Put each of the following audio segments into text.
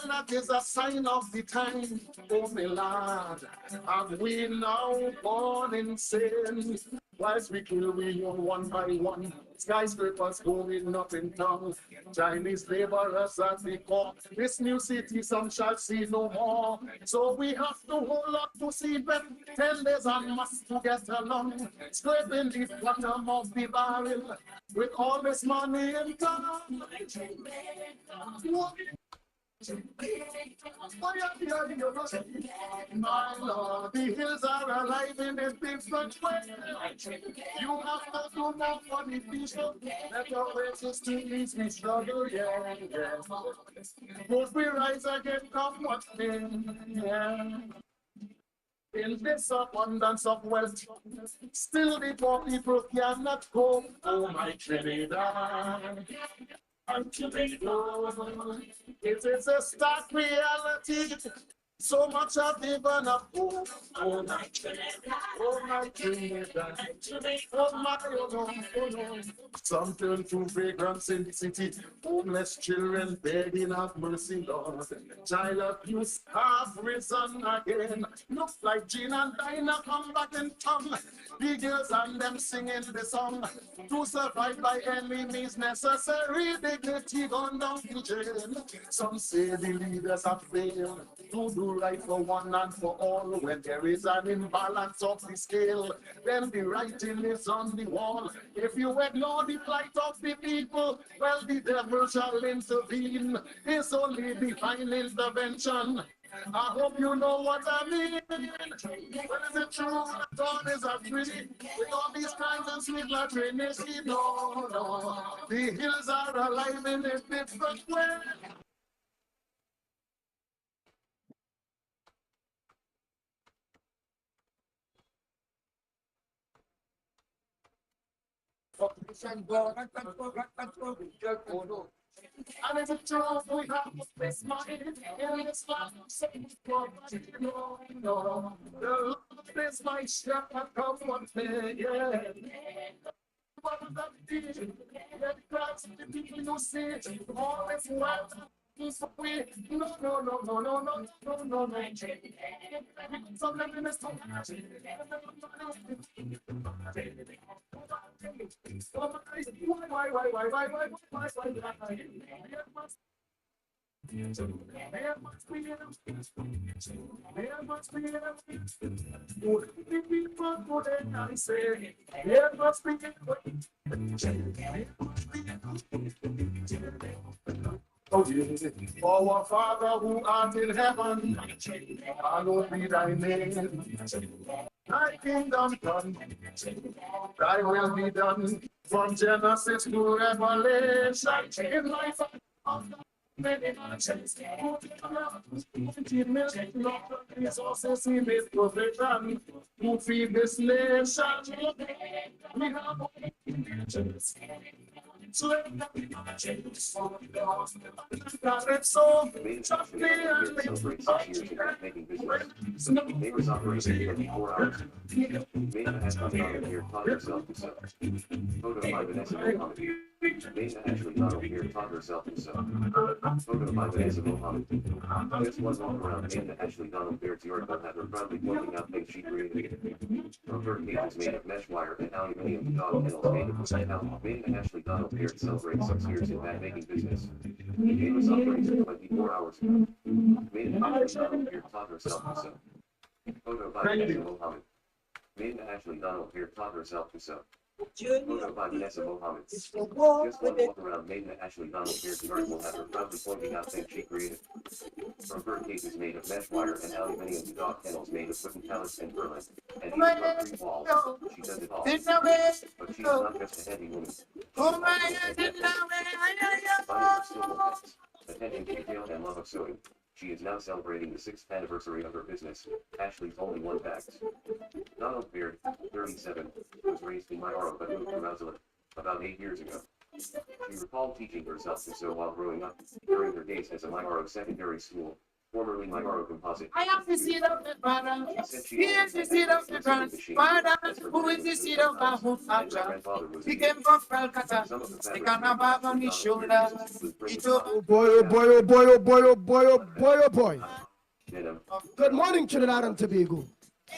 Well, that is a sign of the time, oh my lad. And we now born insane. Whilst we kill we on one by one, skyscrapers going up in town, Chinese laborers at the core. This new city some shall see no more. So we have to hold up to see them. 10 days and must to get along, scraping the bottom of the barrel with all this money in town. My Lord, the hills are alive in a different way. You have to do more for the people. Let our wages to ease we struggle, yeah, yeah. But we rise again, come what may, yeah. In this abundance of wealth, still the poor people cannot go. Oh, my Trinidad. Until they go, it is a stark reality. So much I've given up. Oh my Trinidad, oh my Trinidad, oh my, oh no, oh no. Some turn to vagrants in the city, homeless children begging of mercy, Lord. Child abuse have risen again. Looks like Jean and Dinah come back in town. The girls and them singing the song. To survive by any means necessary, dignity gone down the drain. Some say the leaders have failed to do right for one and for all. When there is an imbalance of the scale, then the writing is on the wall. If you ignore the plight of the people, well, the devil shall intervene. It's only divine intervention. I hope you know what I mean. Well, is it true that God is a free with all these kinds of sweet Trinity? No, no. The hills are alive in a different way. And it's a job we have to face money in this life. Say, no, no. The Lord is my shepherd, come one day, yeah. What does that mean? That God's the people you see, all is well. No, no, no, no, no, no, no, no, no. Some of them is so much. Why? There must be an there must be an would be people good and I say there must be there must be oh, yes. Our Father who art in heaven, hallowed be thy name. Thy kingdom come, thy will be done. From Genesis to Revelation, in life of many nations, resources he made provision to feed this nation. We have nations. So that it's so tough making business. Neighbors operating 24 hours. Maida Ashley Donald here taught herself to sew. Photo by Vanessa Mohammed. Maida Ashley Donald here taught herself to sew. Photo by Vanessa Mohammed. Just one walk around Maida Ashley Donald Baird's yard will have her proudly pointing out things she created. Her bird cage is made of mesh wire and aluminium. Dog kennels made of metal. Maida Ashley Donald Baird celebrates 6 years in bag making business. Neighbors operating 24 hours. Maida Ashley Donald Baird taught herself to sew. Photo by Vanessa Mohammed. Maida Ashley Donald Baird taught herself to sew. Photo by Vanessa Mohammed. Just one walk around Maida Ashley Donald Baird's yard will have her proudly pointing out things she created. Her bird cage is made of mesh wire and aluminium. The dog kennels made of wooden pallets and purlin. And even concrete walls. She does it all. But she's not just a heavy woman. Attending detail and love of sewing. She is now celebrating the 6th anniversary of her business, Ashley's Only One Facts. Donald Baird, 37, was raised in Mayaro but moved to Roseland about 8 years ago. She recalled teaching herself to sew while growing up, during her days as a Mayaro secondary school, formerly my Aro composite. I am the seed of the father. He is the seed of the grandfather. Who is the seed of my home father? He came from Calcutta. They can have back on his shoulder. He told Oh boy, oh boy, oh boy, oh boy, oh boy, oh boy, oh boy. Madam, Good morning, Trinidad and Tobago.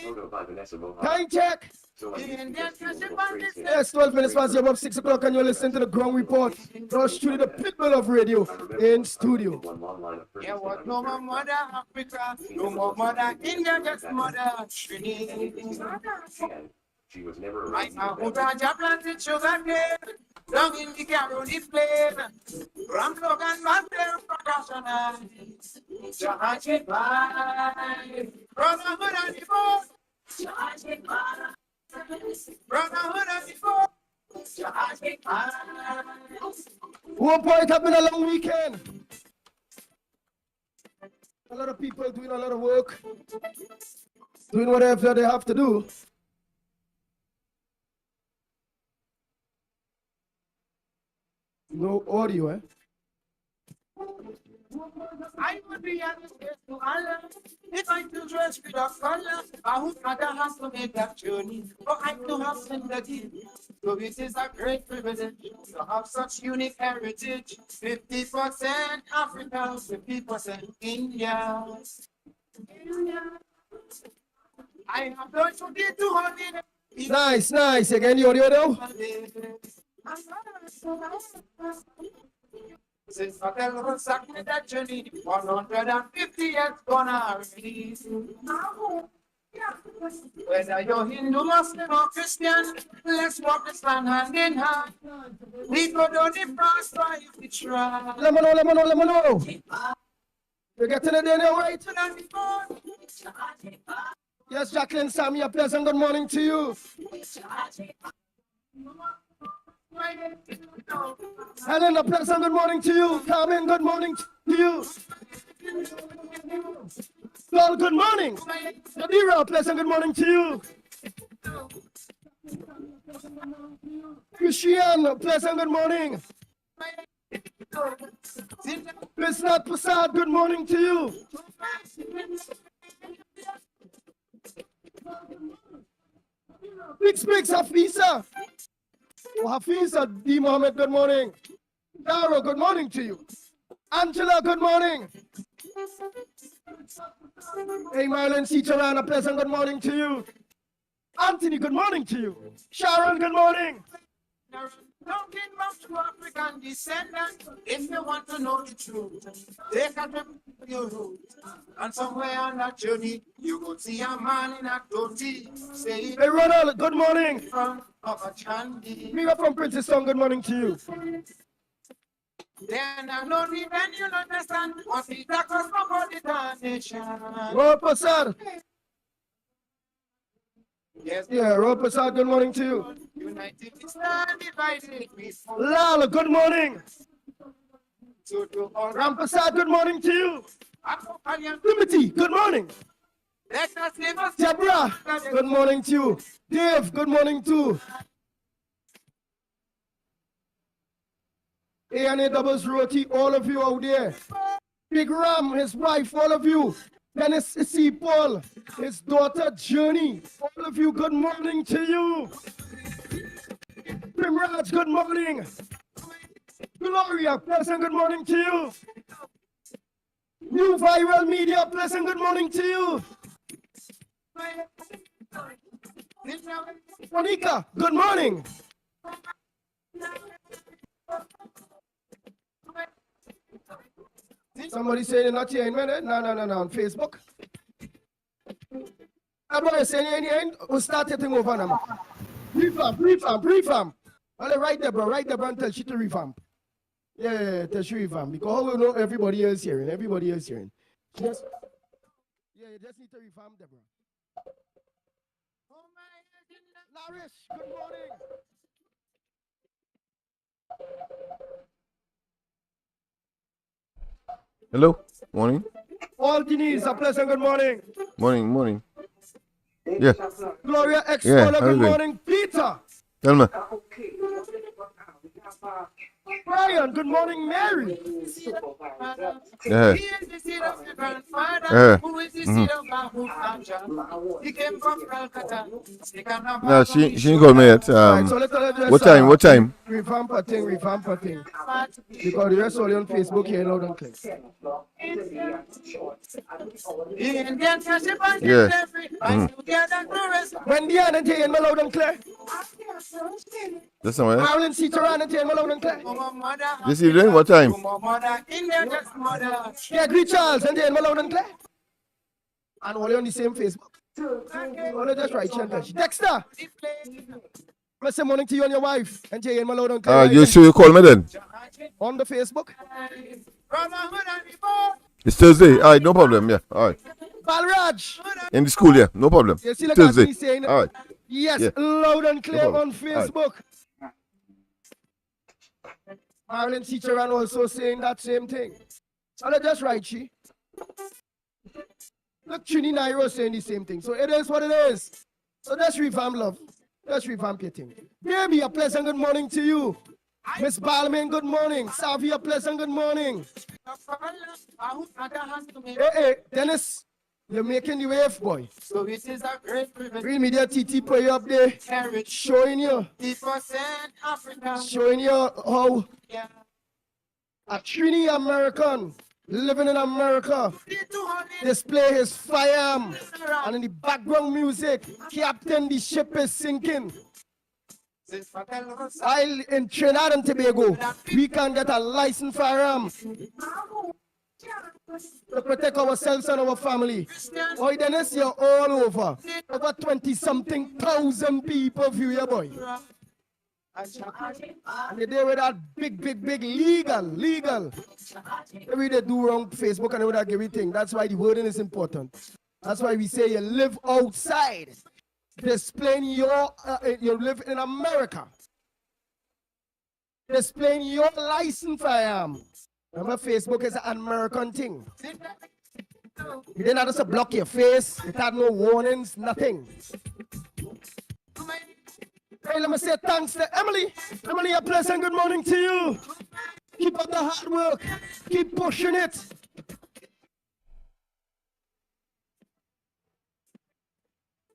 photo by Vanessa Mohawk. Time check. So I And used that's to just get about fuel this. for Yes, 12 minutes past the above 6 o'clock, and you're listening to the Ground Report. Rush through the pitbull of radio in studio. one long line of There purchase was that I no was more very mother proud Africa, no more mother India, just mother Trinity. of. She was never Right around now, either. Utaja planted sugar cane, down in the Caroni plain. Ramblog and Master Professional. Jahaji Bye. Brotherhood and the boss. Jahaji Bye. Brotherhood and the boss. Jahaji Bye. Oh boy, it has been a long weekend. A lot of people doing a lot of work, doing whatever they have to do. No audio, eh? I would be honest to Allah if I could dress with a color. I would rather have to make that journey, but I do have sympathy. So it is a great privilege to have such unique heritage. 50% Africa, 50% India. I have learned to be 200. Nice, nice. Again, the audio though. Since I tell her exactly that journey, 150 years gone already. Whether you're Hindu, Muslim, or Christian, let's walk this land hand in hand. We could only prosper if we try. Let me know, let me know, let me know. You're getting it in there, right? Yes, Jacqueline, Sammy, a pleasant good morning to you. Helen, a pleasant good morning to you. Carmen, good morning to you. Paul, good morning. Nadira, a pleasant good morning to you. Christian, a pleasant good morning. Bisnath Prasad, good morning to you. Big Speaks, Hafisa. Oh, Hafiza D. Mohammed, good morning. Daro, good morning to you. Angela, good morning. Hey, Marlon C. Charan, a pleasant good morning to you. Anthony, good morning to you. Sharon, good morning. Don't get back to African descendants if you want to know the truth. Take a trip to your root. And somewhere on that journey, you will see a man in a dhoti. Say, Hey, Ronald, good morning. from of a Chandi. Mira from Princess Song, good morning to you. Then I know the when you understand what the doctors from the nation. Rob Prasad. Yes, Yeah, Rob Prasad, good morning to you. United is not divided. We fall Lala, good morning. to all Ram Prasad, good morning to you. African. Liberty, good morning. Let us live us. Deborah, good morning to you. Dave, good morning too. A&A Doubles Roti, all of you out there. Big Ram, his wife, all of you. Dennis C. Paul, his daughter Journey, all of you, good morning to you. Primraj, good morning. Gloria, pleasant good morning to you. New Viral Media, pleasant good morning to you. Monica, good morning. Somebody saying you're not here in minute? No, on Facebook. Everybody saying you're in, we'll start getting over now. Revamp. Well, right there, bro, and tell she to revamp. Yeah, tell she revamp. Because we know everybody else hearing. Just, yeah, you just need to revamp, Deborah. Larish, good morning. Hello, morning. All Denise, a pleasant good morning. Morning. Yeah, Gloria X, Yeah, how good you doing? morning. Peter. tell me. Brian, good morning. Mary. Yeah. Uh, who is the mhm. seed of Abraham. He came from Calcutta. No, she didn't call me yet. Right, so let's just What time? What time? revamp a thing. Because the rest only on Facebook here loud and clear. Yeah. When the other day in loud and clear. That's somewhere. Marilyn seats around and loud and clear. This evening? What time? Yeah, greet Charles and then loud and clear. And only on the same Facebook. Only just right here and touch. Dexter! I say morning to you and your wife. And Jay and Malone and Claire. You sure you call me then? On the Facebook. It's Thursday. All right, no problem. Yeah. All right. Balraj. In the school, yeah. No problem. You see the Thursday. saying, All right. yes, Yeah. loud and clear No on Facebook. Marilyn teacher and also saying that same thing. So let's just write she. Look, Trini Nairo saying the same thing. So it is what it is. So let's revamp love. Let's revamp your thing. Baby, a pleasant good morning to you. Miss Balmain, good morning. Savi, a pleasant good morning. Hey, Dennis, you're making the wave, boy. So it is a great privilege. Real Media TT put you up there, showing you how a Trini American living in America display his firearm, and in the background music, Captain, the ship is sinking. While in Trinidad and Tobago, we can get a licensed firearm to protect ourselves and our family. Boy, Dennis, you're all over. Over 20-something thousand people view your boy. And they there with that big legal. Maybe they do wrong Facebook and they would have everything. That's why the wording is important. That's why we say you live outside. Displaying your, you live in America. Displaying your license firearm. Remember, Facebook is an American thing. You didn't have to block your face. It had no warnings, nothing. Hey, let me say thanks to Emily. Emily, a pleasant good morning to you. Keep up the hard work. Keep pushing it.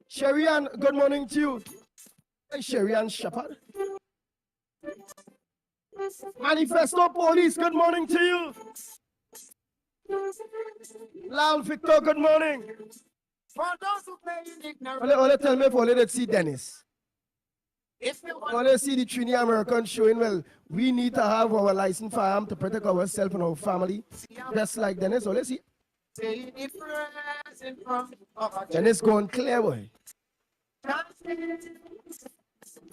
Sherry-Ann, good morning to you. Hey, Sherry-Ann Shepherd. Manifesto Police, good morning to you. Lal Victor, good morning. For those who play in ignorance, Only tell me if only they see Dennis. Only see the Trini American showing, well, we need to have our licensed firearm to protect ourselves and our family. Just like Dennis, only see. Dennis going clear, boy.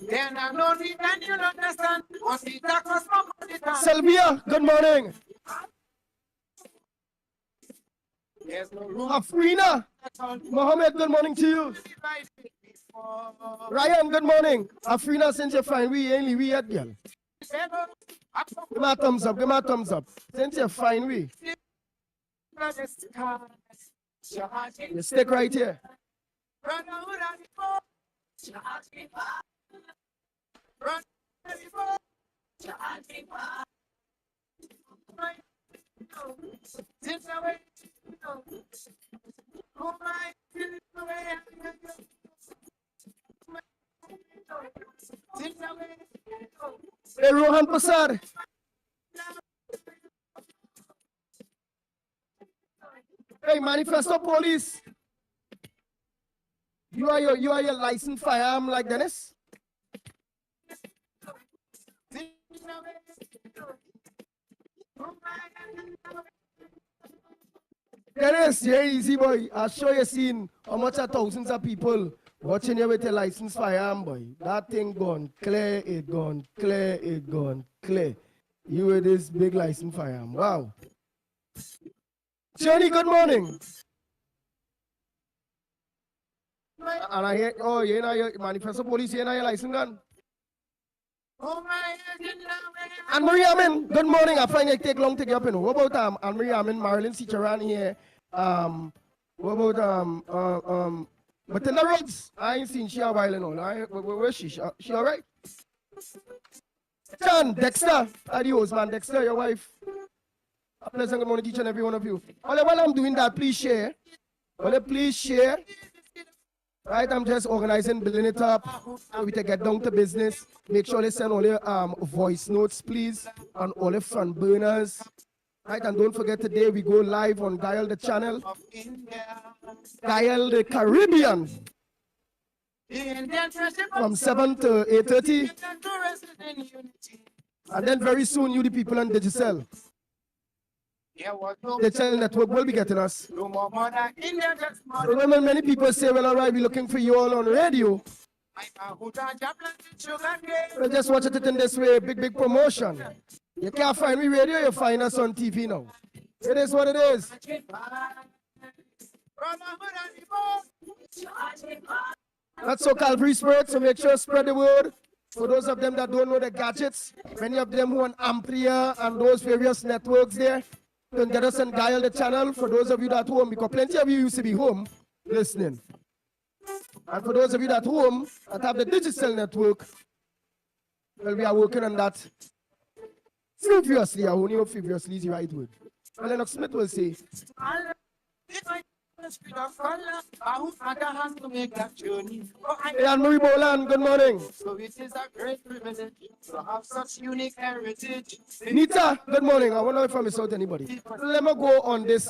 then I know the and you understand. Sylvia, good morning. There's no room Afrina, Mohammed, good morning to you. Ryan, good morning. Afrina, since you're fine, we ain't we yet, girl. Give me a thumbs up, give me a thumbs up. Since you're fine, we. You stick right here. Hey, Rohan Prasad. Hey, Manifesto Police. You are your licensed firearm like Dennis? Dennis, yeah, easy boy. I'll show you seen how much are thousands of people watching you with a licensed firearm, boy. That thing gone clear, it gone clear, it gone clear. You with this big licensed firearm. Wow. Johnny, good morning. And I hear, oh, you know your Manifesto Police, you know your license gun. And Marie Amin, good morning. I find it take long to get up. What about Anne Marie Amin, Marilyn teacher around here? What about but in the roads, I ain't seen she a while and all. Where's she? She all right? John, Dexter, adios, man. Dexter, your wife. A pleasant good morning to each and every one of you. Well, while I'm doing that, please share. Well, please share. Right, I'm just organizing, building it up. So we can get down to business. Make sure they send all your voice notes, please, on all the front burners. Right, and don't forget today we go live on Dial the Channel, Dial the Caribbean, from 7 to 8:30. And then very soon, you the people on Digicel. Digital network will be getting us. So when many people say, well, all right, we're looking for you all on radio. Well, just watch it in this way, big promotion. You can't find me radio, you find us on TV now. It is what it is. That's so Calvary Spirit, so make sure spread the word. For those of them that don't know the gadgets, many of them who on Amplia and those various networks there, can get us and dial the channel. For those of you that home, because plenty of you used to be home listening. And for those of you that home that have the digital network, well, we are working on that furiously. I only hope furiously is the right word. And Lennox Smith will say, hey, Anne-Marie Boland, good morning. So it is a great privilege to have such unique heritage. Nita, good morning. I wonder if I miss out anybody. Let me go on this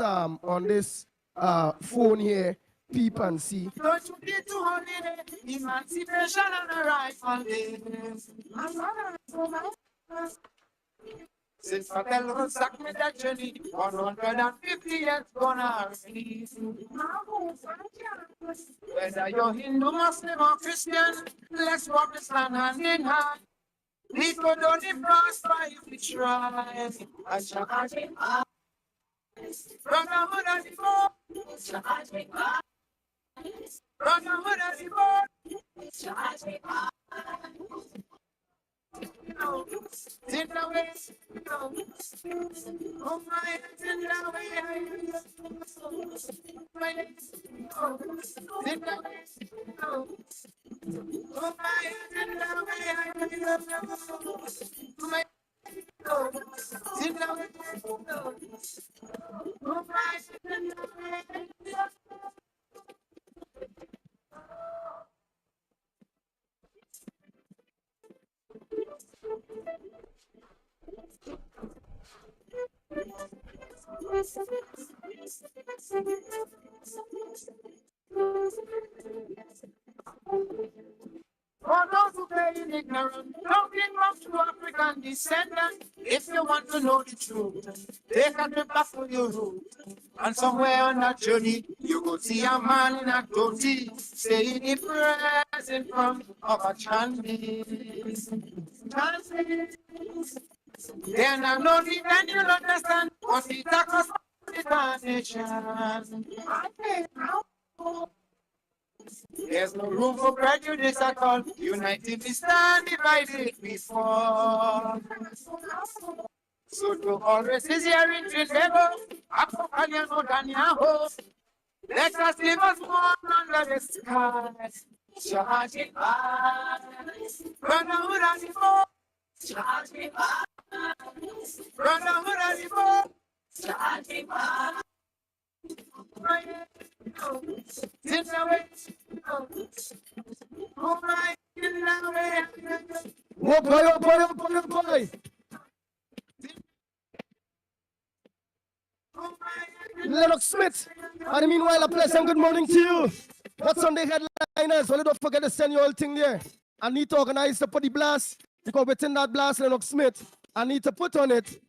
phone here, peep and see. Don't you get to holiday, emancipation and a rightful day. Since Patel was stuck with that journey, 150 years gone already. Whether you're Hindu, Muslim, or Christian, let's walk this land hand in hand. We could only prosper if we try. Brotherhood and divorce. Brotherhood and divorce. In the way, oh my, in the way, my legs, in the way, oh my, in the way, my in the way, oh my, in the way. For those who play in ignorance, don't get back to African descendant. If you want to know the truth, take a trip back to your root. And somewhere on that journey, you go see a man in a dhoti, saying the prayers in front of a chanting. Then I know the then you'll understand what the darkness of the nation. There's no room for prejudice at all. United we stand, divided we fall. So to always is here in Trinidad, Apokaliano Danyaho. Let us live as one under the sky. Charging eyes, brotherhood and divorce. Charging eyes, brotherhood and divorce. Charging eyes. Oh boy, oh boy, oh boy, oh boy. Lennox Smith. And meanwhile, a pleasant good morning to you. What's on the headliners? Well, don't forget to send your whole thing there. I need to organize the party blast, because within that blast, Lennox Smith, I need to put on it.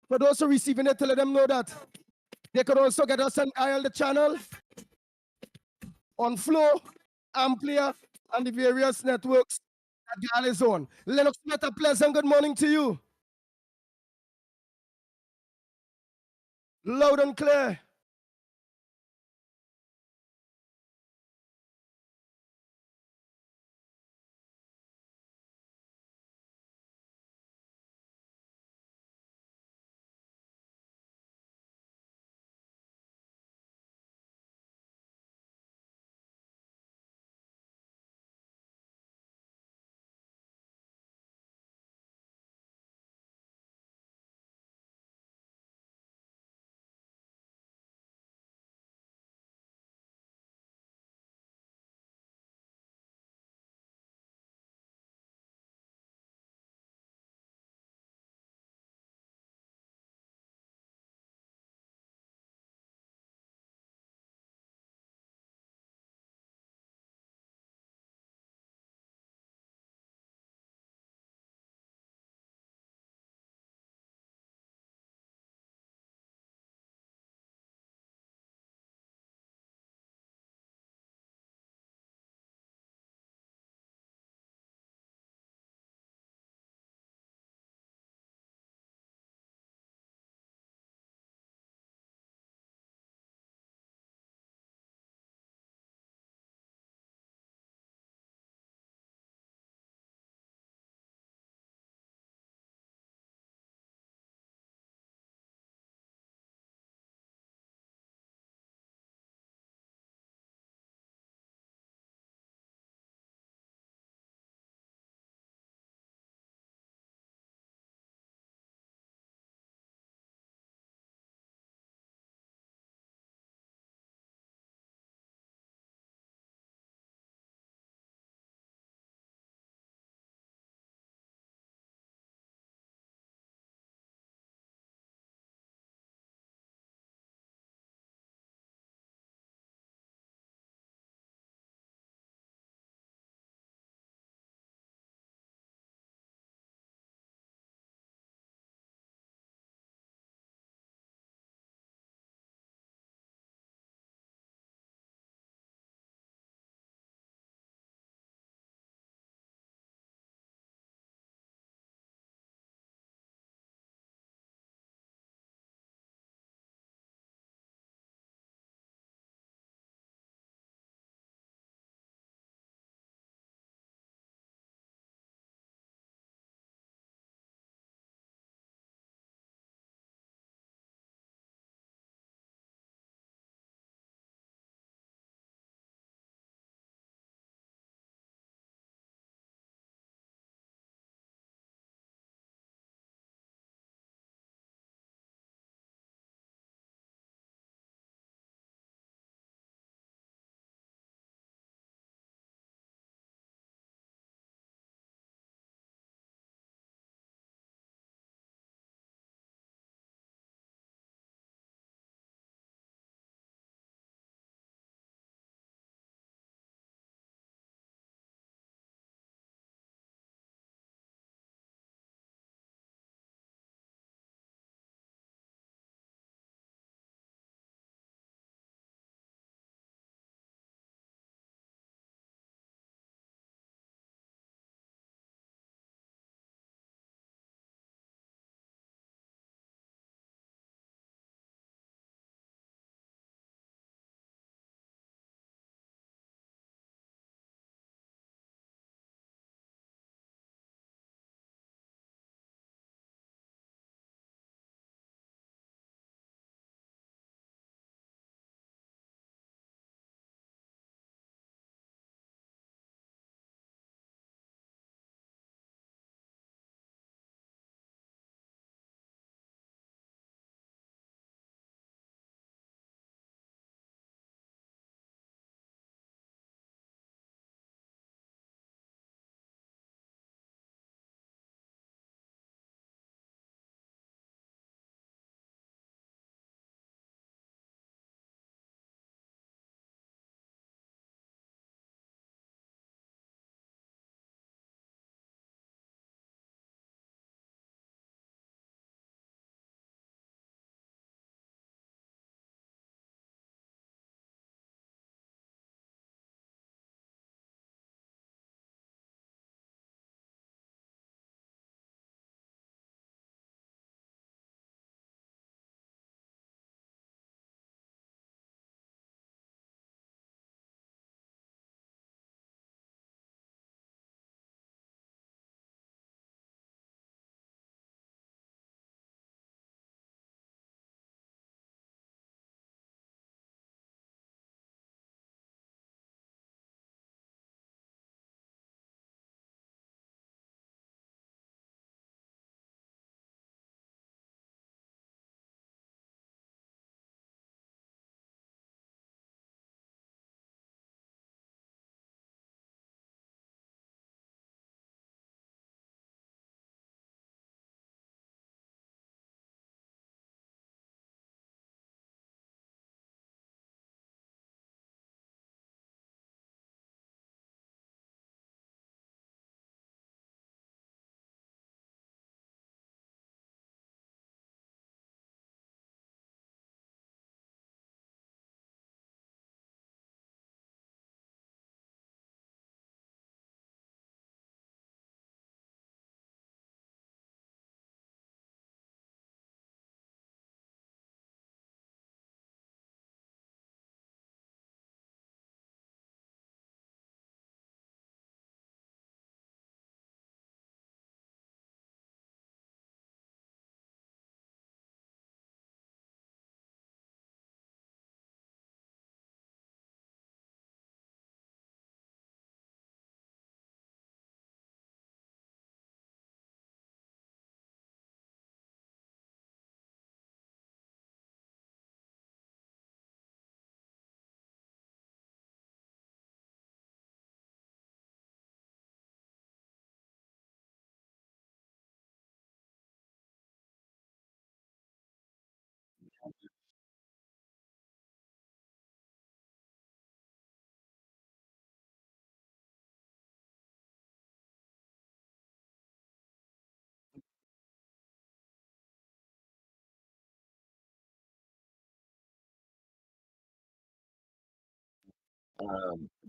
For those who are receiving it, to let them know that they could also get us on Dial the Channel, on Flow, Amplia, and the various networks that Dial is on. Lennox Smith, a pleasant good morning to you. Loud and clear.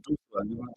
do so, and you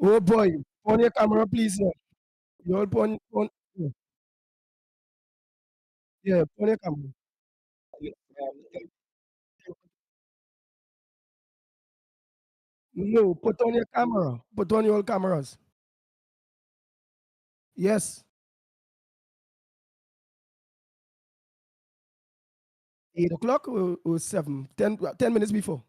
Oh boy, on your camera, please. You all on, yeah, on your camera. No, put on your camera. Put on your cameras. Yes, 8 o'clock or 7, 10 minutes before.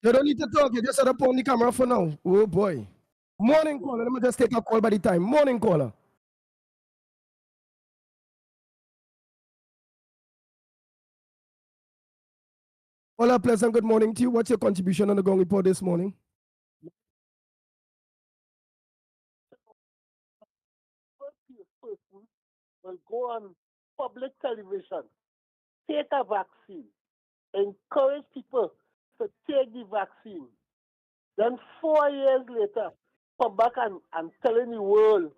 You don't need to talk. You just set up on the camera for now. Oh boy. Morning caller. Let me just take a call by the time. Morning caller. Hola, pleasant good morning to you. What's your contribution on the Gong Report this morning? Person will go on public television, take a vaccine, encourage people to take the vaccine. Then 4 years later, come back and telling the world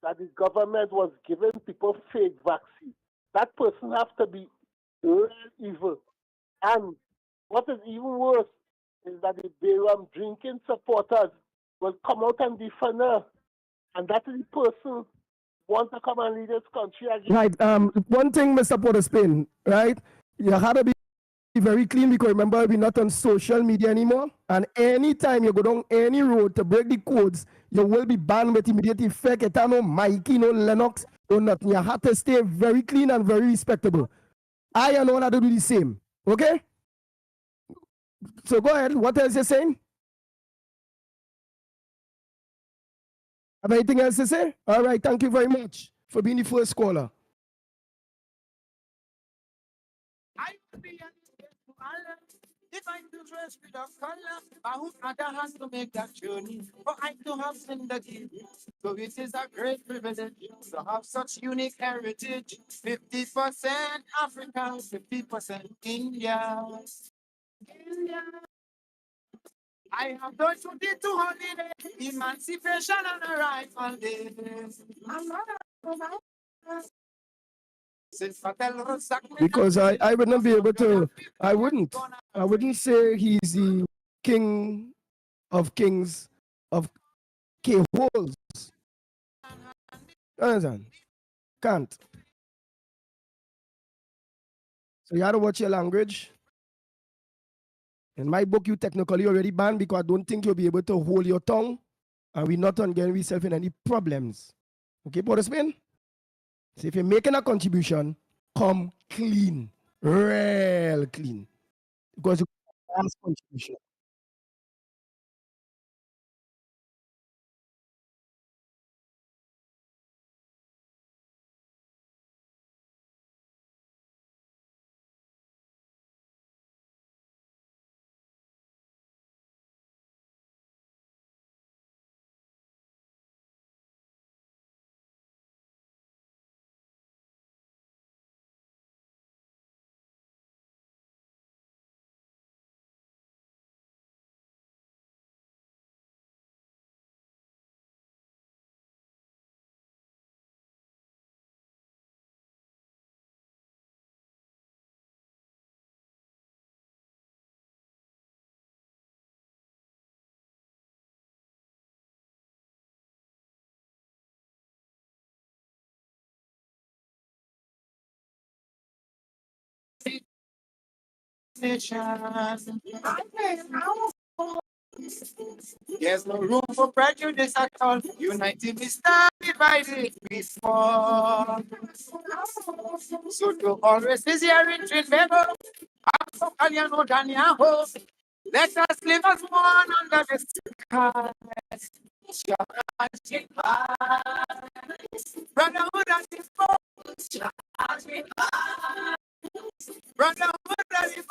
that the government was giving people fake vaccine. That person has to be real evil. And what is even worse is that the Bayram drinking supporters will come out and defend her. And that is the person want to come and lead this country again. Right. One thing, Mr. Porter right? You had to be very clean because remember, we're not on social media anymore. And anytime you go down any road to break the codes, you will be banned with immediate effect. It's no Mikey, no LENNOX, no nothing. You have to stay very clean and very respectable. I and all have to do the same. Okay? So go ahead. What else you saying? Have anything else to say? All right. Thank you very much for being the first caller. I could be to Allah. If I do dress with a color, I would rather have to make that journey. But I do have sympathy. So it is a great privilege to have such unique heritage. 50% African, 50% India. I have done 22 holiday, emancipation and a rightful day. Because I would not be able to, I wouldn't say he's the king of kings of K-holes. Understand? Can't. So you have to watch your language. In my book, you technically already banned because I don't think you'll be able to hold your tongue and we're not on getting yourself in any problems. Okay, Porter-Spain? So if you're making a contribution, come clean, real clean. Because you ask contribution. There's no room for prejudice at all. United we stand, divided we fall. So to always is here in Trinidad, let us live as one under the sky. Brotherhood and his brotherhood and his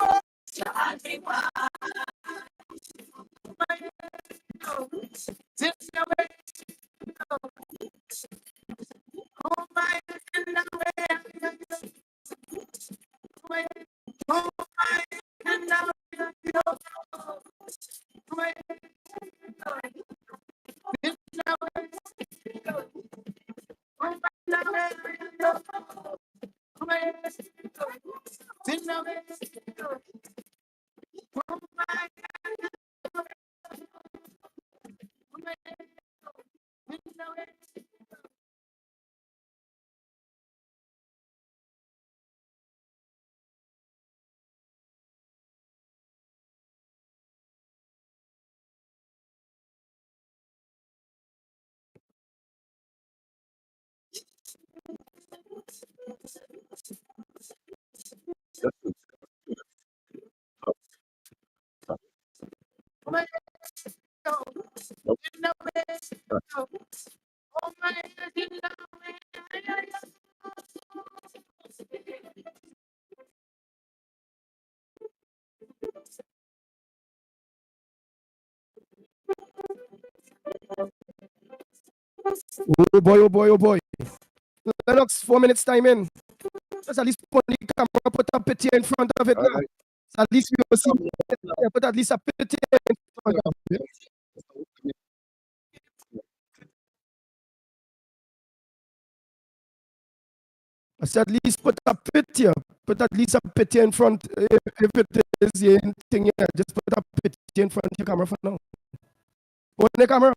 Oh boy, oh boy, oh boy. Lennox, 4 minutes time in. Just at least put the camera, put a picture in front of it All now. right. So at least we will see. Yeah, put at least a picture in front of it. I said at least put a picture. Put at least a picture in front. If it is the thing, yeah, just put a picture in front of your camera for now. Put the camera.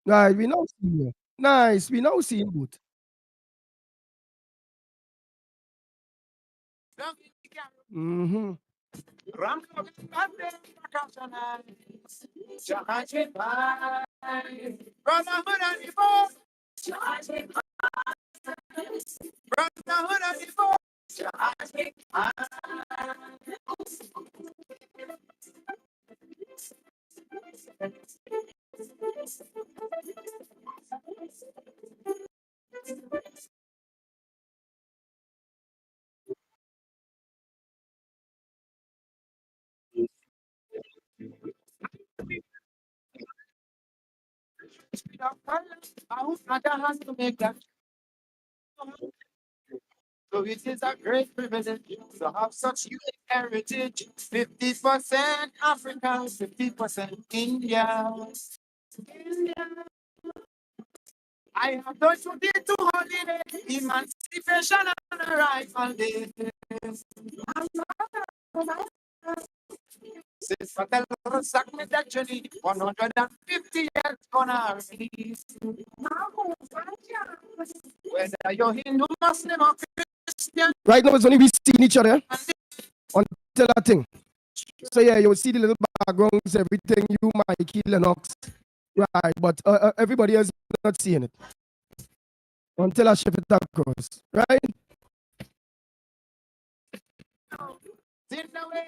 Right, we now see you. Nice, we now see you good. Mm-hmm. So it is a great privilege to have such unique heritage. 50% African, 50% India. I have done today to holiday, emancipation and arrival day. Since Patel sack me that journey, 150 years gonna release. Whether you're Hindu, Muslim, or Christian, Right now it's only we seeing each other until that thing. So yeah, you will see the little backgrounds, everything, you, Mikey, Lennox. Right, but everybody else is not seeing it until I shift it across. Right? in the way,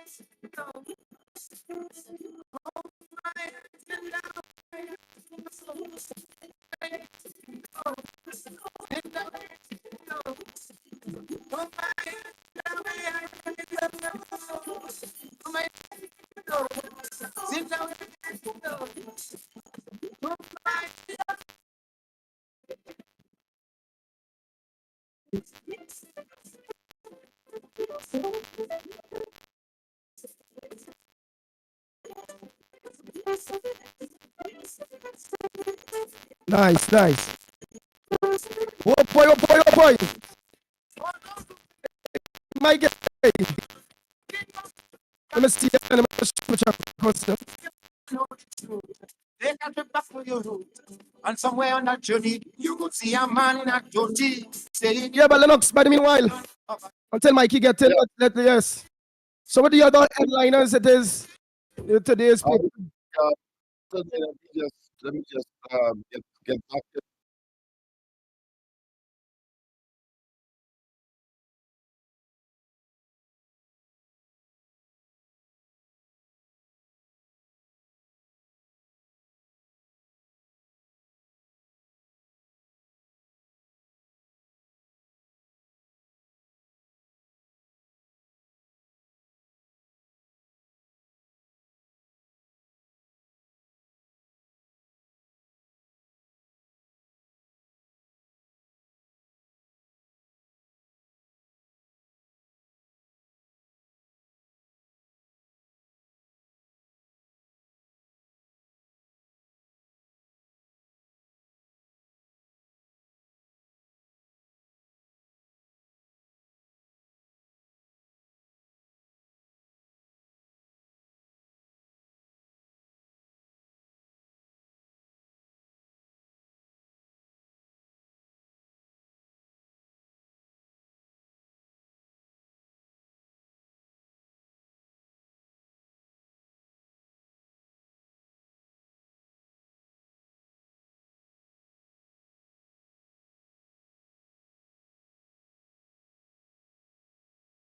Nice, nice. Oh boy, oh boy, oh boy. My guy. Let me see. Let me switch across. Take a trip back to your root. And somewhere on that journey, you could see a man in a dhoti saying, Yeah, but Lennox, by the meanwhile, until Mikey gets in, yes. So what the other headliners it is today's paper? So let me just get back to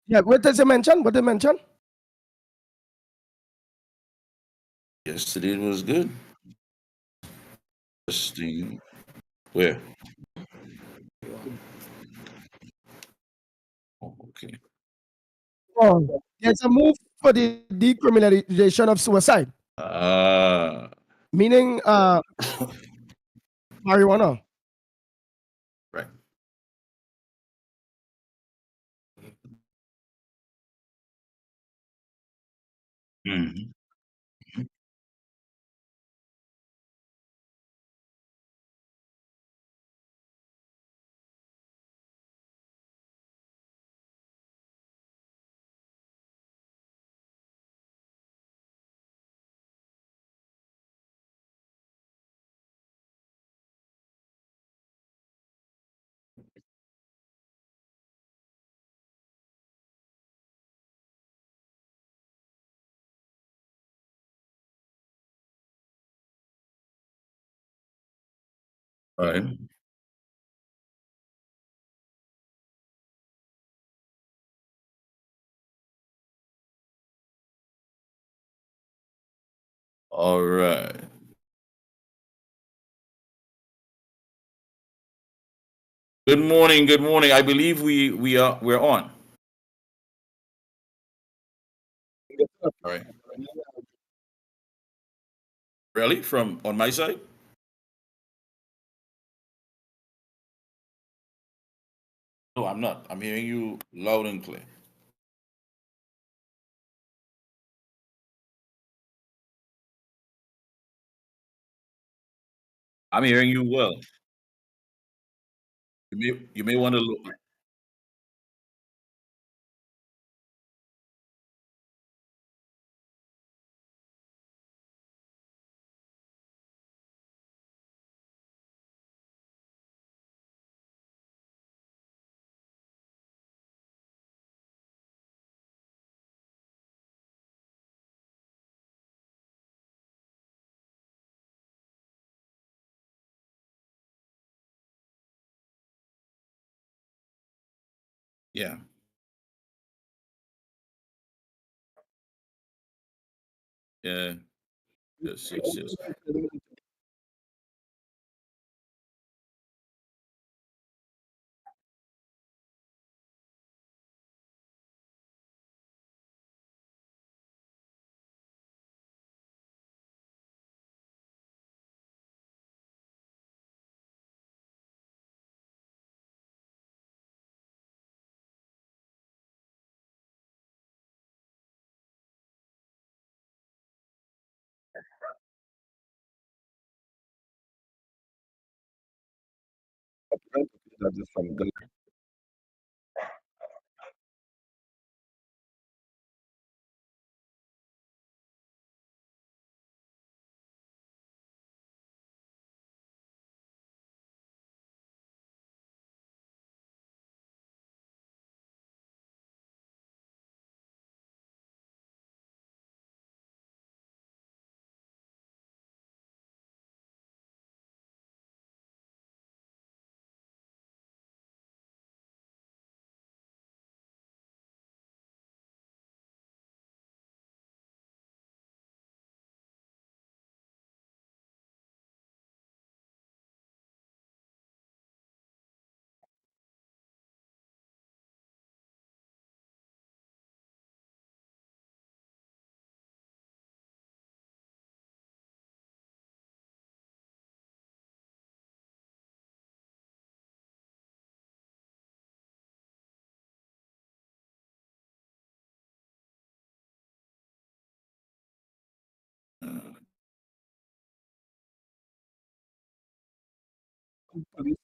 Yeah, what does it mention? What did it mention? Yesterday was good. Interesting. Where? Oh, okay. Oh, there's a move for the decriminalization of suicide, Ah, meaning marijuana. right. Mhm. All right. All right. Good morning. Good morning. I believe we're on. All right. Really? From on my side? No, I'm not. I'm hearing you loud and clear. I'm hearing you well. You may want to look. Yeah. Yeah. Yes. Yes. Yes. That is from the police.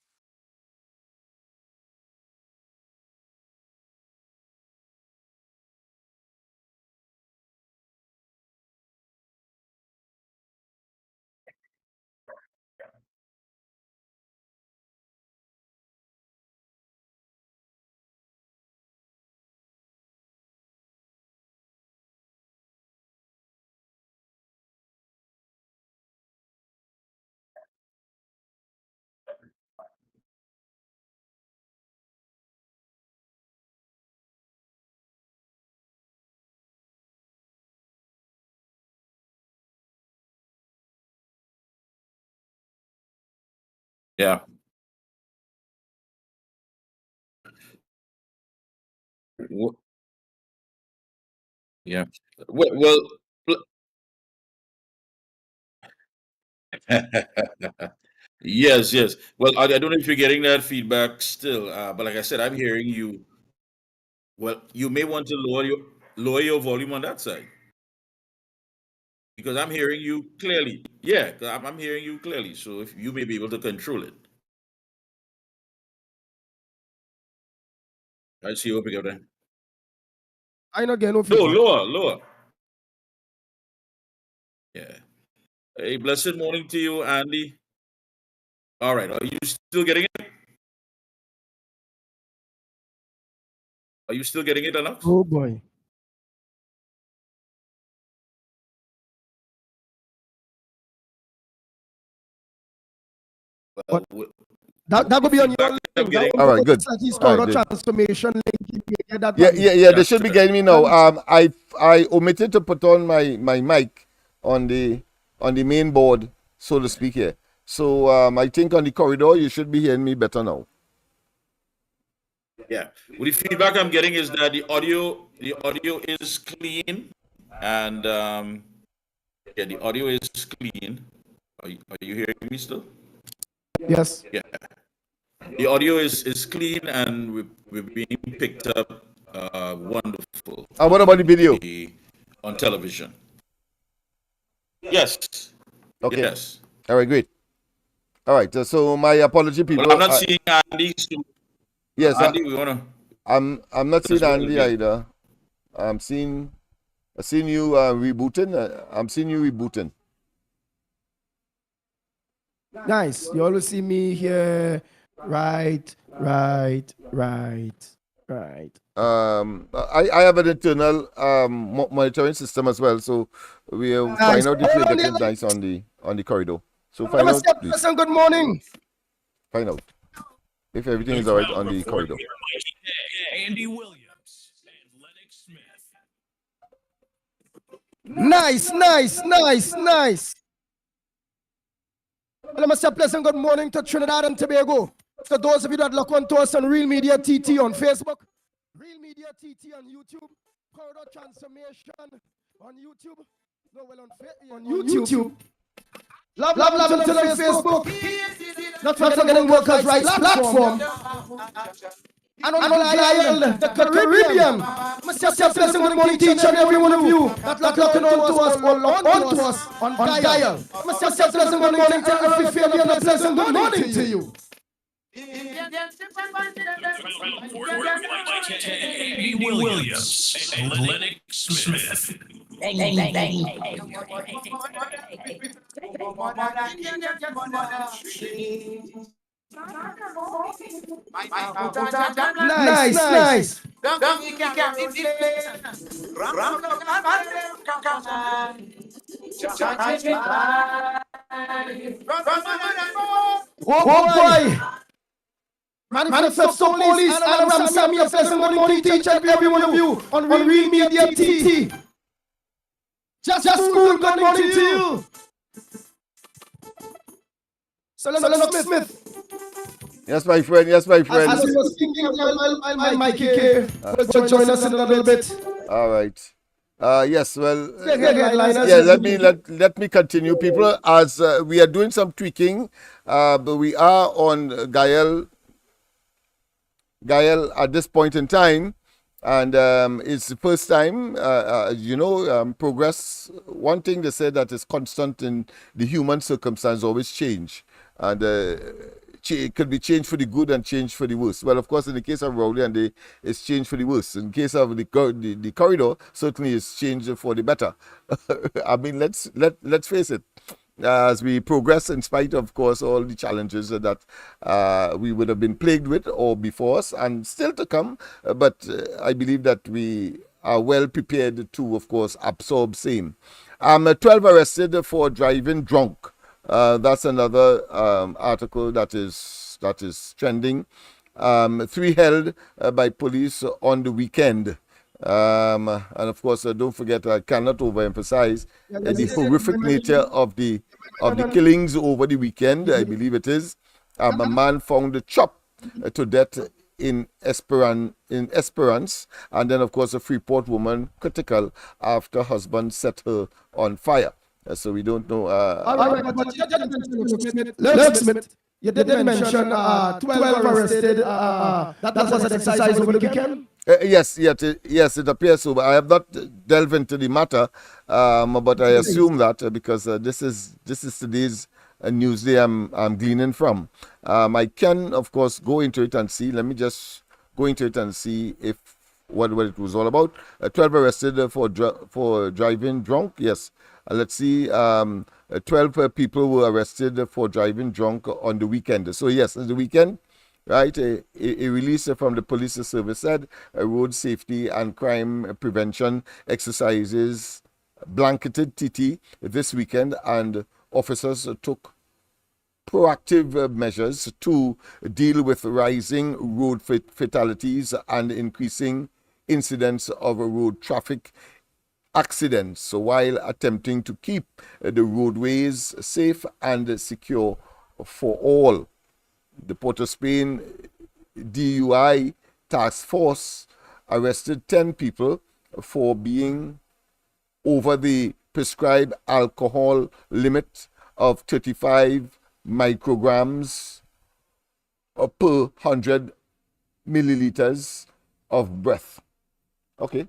Yeah. W- Yeah. Well, yes, yes. Well, I don't know if you're getting that feedback still, but like I said, I'm hearing you. Well, you may want to lower your volume on that side because I'm hearing you clearly. Yeah, 'cause I'm hearing you clearly. So if you may be able to control it, I see you up again. I not get no No, feedback. lower, lower. Yeah. Hey, blessed morning to you, Andy. All right. Are you still getting it? Are you still getting it, Alex? Oh boy. But that could be on your Feedback I'm link. That getting. All was right, good. like his All right, corridor good. transformation link. Get that Yeah, one. yeah, yeah. They Yes, should be sir. getting me now. I omitted to put on my mic on the main board, so to speak here. So I think on the corridor you should be hearing me better now. Yeah. Well, the feedback I'm getting is that the audio is clean, and yeah, the audio is clean. Are you hearing me still? Yes. Yeah. The audio is clean, and we're being picked up wonderful What about the video? on television. Yes. Okay. Yes. All right, great. All right. So my apology, Well, people. I'm not seeing Andy. So Yes, Andy, we wanna I'm not seeing as well Andy here. either. I'm seeing you rebooting. I'm seeing you rebooting. Nice. You always see me here. Right. I have an internal monitoring system as well, so we'll Nice. find out if we're Hold on getting there. nice on the corridor. So Let find me out, say, please. listen, good morning. Find out if everything is all right on the corridor. Andy Williams and Lennox Smith. Nice. Well, let me say, pleasant good morning to Trinidad and Tobago. To those of you that look on to us on Real Media TT on Facebook, Real Media TT on YouTube, Corridor Transformation on YouTube. No, well, on YouTube. Love to the Facebook. Not forgetting Workers' Rights Platform. And on Glide, the Caribbean. Must say pleasant good morning to each and every one of you that looking on to us or lock on to us on Dial. Must say pleasant good morning to every Fabian and a pleasant good morning to you. Andy Williams and Lennox Smith. Nice. Oh boy. Manifesto Police and Ram Sammy, a pleasant good morning to each and every one of you on Real Media TT. Just cool, good morning to you. So Lennox Smith. Yes, my friend. As we were speaking, I'll Mikey K will join us in a little bit. All right. Yes. Well. Yeah. Let me continue, people. As we are doing some tweaking, but we are on Gael at this point in time, and it's the first time. Progress. One thing they said that is constant in the human circumstance always change, and it could be changed for the good and changed for the worse. Well, of course, in the case of Rowley and it's changed for the worse. In the case of the corridor, certainly it's changed for the better. I mean, let's face it. As we progress, in spite of course all the challenges that we would have been plagued with or before us and still to come, but I believe that we are well prepared to, of course, absorb same. 12 arrested for driving drunk. That's another article that is trending. 3 held by police on the weekend. And of course, don't forget, I cannot overemphasize the horrific nature of the killings over the weekend. I believe it is. A man found chopped to death in Esperance, and then of course a Freeport woman critical after husband set her on fire. So we don't know. All right, but you did mention Look, Smith. You did mention 12 arrested. That was an exercise over the weekend. Yes, it appears so. But I have not delved into the matter, but I assume that because this is today's news day I'm gleaning from. I can, of course, go into it and see. Let me just go into it and see if what it was all about. 12 arrested for driving drunk. Yes. Let's see. 12 people were arrested for driving drunk on the weekend. So yes, on the weekend. Right, a release from the police service said road safety and crime prevention exercises blanketed TT this weekend, and officers took proactive measures to deal with rising road fatalities and increasing incidents of road traffic accidents, so while attempting to keep the roadways safe and secure for all. The Port of Spain DUI task force arrested 10 people for being over the prescribed alcohol limit of 35 micrograms per 100 milliliters of breath. Okay,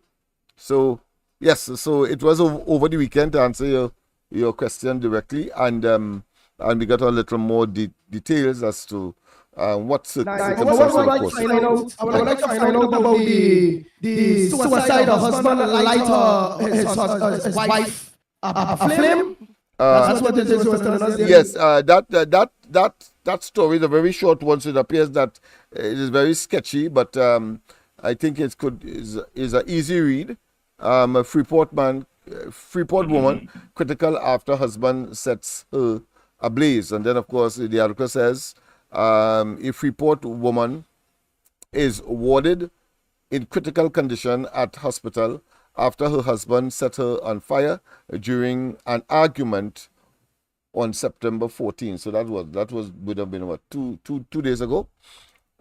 so yes, so it was over the weekend, to answer your question directly, and we got a little more details as to what circumstances. I would like to find out about the suicide of husband light his wife a flame. That's what this was telling us. Yes, that story is a very short one, so it appears that it is very sketchy, but I think it is an easy read. A Freeport woman critical after husband sets her ablaze, and then of course the article says a Freeport woman is warded in critical condition at hospital after her husband set her on fire during an argument on September 14th. So that would have been what, two days ago.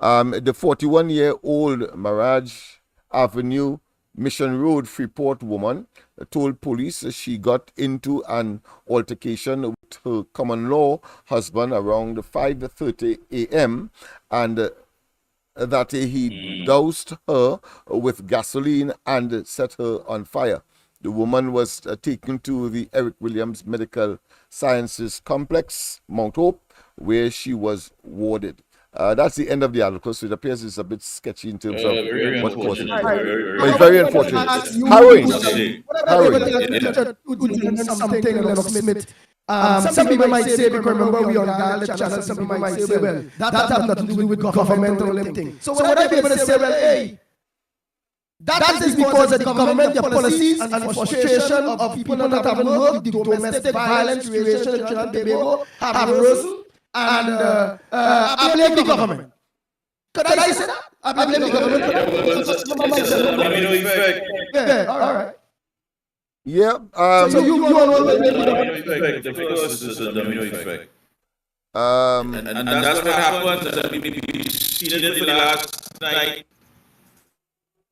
The 41-year-old Mirage Avenue Mission Road Freeport woman told police she got into an altercation with her common law husband around 5:30 a.m. and that he doused her with gasoline and set her on fire. The woman was taken to the Eric Williams Medical Sciences Complex, Mount Hope, where she was warded. That's the end of the article, so it appears it's a bit sketchy in terms of what caused it. But it's very unfortunate. Harrowing. Some people might say, because remember we on Garlic channel, some people might say, well, that has nothing to do with governmental thing. So would I be able to say, well, hey, that is because of the government, their policies and the frustration of people not having work, the domestic violence situation in Trinidad and Tobago have risen, and I blame the government. Could I say that? I blame the government. Yeah, all right. Yeah. So you all the domino effect. The first is the domino effect. And that's what happened. We've seen it for the last night.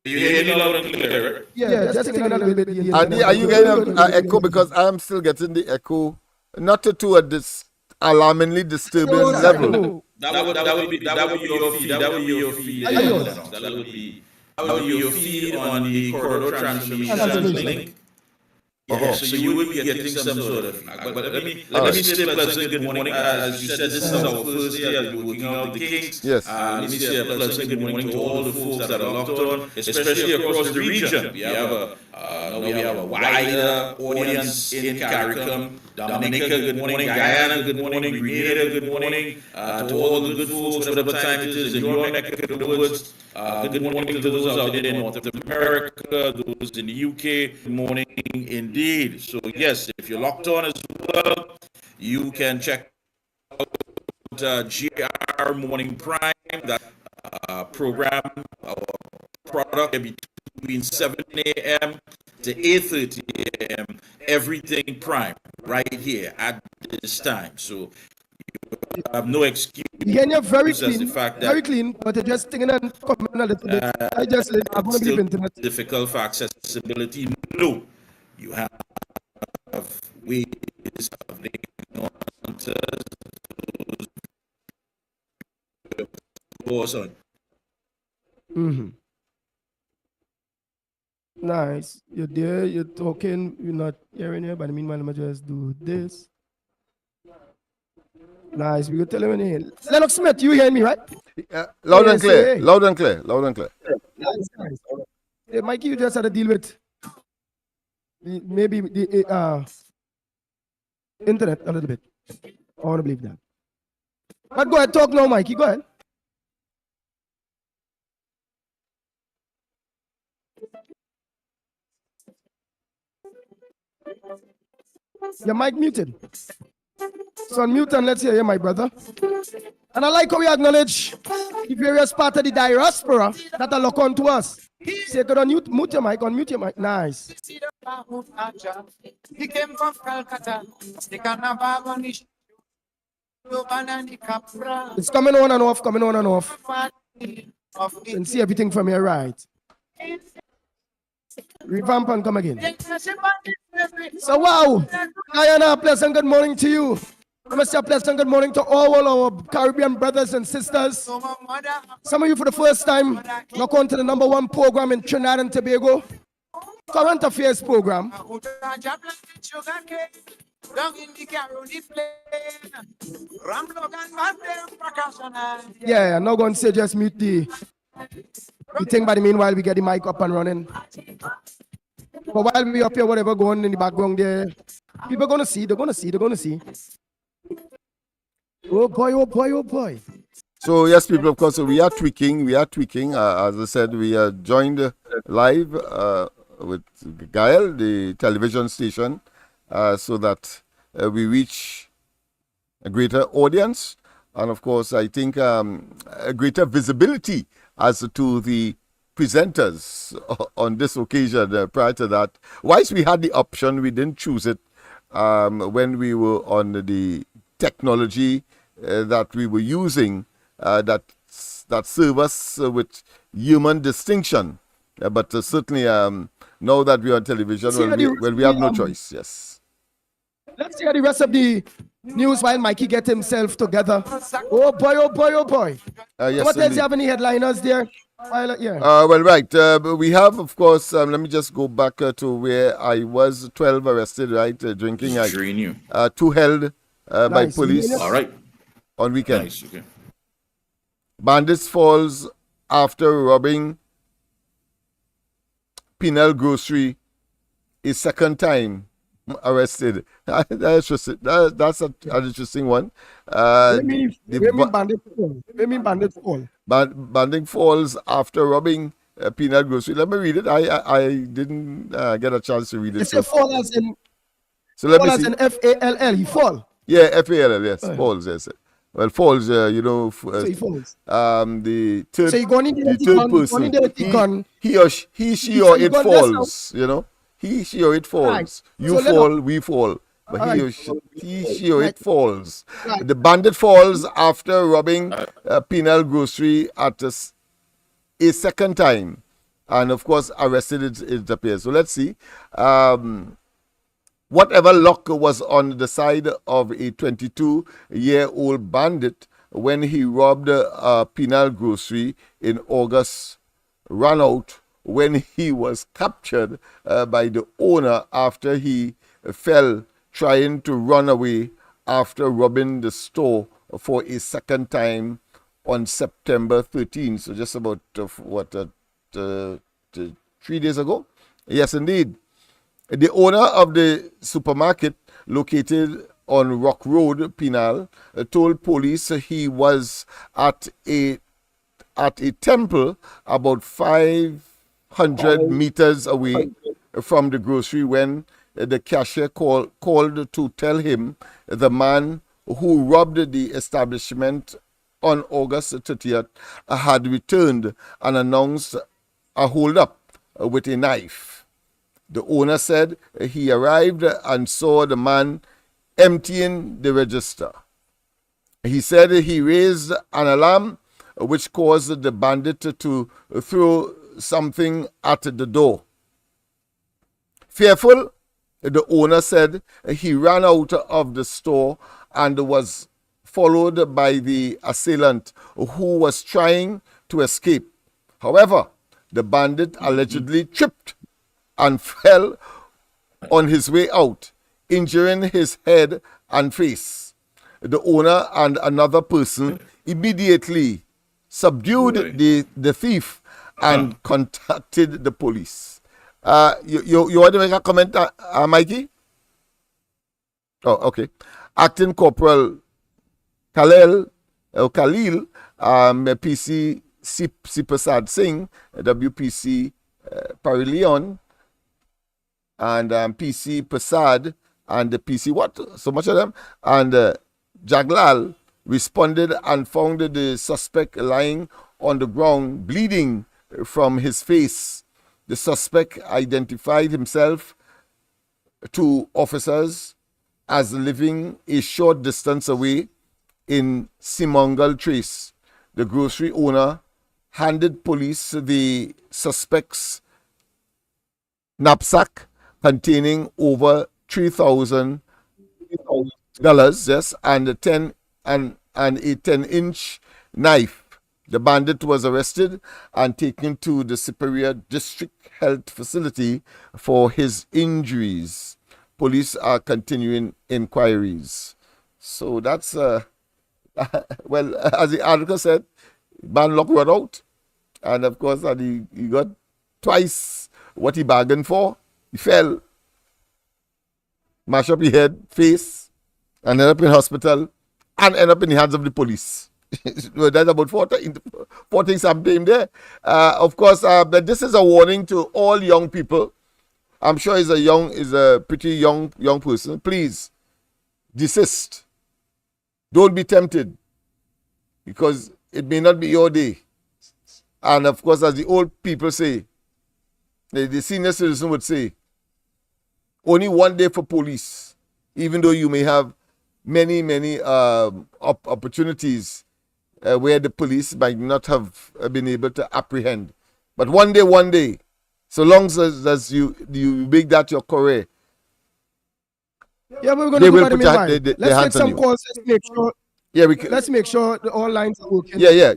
You hear me loud and clear, right? Yeah, just take a little bit. Are you getting an echo? Because I am still getting the echo, not to a alarmingly disturbing level. That would be your feed. That would be your feed. That would be your feed on the corridor transmission link. Yeah, so you would be getting some sort of flag. But let me say a pleasant good morning. As you said, this is our first day as we're working out the kinks. Yes. Let me say a pleasant good morning to all the folks that are locked on, especially across the region. We have a wider audience in CARICOM. Dominica, good morning. Guyana, good morning. Grenada, good morning. To all the good folks, whatever time it is in your neck of the woods. Good morning to those out there in North America, those in the UK. Good morning indeed. So yes, if you're locked on as well, you can check out GR Morning Prime, that program, our product between 7 a.m. to 8:30 a.m. Everything Prime right here at this time. So you no excuse Again, you're very as the clean, fact very that clean, but you're just thinking and coming a little bit. I just, I want to still believe internet. difficult for accessibility. No, you have ways of making answers goes on. Mm-hmm. Nice. You're there, you're talking, you're not hearing you, but meanwhile, I'm just do this. Nice. We will tell him in here. Lennox Smith, you hearing me, right? Loud and Yes, clear. hey. Loud and clear. Loud and clear. Nice, nice. Hey, Mikey, you just had to deal with maybe the internet a little bit. I want to believe that. But go ahead, talk now, Mikey. Go ahead. Your mic muted. So unmute and let's hear you, my brother. And I like how we acknowledge the various part of the diaspora that are look on to us. Say, could unmute your mic, unmute your mic. Nice. He came from Calcutta. It's coming on and off, coming on and off. And see everything from here, right? Revamp and come again. So, wow. Diana, pleasant good morning to you. Mr. Pleasant good morning to all our Caribbean brothers and sisters. Some of you for the first time, look on to the #1 program in Trinidad and Tobago. Current Affairs program. Yeah, I'm not going to say just mute the thing, but meanwhile we get the mic up and running. But while we up here, whatever going in the background there, people are going to see, they're going to see. Oh boy, oh boy, oh boy. So yes, people, of course, so we are tweaking. As I said, we are joined live with Gael, the television station, so that we reach a greater audience. And of course, I think a greater visibility as to the presenters on this occasion. Prior to that, whilst we had the option, we didn't choose it when we were on the technology that we were using that serve us with human distinction. But certainly now that we're on television, we have no choice. Yes. Let's hear the rest of the news while Mikey gets himself together. Oh boy, oh boy, oh boy. Yes, what else do you have any headliners there? Well, right. We have, of course, let me just go back to where I was 12 arrested, right? Drinking. Two held by police. All right. On weekend. Nice. Okay. Bandits falls after robbing Penal Grocery a second time. Arrested. That's an interesting one. Bandit fall. Bandit falls after robbing Penal Grocery. Let me read it. I didn't get a chance to read it. It's a fall as in. So let me see. As in FALL. He fall. Yeah, FALL. Yes, falls. Yes. Well, falls. So he falls. The third. So you're going into the gun. He, she, or it falls. You know. He, she, or it falls. Right. You fall, we fall. But right. he, she, or it falls. Right. The bandit falls after robbing Penal Grocery at a second time. And, of course, arrested, it appears. So let's see. Whatever luck was on the side of a 22-year-old bandit when he robbed Penal Grocery in August ran out when he was captured by the owner after he fell trying to run away after robbing the store for a second time on September 13th. So just about, 3 days ago? Yes, indeed. The owner of the supermarket located on Rock Road, Penal, told police he was at a temple about 500 meters away from the grocery when the cashier called to tell him the man who robbed the establishment on August 30th had returned and announced a hold-up with a knife. The owner said he arrived and saw the man emptying the register. He said he raised an alarm which caused the bandit to throw something at the door. Fearful, the owner said he ran out of the store and was followed by the assailant who was trying to escape. However, the bandit allegedly tripped and fell on his way out, injuring his head and face. The owner and another person immediately subdued the thief and contacted the police. You want to make a comment, Mikey? Oh, okay. Acting Corporal Khalil, PC Sipasad Singh, WPC Parilion, and PC Prasad, and the PC what? So much of them. And Jaglal responded and found the suspect lying on the ground, bleeding from his face. The suspect identified himself to officers as living a short distance away in Simongal Trace. The grocery owner handed police the suspect's knapsack containing over $3,000, yes, and a 10-inch knife. The bandit was arrested and taken to the Superior District Health Facility for his injuries. Police are continuing inquiries. So that's, well, as the article said, bad luck run out. And of course, he got twice what he bargained for. He fell, mash up his head, face, and ended up in hospital, and ended up in the hands of the police. That's about 14 something there. Of course, but this is a warning to all young people. I'm sure he's a pretty young person. Please desist. Don't be tempted, because it may not be your day. And of course, as the old people say, the senior citizen would say, only one day for police, even though you may have many opportunities where the police might not have been able to apprehend. But one day, so long as you make that your career, yeah, we're going to do that in let's take some calls. Let's make sure. Yeah, let's make sure all lines are working. Yeah.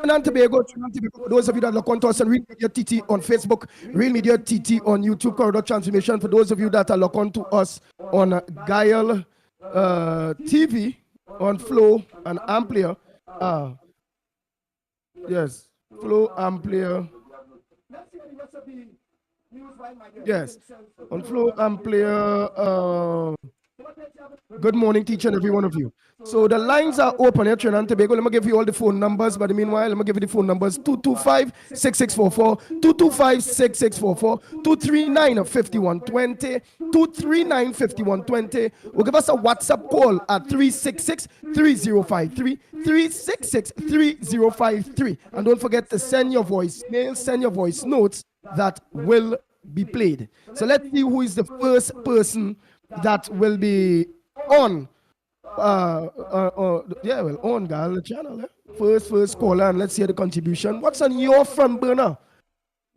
Trinidad Tobago, for those of you that look on to us on Real Media TT on Facebook, Real Media TT on YouTube, Corridor Transformation. For those of you that are look on to us on Guile TV, on Flow and Amplier. Yes, Flow, Amplier. Yes, on Flow, Amplier. Good morning, each and every one of you. So the lines are open here, Trinidad and Tobago. Let me give you all the phone numbers, but meanwhile, let me give you the phone numbers: 225-6644, 225-6644, 239-5120, 239-5120. Or give us a WhatsApp call at 366-3053, 366-3053. And don't forget to send your voicemail, send your voice notes that will be played. So let's see who is the first person that will be on. On Gal channel. First caller, and let's hear the contribution. What's on your front burner?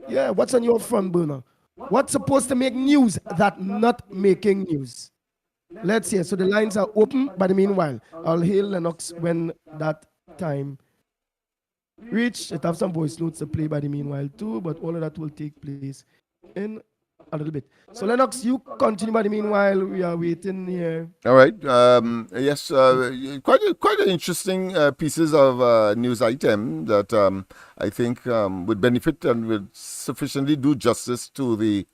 Yeah, what's on your front burner? What's supposed to make news that not making news? Let's hear. So the lines are open, but meanwhile, I'll hail LENNOX when that time reach. It have some voice notes to play by the meanwhile too, but all of that will take place in a little bit. So LENNOX, you continue by the meanwhile. We are waiting here. All right. Yes, quite an interesting pieces of news item that I think would benefit and would sufficiently do justice to the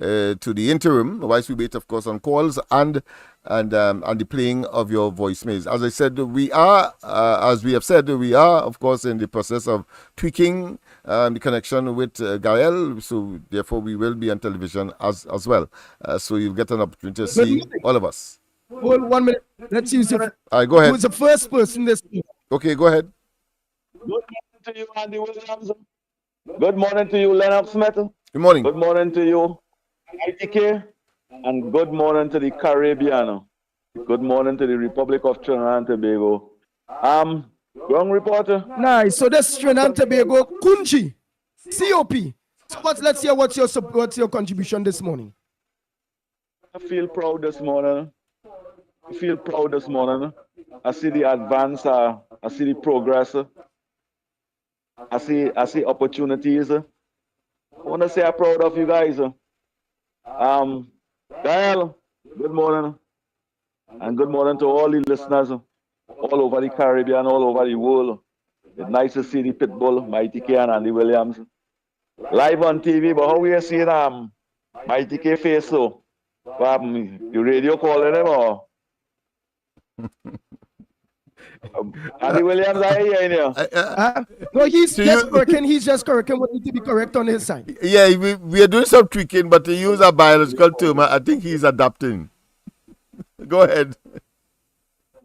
interim. Whilst we wait, of course, on calls and the playing of your voicemails. As I said, we are, as we have said, we are, of course, in the process of tweaking the connection with Gael. So therefore, we will be on television as well. So you'll get an opportunity to see all of us. Hold 1 minute. Let's use it. All right, go ahead. Who's the first person this week? Okay, go ahead. Good morning to you, Andy Williams. Good morning to you, Leonard Smith. Good morning. Good morning to you, ITK. And good morning to the Caribbean. Good morning to the Republic of Trinidad and Tobago. Wrong reporter. Nice. So this Trinidad and Tobago, Kunchi, COP. So let's hear what's your contribution this morning. I feel proud this morning. I see the advance. I see the progress. I see opportunities. I want to say I'm proud of you guys. Dial, good morning. And good morning to all the listeners all over the Caribbean, all over the world. It's nice to see the Pitbull, Mighty K and Andy Williams. Live on TV, but how we are seeing Mighty K face so? The radio calling him or? Andy Williams, I hear in here. No, he's just correcting what needs to be correct on his side. Yeah, we are doing some tweaking, but to use a biological term, I think he's adapting. Go ahead.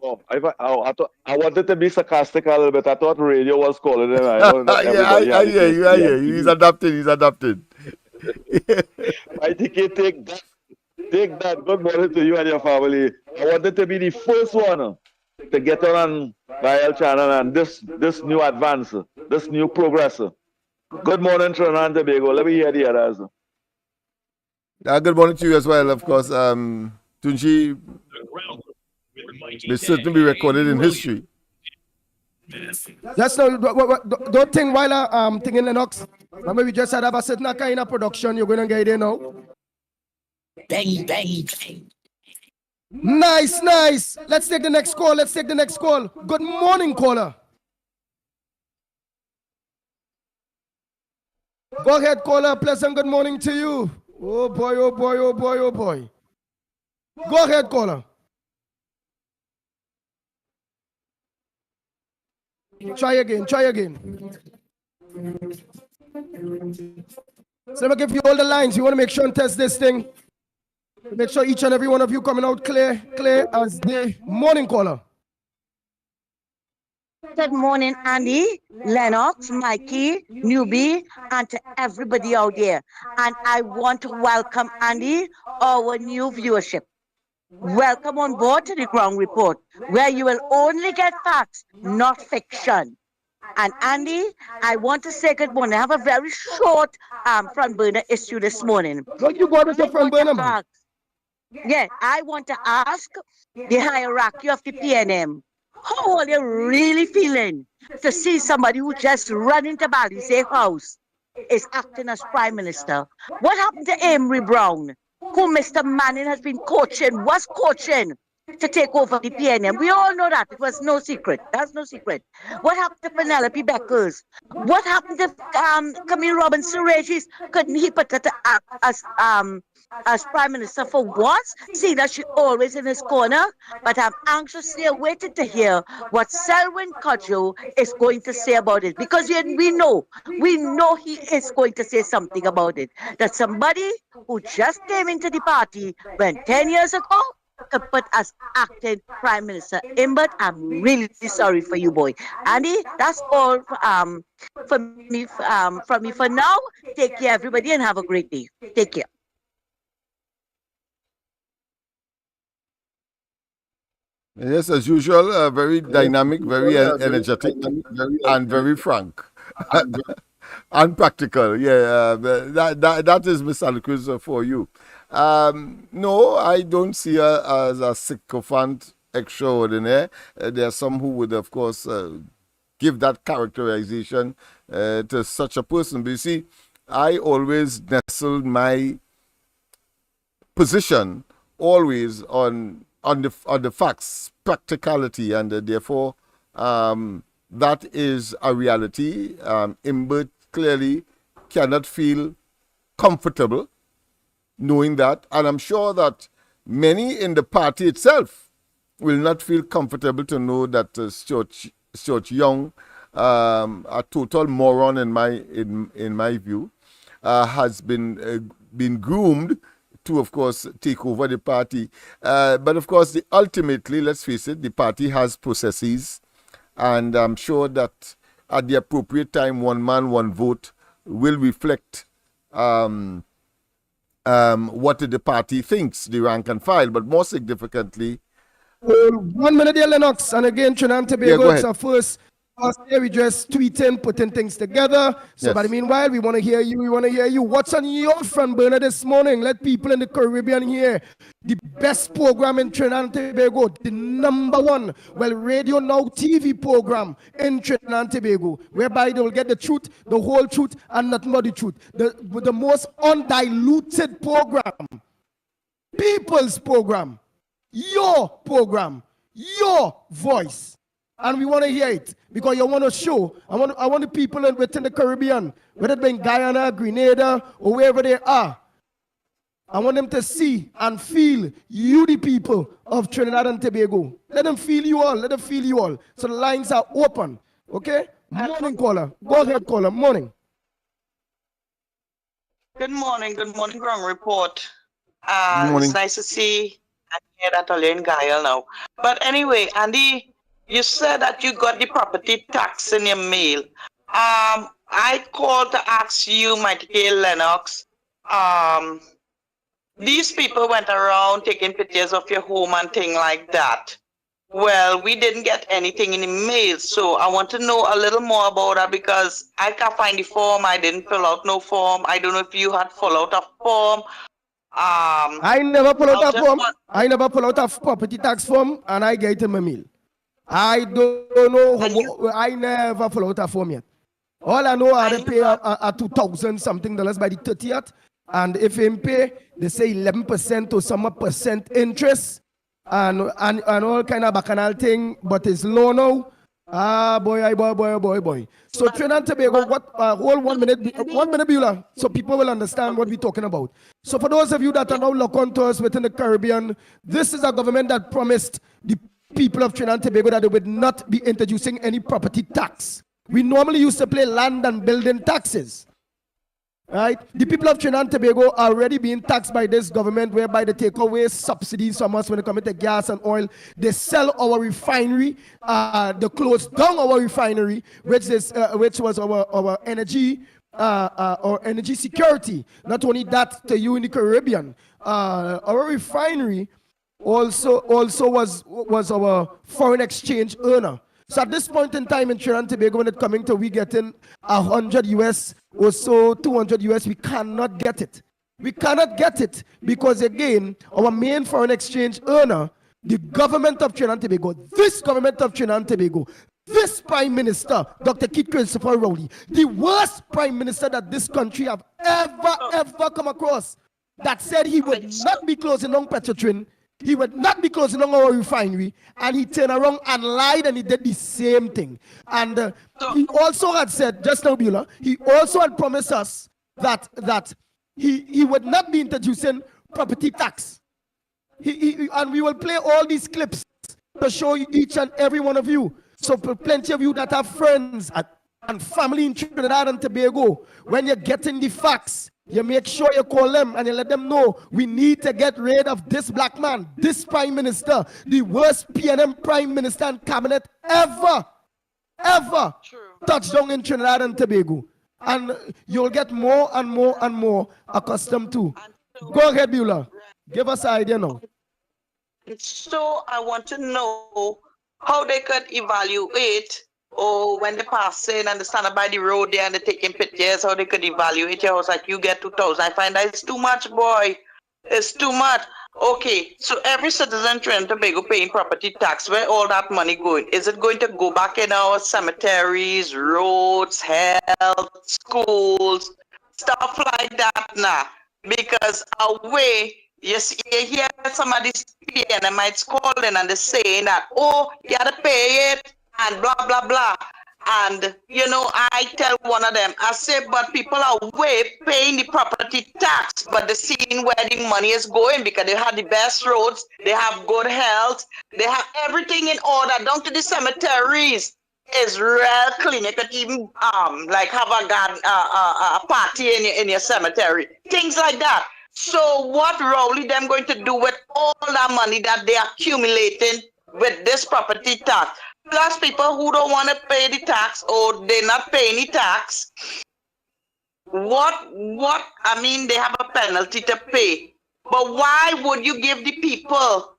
Oh, I wanted to be sarcastic a little bit. I thought radio was calling him. I hear you. He's adapted. Mighty K, take that. Good morning to you and your family. I wanted to be the first one to get on Dial channel and this new advance, this new progress. Good morning, Trinidad and Tobago. Let me hear the others. Good morning to you as well, of course. Tunji will certainly be recorded in history. Just don't think while I'm thinking LENNOX. Remember we just had a certain kind of production. You're gonna get there now. Bang. Nice. Let's take the next call. Good morning, caller. Go ahead, caller. Pleasant good morning to you. Oh boy. Go ahead, caller. Try again. So let me give you all the lines. You want to make sure and test this thing. Make sure each and every one of you coming out clear as the morning caller. Good morning, Andy, LENNOX, Mikey, Newbie, and to everybody out there. And I want to welcome, Andy, our new viewership. Welcome on board to the Ground Report, where you will only get facts, not fiction. And Andy, I want to say good morning. I have a very short front burner issue this morning. What you got as a front burner, man? Yeah, I want to ask the hierarchy of the PNM, how are they really feeling to see somebody who just run into Balisay House is acting as Prime Minister? What happened to Amory Brown, who Mr. Manning was coaching to take over the PNM? We all know that. It was no secret. That's no secret. What happened to Penelope Beckers? What happened to Camille Robinson-Regis? Couldn't he put her to act as Prime Minister for once? See that she's always in his corner. But I'm anxiously awaiting to hear what Selwyn Cudjoe is going to say about it. Because we know he is going to say something about it. That somebody who just came into the party when 10 years ago could put as acting Prime Minister. Imbert, I'm really sorry for you, boy. Andy, that's all from me for now. Take care, everybody, and have a great day. Take care. Yes, as usual, very dynamic, very energetic, and very frank. And practical. Yeah, that is Miss Alquist for you. No, I don't see her as a sycophant extraordinaire. There are some who would, of course, give that characterization to such a person. But you see, I always nestled my position always on the facts, practicality, and therefore that is a reality. Imbert clearly cannot feel comfortable knowing that, and I'm sure that many in the party itself will not feel comfortable to know that Stuart Young, a total moron in my view, has been groomed to, of course, take over the party. But, of course, ultimately, let's face it, the party has processes. And I'm sure that at the appropriate time, one man, one vote will reflect what the party thinks, the rank and file. But more significantly, 1 minute there, Lennox. And again, Trinidad and Yeah, Tobago, go it's ahead. our first day. We just tweeting, putting things together. So, Yes. but meanwhile, we want to hear you. We want to hear you. What's on your front burner this morning? Let people in the Caribbean hear the best program in Trinidad and Tobago, the number one, well, radio now TV program in Trinidad and Tobago, whereby they will get the truth, the whole truth, and nothing but the truth. The most undiluted program, people's program, your program, your voice. And we want to hear it because you want to show. I want the people within the Caribbean, whether it be in Guyana, Grenada, or wherever they are. I want them to see and feel you, the people of Trinidad and Tobago. Let them feel you all. Let them feel you all. So the lines are open. Okay? Morning, caller. Go ahead, caller. Morning. Good morning, Ground Report. Good It's morning. nice to see and hear that all in Gael now. But anyway, Andy, you said that you got the property tax in your mail. I called to ask you, my dear Lennox, these people went around taking pictures of your home and thing like that. Well, we didn't get anything in the mail, so I want to know a little more about that because I can't find the form. I didn't fill out no form. I don't know if you had fill out a form. I never pull out I'll a just form. want- I never pull out a property tax form and I get it in my mail. I don't know. And you- I never pull out a form yet. All I know, I had to And pay you a 2,000 something dollars by the 30th. And if him pay, they say 11% or some percent interest and all kind of bacchanal thing, but it's low now. Ah, boy. So Trinidad and Tobago, what, hold 1 minute, 1 minute, Beulah, so people will understand what we're talking about. So for those of you that are now locked onto us within the Caribbean, this is a government that promised the people of Trinidad and Tobago that they would not be introducing any property tax. We normally used to pay land and building taxes. Right? The people of Trinidad and Tobago are already being taxed by this government, whereby they take away subsidies from us when it comes to gas and oil. They sell our refinery, they close down our refinery, which was our energy, our energy security. Not only that, to you in the Caribbean, our refinery also was our foreign exchange earner. So at this point in time in Trinidad and Tobago, when it's coming to we getting 100 US or so, 200 US, we cannot get it. We cannot get it because again, our main foreign exchange earner, the government of Trinidad and Tobago, this government of Trinidad and Tobago, this Prime Minister, Dr. Keith Christopher Rowley, the worst Prime Minister that this country have ever come across, that said he would not be closing down Petrotrin, he would not be closing down our refinery, and he turned around and lied and he did the same thing. And he also had said, just now, Beulah, he also had promised us that he would not be introducing property tax. And we will play all these clips to show each and every one of you. So for plenty of you that have friends and family in Trinidad and Tobago, when you're getting the facts, you make sure you call them and you let them know we need to get rid of this black man, this prime minister, the worst PNM prime minister and cabinet ever touched down in Trinidad and Tobago. And you'll get more and more accustomed to. Go ahead, Beulah. Give us an idea now. So I want to know how they could evaluate, or when they pass in and they stand up by the road there and they're taking pictures, how they could evaluate your house. Like, you get 2,000. I find that it's too much, boy. It's too much. Okay, so every citizen Trinidad and Tobago paying property tax, where all that money going? Is it going to go back in our cemeteries, roads, health, schools, stuff like that now? Because away, you see, you hear some of these PNMites calling and they're saying that, oh, you gotta pay it and blah, blah, blah. And, you know, I tell one of them, I say, but people are way paying the property tax, but they're seeing where the money is going because they have the best roads, they have good health, they have everything in order, down to the cemeteries. Is real clean. You could even like have a garden, a party in your cemetery, things like that. So what Rowley them going to do with all that money that they are accumulating with this property tax? Plus people who don't want to pay the tax or they not pay any tax. What I mean, they have a penalty to pay. But why would you give the people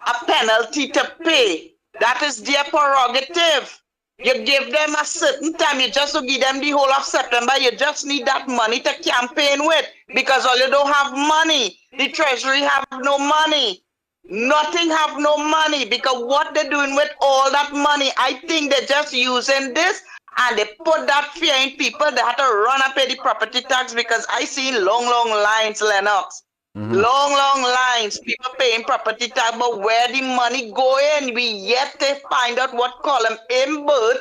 a penalty to pay. That is their prerogative. You give them a certain time. You just give them the whole of September. You just need that money to campaign with because all you don't have money. The treasury have no money. Nothing have no money because what they're doing with all that money, I think they're just using this and they put that fear in people. They have to run and pay the property tax because I see long lines, LENNOX. Long lines, people paying property tax, but where the money going, we yet to find out what column Imbert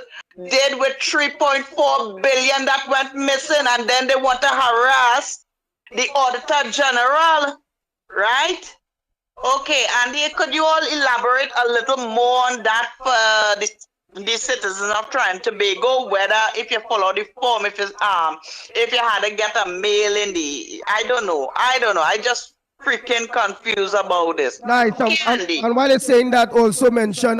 did with 3.4 billion that went missing, and then they want to harass the Auditor General, right? Okay, Andy, could you all elaborate a little more on that for the citizens of Trinidad and Tobago, whether if you follow the form, if you had to get a mail in the, I don't know. I just freaking confused about this. Nice. Andy. And while it's saying that, also mention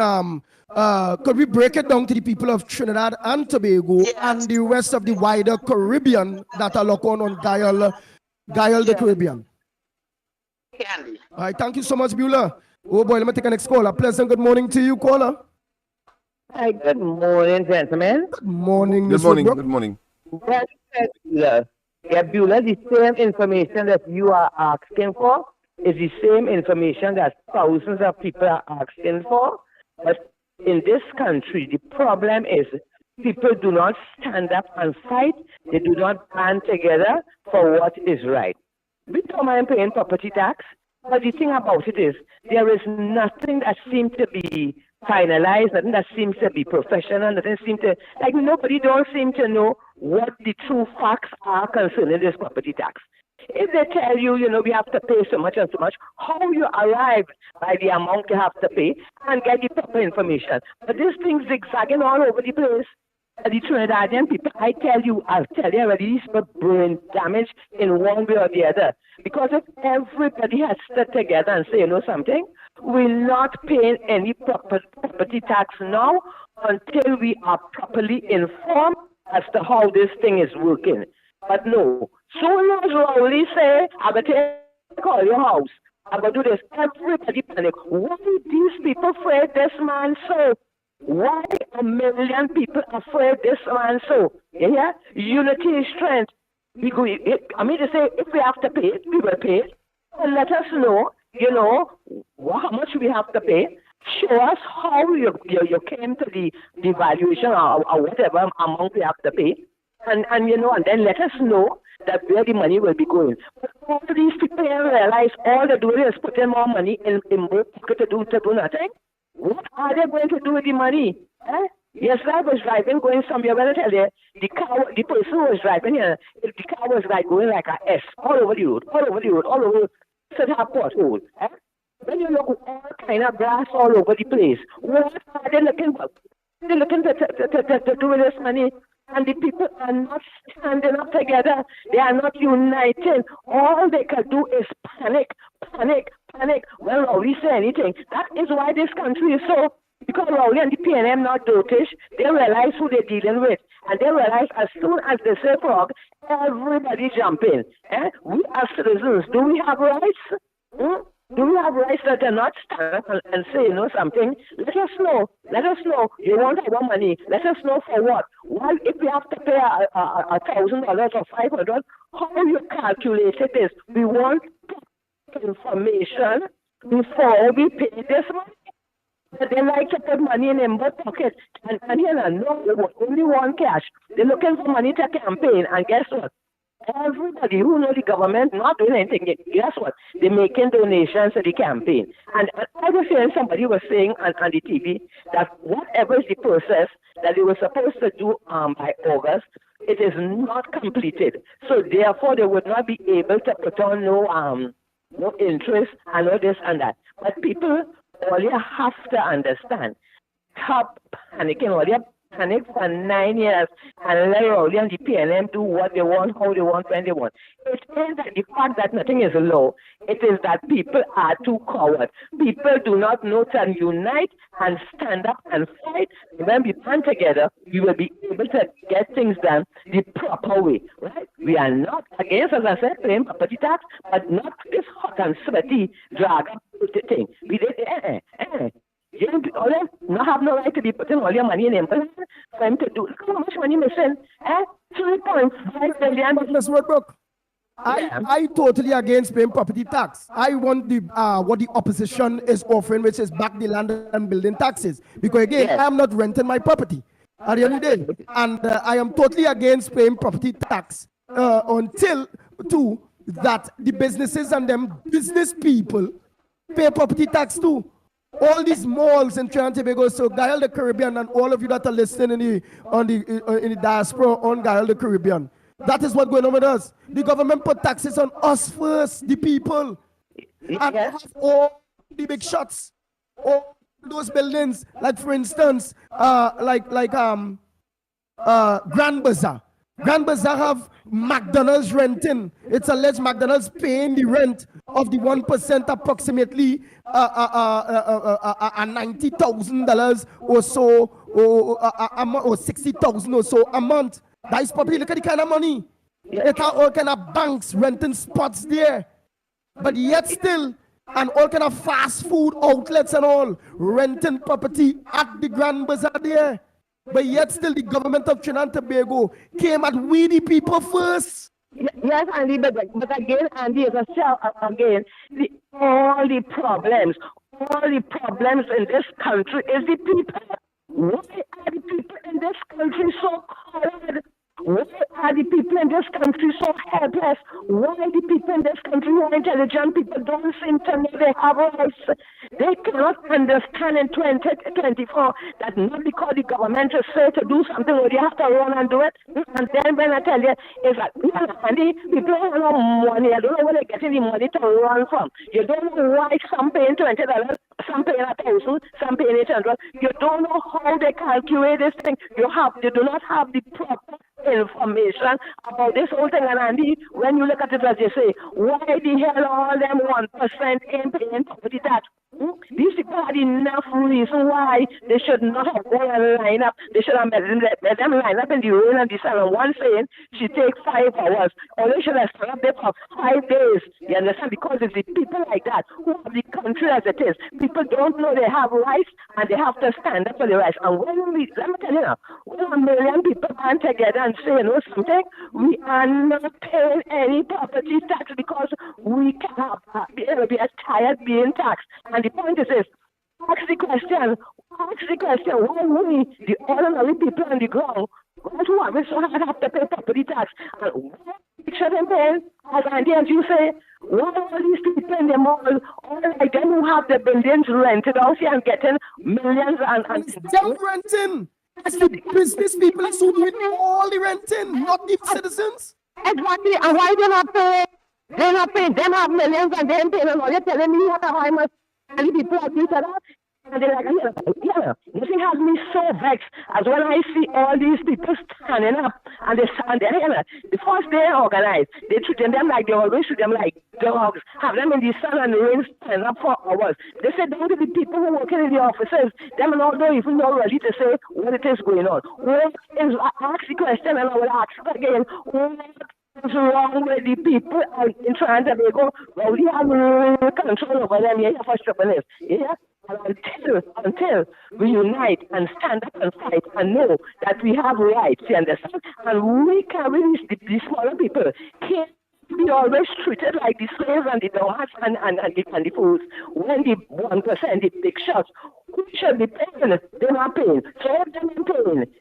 could we break it down to the people of Trinidad and Tobago and the rest of the wider Caribbean that are locked on Guyana, the Caribbean? Andy. All right, thank you so much, Beulah. Oh boy, let me take the next caller. Pleasant good morning to you, caller. Hi, good morning, gentlemen. Good morning, Good morning. Good morning. Well said, Beulah. Yeah, Beulah, the same information that you are asking for is the same information that thousands of people are asking for. But in this country, the problem is people do not stand up and fight. They do not band together for what is right. We don't mind paying property tax, but the thing about it is there is nothing that seems to be finalized, nothing that seems to be professional, nothing seems to, like nobody don't seem to know what the true facts are concerning this property tax. If they tell you, we have to pay so much and so much, how you arrive by the amount you have to pay and get the proper information. But this thing's zigzagging all over the place. The Trinidadian people, I'll tell you already, these people brain damage in one way or the other. Because if everybody has stood together and say, something, we're not paying any property tax now until we are properly informed as to how this thing is working. But no, soon as Rowley say, I'm going to take all your house, I'm going to do this, everybody panic. Why these people afraid this man so? Why a million people afraid this man so? Yeah? Unity is strength. They say, if we have to pay it, we will pay it. And let us know, how much we have to pay. Show us how you came to the valuation or whatever amount we have to pay. And then let us know that where the money will be going. But all these people realize all they're doing is putting more money in both pocket to do nothing. What are they going to do with the money? Yes, I was driving, going somewhere. When I tell you, the person who was driving here, the car was going like a S all over the road. So they have potholes. When you look all kind of grass all over the place, what are they looking for? They're looking to do with this money. And the people are not standing up together. They are not united. All they can do is panic. Well, Rowley say anything. That is why this country is so, because Rowley and the PNM not dotish, they realize who they're dealing with. And they realize as soon as they say frog, everybody jump in. We as citizens, do we have rights? Do we have rights that are not stand up and say, something? Let us know. You want our money. Let us know for what. Well, if we have to pay $1,000 or $500, how you calculate it is we want information before we pay this money. But they like to put money in their pocket. And no, they only want cash. They're looking for money to campaign. And guess what? Everybody who knows the government not doing anything, guess what? They're making donations to the campaign. And I was hearing somebody was saying on the TV that whatever is the process that they were supposed to do by August, it is not completed. So therefore, they would not be able to put on no interest and all this and that. But people, all you have to understand, stop panicking. All you panic for 9 years and let Rowley and the PNM do what they want, how they want, when they want. It is that the fact that nothing is law. It is that people are too coward. People do not know to unite and stand up and fight. When we band together, we will be able to get things done the proper way, right? We are not against, as I said, paying property tax, but not this hot and sweaty drag up thing. We did, you don't have no right to be putting all your money in employment for him to do. Look how much money missing. 3.5 billion. Ms. Roadbrook, I totally against paying property tax. I want the what the opposition is offering, which is back the land and building taxes. Because again, I am not renting my property at the end of the day. And I am totally against paying property tax until that the businesses and them business people pay property tax too. All these malls in Trinidad and Tobago, so Gael the Caribbean, and all of you that are listening in the diaspora on Gael the Caribbean, that is what's going on with us. The government put taxes on us first, the people, and have all the big shots, all those buildings, like for instance, Grand Bazaar. Grand Bazaar have McDonald's renting. It's alleged McDonald's paying the rent of the 1% approximately $90,000 or so, or $60,000 or so a month. That is probably, look at the kind of money. It are all kind of banks renting spots there. But yet still, and all kind of fast food outlets and all, renting property at the Grand Bazaar there. But yet still the government of Trinidad and Tobago came at we the people first. Yes, Andy, but again, Andy, as I said again, all the problems in this country is the people. Why are the people in this country so coward? Why are the people in this country so helpless? Why the people in this country who are intelligent people don't seem to know they have rights? They cannot understand in 2024 that not because the government is say to do something, or you have to run and do it. And then when I tell you, it's like, Andy, people don't have no money. I don't know where they're getting the money to run from. You don't know why some paying $20, some paying $1,000, some paying $800. You don't know how they calculate this thing. You do not have the proper information about this whole thing. And Andy, when you look at it as you say, why the hell all them 1% ain't paying property tax? These people had enough reason why they should not have gone and line up. They should have let them line up in the rain and the sun. And one saying she takes 5 hours, or they should have stood up there for 5 days. You understand? Because it's the people like that who have the country as it is. People don't know they have rights and they have to stand up for the rights. And when let me tell you now, when 1 million people band together and say, you know something, we are not paying any property tax because we cannot be tired being taxed. And the point is this, ask the question, why we, the ordinary people on the ground, who are so hard have to pay property tax? And why should they pay? As Andy, as you say, why all these people in the mall, all like them who have the buildings rented out here and getting millions and still renting? It's the business people who doing all the renting, not the citizens. Exactly, and why they not pay? They're not paying, them have millions and they're paying, and all you're telling me what how much and people are doing that. And they're like, this thing has me so vexed as when I see all these people standing up and they stand there. The first day organized, they treat them like they always treat them like dogs, have them in the sun and the rain stand up for hours. They say down to the people who working in the offices, them and all don't even know really to say what it is going on. What is, I ask the question and I will ask it again, what's wrong with the people in Trinidad and Tobago? Well, we have no control over them here for stubbornness. Yeah? Until we unite and stand up and fight and know that we have rights, you understand? And we can release the smaller people. Can't be always treated like the slaves and the dogs and the fools. When the 1%, the big shots, who should be paying? They're not paying. So if they're not paying,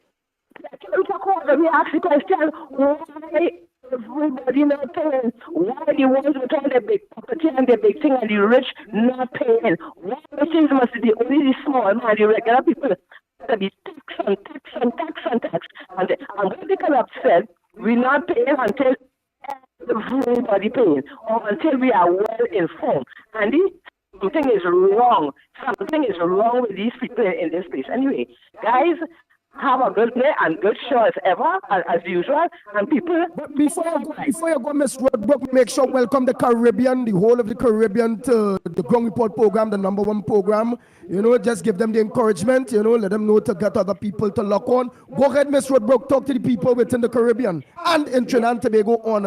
we ask the question, why everybody not paying? Why the ones with all the big property and the big thing and the rich not paying? Why things must be only the small man, the regular people to be tax. And when they can have said, we're not paying until everybody paying, or until we are well informed. And something is wrong. Something is wrong with these people in this place. Anyway, guys, have a good day and good show as ever, as usual. And people. But before you go, Miss Roadbrook, make sure welcome the Caribbean, the whole of the Caribbean to the Ground Report program, the #1 program. You know, just give them the encouragement. You know, let them know to get other people to lock on. Go ahead, Miss Roadbrook, talk to the people within the Caribbean and in Trinidad and Tobago on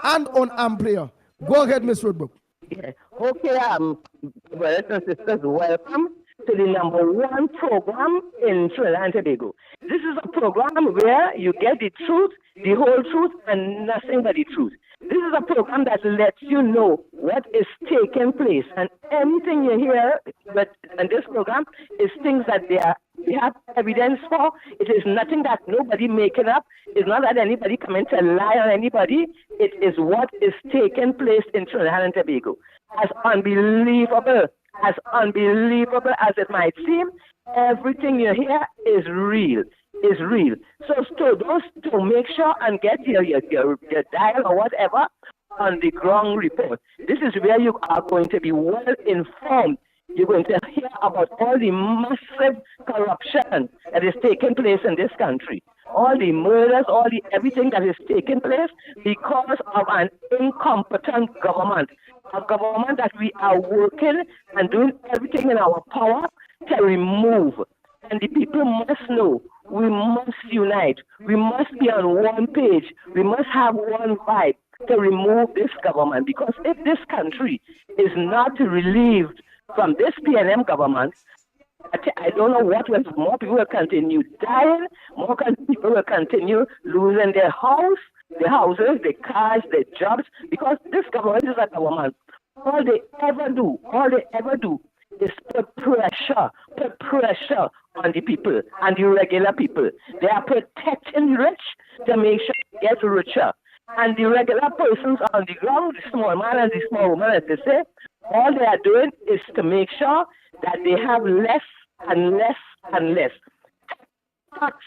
and on Amplia. Go ahead, Miss Roadbrook. Yeah. Okay, brothers and sisters, welcome to the #1 program in Trinidad and Tobago. This is a program where you get the truth, the whole truth, and nothing but the truth. This is a program that lets you know what is taking place, and anything you hear in this program is things that we have evidence for. It is nothing that nobody making up. It's not that anybody coming to lie on anybody. It is what is taking place in Trinidad and Tobago. As unbelievable as it might seem, everything you hear is real. So those to make sure and get your dial or whatever on the ground report. This is where you are going to be well informed. You're going to hear about all the massive corruption that is taking place in this country. All the murders, everything that is taking place because of an incompetent government. A government that we are working and doing everything in our power to remove. And the people must know, we must unite. We must be on one page. We must have one vibe to remove this government. Because if this country is not relieved from this PNM government, I don't know what will happen. More people will continue dying. More people will continue losing their houses, their cars, their jobs, because this government is a government. All they ever do is put pressure on the people and the regular people. They are protecting the rich to make sure they get richer. And the regular persons on the ground, the small man and the small woman, as they say, all they are doing is to make sure that they have less and less and less. Tax.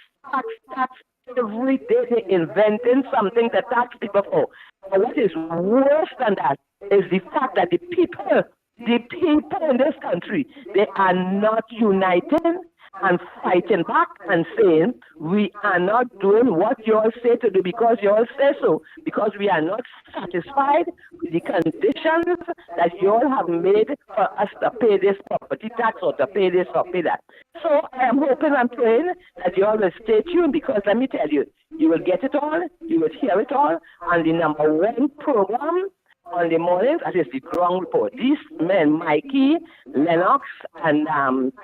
Every day they're inventing something to tax people for. And what is worse than that is the fact that the people in this country, they are not uniting and fighting back and saying, we are not doing what you all say to do because you all say so, because we are not satisfied with the conditions that you all have made for us to pay this property tax or to pay this or pay that. So I am hoping and praying that you all will stay tuned, because let me tell you, you will get it all, you will hear it all on the #1 program on the mornings, that is the ground report. These men, Mikey, Lennox, and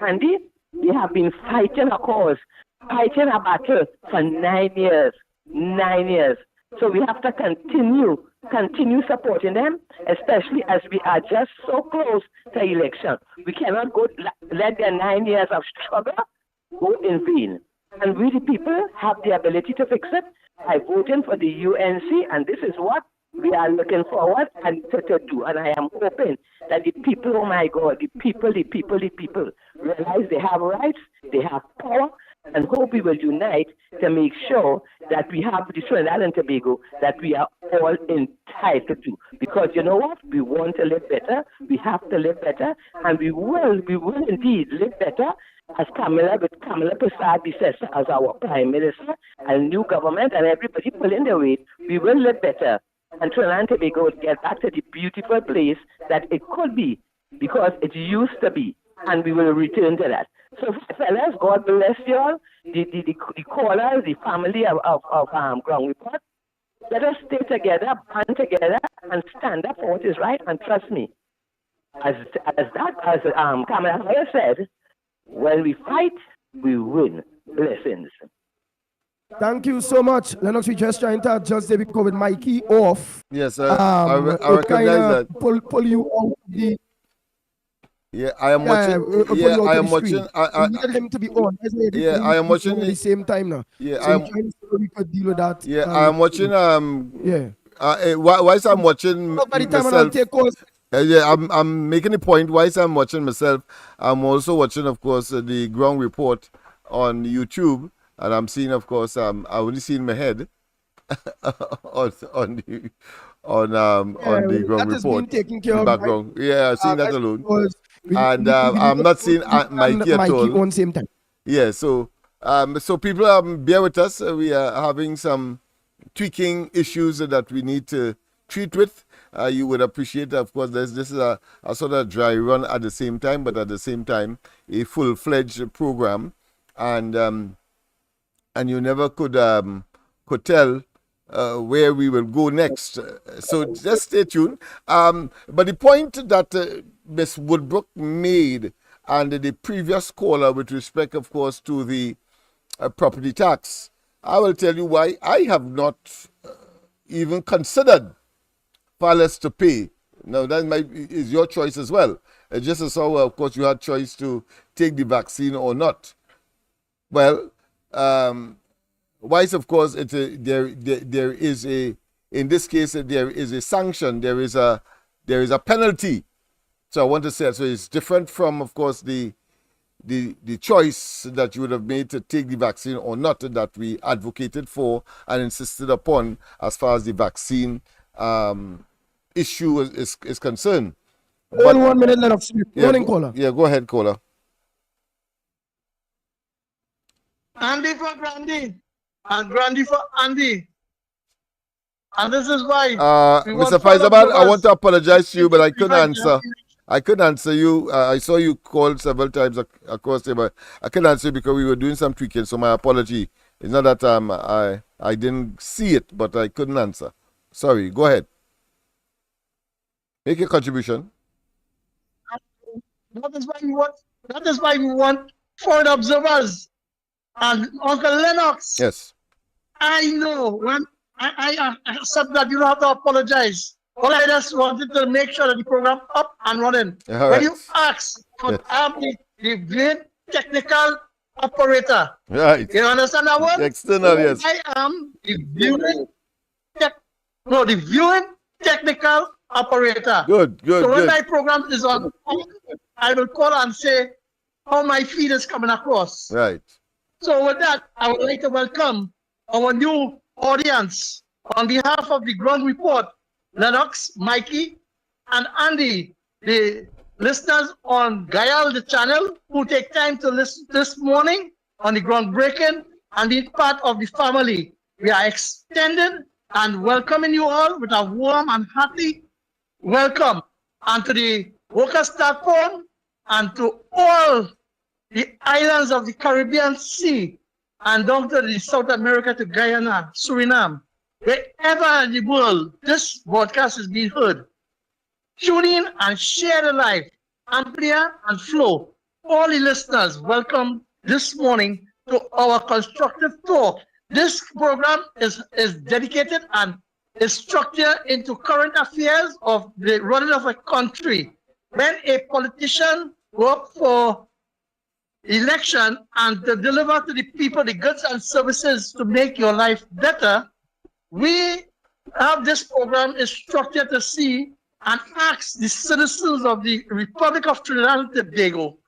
Andy, they have been fighting a cause, fighting a battle for 9 years. 9 years. So we have to continue supporting them, especially as we are just so close to election. We cannot let their 9 years of struggle go in vain. And we, the people, have the ability to fix it by voting for the UNC, and this is what we are looking forward and to do. And I am hoping that the people, oh my God, the people realize they have rights, they have power, and hope we will unite to make sure that we have the Trinidad and Tobago that we are all entitled to. Because you know what? We want to live better, we have to live better, and we will indeed live better as Kamala Prasad says, as our Prime Minister and new government and everybody pulling their weight, we will live better. And Trinidad and Tobago will get back to the beautiful place that it could be, because it used to be, and we will return to that. So, fellas, God bless you all, the callers, the family of Ground Report. Let us stay together, band together, and stand up for what is right. And trust me, as Kamala Harris said, when we fight, we win. Blessings. Thank you so much, Lennox. We just trying to adjust the because with Mikey off. Yes, I recognize that. Pull you out the. Yeah, I am watching. Yeah, I am watching. I needed him to be on. Yeah, I am watching at the same time now. Yeah, so I'm trying to see how we could deal with that. Yeah, I am watching. Yeah. Whilst I'm watching myself. Yeah, I'm making a point. Whilst I'm watching myself, I'm also watching, of course, the ground report on YouTube. And I'm seeing, of course, I only seen my head on the ground report in the background. Right? Yeah, I've seen that alone. And I'm not seeing Mikey at all. On same time. Yeah, so So people bear with us. We are having some tweaking issues that we need to treat with. You would appreciate, of course, this is a sort of dry run at the same time, but at the same time, a full-fledged program. And you never could tell where we will go next. So just stay tuned. But the point that Ms. Woodbrook made and the previous caller with respect, of course, to the property tax, I will tell you why I have not even considered far less to pay. Now, that is your choice as well. Just as how, of course, you had choice to take the vaccine or not. Well, wise, of course, there is a, in this case, there is a sanction, there is a penalty. So I want to say, so it's different from, of course, the choice that you would have made to take the vaccine or not, that we advocated for and insisted upon as far as the vaccine issue is concerned. But, 1 minute, Lennox. Morning, caller. Yeah, go ahead, caller. Andy for Grandy, and Grandy for Andy. And this is why. Mr. Faizabad, I want to apologize to you, but I couldn't answer. I couldn't answer you. I saw you call several times across there, but I couldn't answer you because we were doing some tweaking. So my apology. It's not that I didn't see it, but I couldn't answer. Sorry. Go ahead. Make your contribution. That is why we want foreign observers. And Uncle Lennox. Yes. I know when I accept that you don't have to apologize. All I just wanted to make sure that the program up and running. When you ask for the great technical operator. Right. You understand that word? External, yes. I am the viewing technical operator. Good. So when my program is on, I will call and say how my feed is coming across. Right. So with that, I would like to welcome our new audience on behalf of the Ground Report, Lennox, Mikey, and Andy, the listeners on Gayal, the channel, who take time to listen this morning on the groundbreaking and be part of the family. We are extended and welcoming you all with a warm and hearty welcome, and to the Workers' Platform and to all the islands of the Caribbean Sea and down to the South America, to Guyana, Suriname, wherever in the world this broadcast is being heard. Tune in and share the live, Amplia and Flow. All the listeners, welcome this morning to our constructive talk. This program is dedicated and is structured into current affairs of the running of a country. When a politician works for election and to deliver to the people the goods and services to make your life better, we have this program is structured to see and ask the citizens of the Republic of Trinidad and Tobago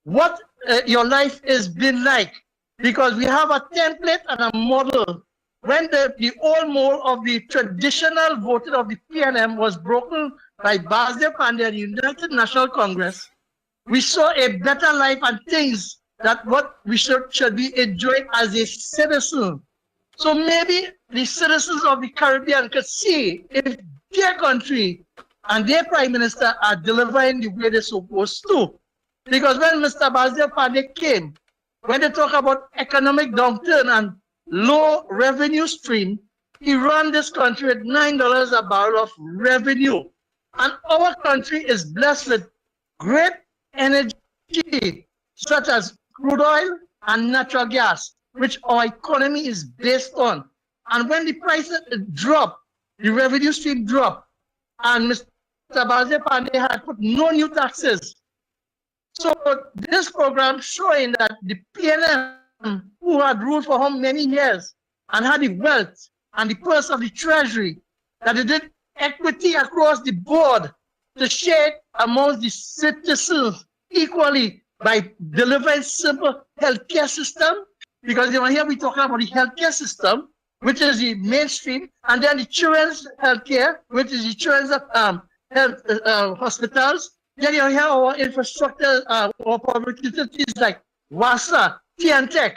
what your life has been like, because we have a template and a model. When the old mold of the traditional voting of the PNM was broken by Basdev Pandey and the United National Congress, we saw a better life and things that what we should be enjoying as a citizen. So maybe the citizens of the Caribbean could see if their country and their prime minister are delivering the way they're supposed to. Because when Mr. Basdev Pandey came, when they talk about economic downturn and low revenue stream, he ran this country with $9 a barrel of revenue. And our country is blessed with great energy, such as crude oil and natural gas, which our economy is based on. And when the prices drop, the revenue stream drop, and Mr. Basdev Pandey had put no new taxes. So this program showing that the PNM, who had ruled for how many years and had the wealth and the purse of the treasury, that it did equity across the board to share amongst the citizens equally by delivering simple healthcare system. Because here we're talking about the healthcare system, which is the mainstream, and then the children's healthcare, which is the children's hospitals. Then you have our infrastructure, our public utilities like WASA, TNTech,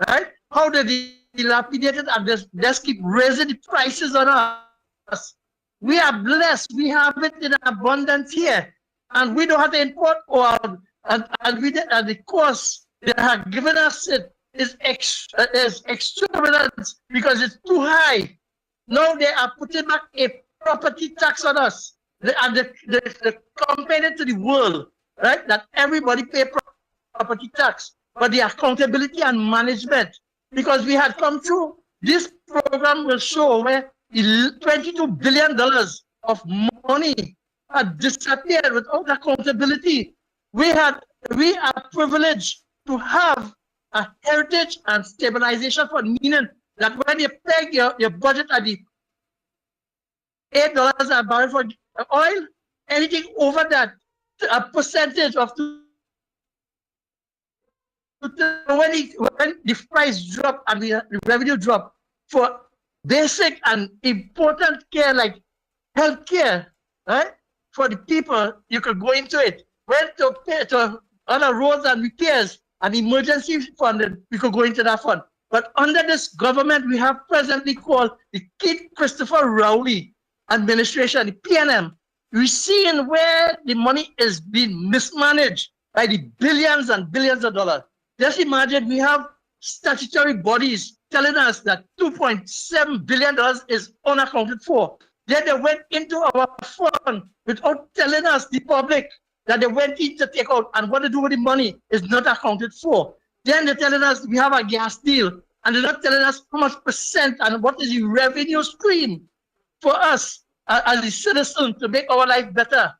right? How they dilapidated and just keep raising the prices on us. We are blessed. We have it in abundance here. And we don't have to import oil. And the cost they have given us is extravagant because it's too high. Now they are putting back a property tax on us. The comparing to the world, right? That everybody pay property tax, but the accountability and management, because we had come through, this program will show where $22 billion of money had disappeared without accountability. We are privileged to have a heritage and stabilization fund, meaning that when you peg your budget at the $8 a barrel for oil, anything over that, a percentage of when the price drop and the revenue drop for basic and important care like health care, right? For the people, you could go into it. When to pay to other roads and repairs and emergency funding, we could go into that fund. But under this government, we have presently called the Keith Christopher Rowley administration, the PNM. We're seeing where the money is being mismanaged by the billions and billions of dollars. Just imagine we have statutory bodies telling us that $2.7 billion is unaccounted for. Then they went into our fund without telling us, the public, that they went in to take out, and what to do with the money is not accounted for. Then they're telling us we have a gas deal, and they're not telling us how much percent and what is the revenue stream for us as a citizen to make our life better.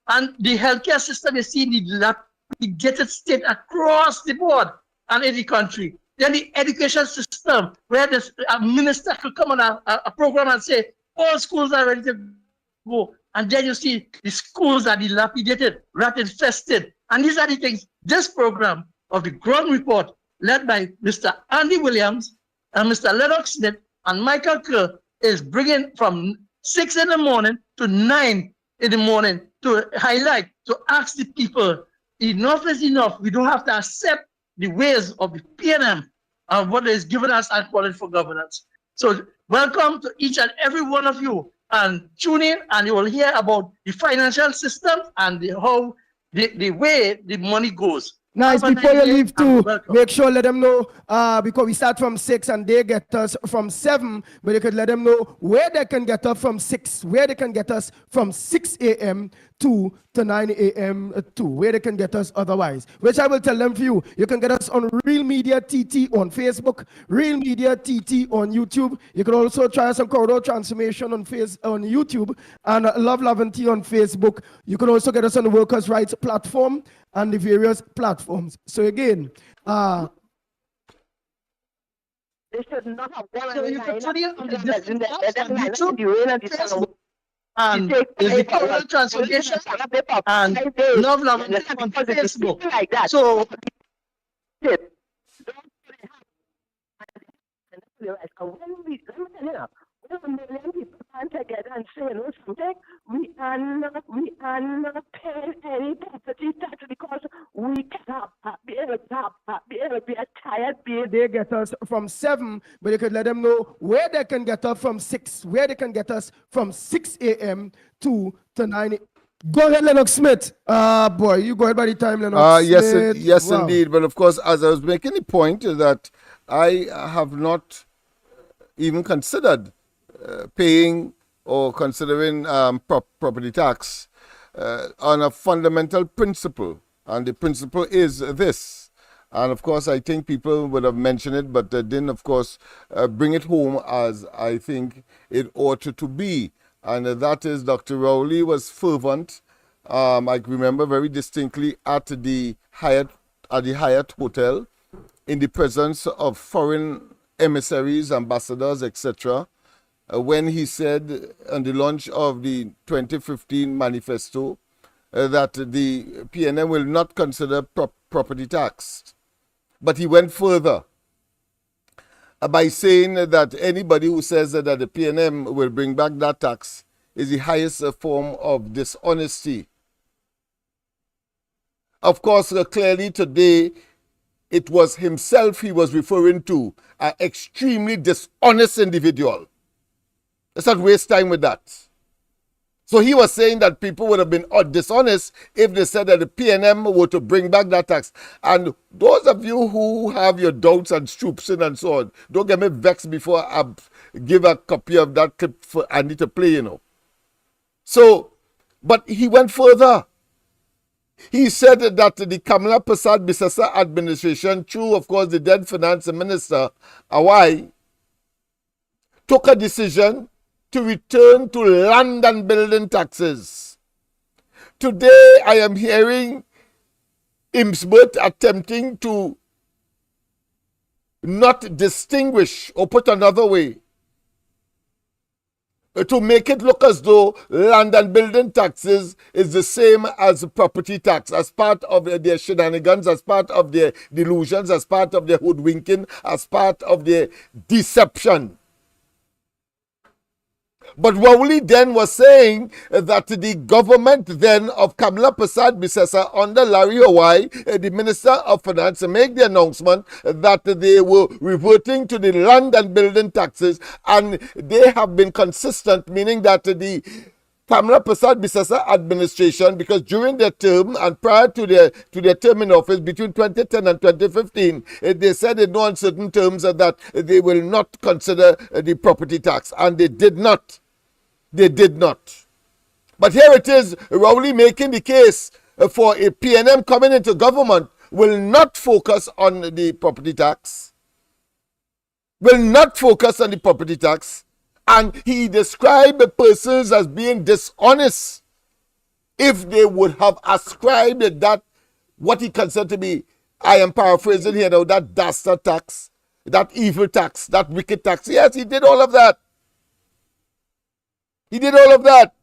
And the healthcare system is seeing the dilapidated state across the board and in the country. Then the education system, where a minister could come on a program and say, all schools are ready to go. And then you see the schools are dilapidated, rat infested. And these are the things, this program of the ground report, led by Mr. Andy Williams and Mr. LENNOX Smith and Michael Kerr, is bringing from 6 in the morning to 9 in the morning to highlight, to ask the people, enough is enough. We don't have to accept the ways of the PNM and what is given us and calling for governance. So welcome to each and every one of you, and tune in and you will hear about the financial system and how the way the money goes. Nice. Before you leave too, make sure let them know because we start from 6 and they get us from 7, but you could let them know where they can get us from 6, where they can get us from 6 a.m. to 9 a.m. to where they can get us otherwise, which I will tell them for you. You can get us on Real Media TT on Facebook, Real Media TT on YouTube. You can also try some corridor transformation on YouTube, and Love Laventry on Facebook. You can also get us on the Workers' Rights platform and the various platforms. So again, they should not have gone so you can study on the different apps on YouTube, YouTube, Facebook, and the corridor transformation and Love Laventry on Facebook. like that. So when a million people come together and say, you know something, we are not paying any property tax because we cannot be able to be a tired being. they get us from 7, but you could let them know where they can get us from 6, where they can get us from 6 a.m. to 9 a.m. Go ahead, LENNOX Smith. Boy, you go ahead by the time, LENNOX Smith. Yes, Wow. indeed. But of course, as I was making the point that I have not even considered paying or considering property tax on a fundamental principle. And the principle is this. And of course, I think people would have mentioned it, but they didn't, of course, bring it home as I think it ought to be. And that is Dr. Rowley was fervent. I remember very distinctly at the Hyatt Hotel in the presence of foreign emissaries, ambassadors, etc., when he said on the launch of the 2015 manifesto that the PNM will not consider property tax. But he went further by saying that anybody who says that the PNM will bring back that tax is the highest form of dishonesty. Of course, clearly today, it was himself he was referring to, an extremely dishonest individual. Let's not waste time with that. So he was saying that people would have been dishonest if they said that the PNM were to bring back that tax. And those of you who have your doubts and stupid and so on, don't get me vexed before I give a copy of that clip for Andy to play, you know. So, but he went further. He said that the Kamala Prasad Bisasa administration, through, of course, the then finance minister, Awai, took a decision to return to land and building taxes. Today, I am hearing Imsbert attempting to not distinguish, or put another way, to make it look as though land and building taxes is the same as property tax, as part of their shenanigans, as part of their delusions, as part of their hoodwinking, as part of their deception. But Rowley then was saying that the government then of Kamala Prasad Bisasa under Larry Hawaii, the Minister of Finance, made the announcement that they were reverting to the land and building taxes, and they have been consistent, meaning that the Kamala Prasad Bisasa administration, because during their term and prior to their term in office between 2010 and 2015, they said in no uncertain terms that they will not consider the property tax, and they did not. They did not. But here it is, Rowley making the case for a PNM coming into government will not focus on the property tax. Will not focus on the property tax. And he described the persons as being dishonest if they would have ascribed that, what he considered to be, I am paraphrasing here now, that dastard tax, that evil tax, that wicked tax. Yes, he did all of that. He did all of that.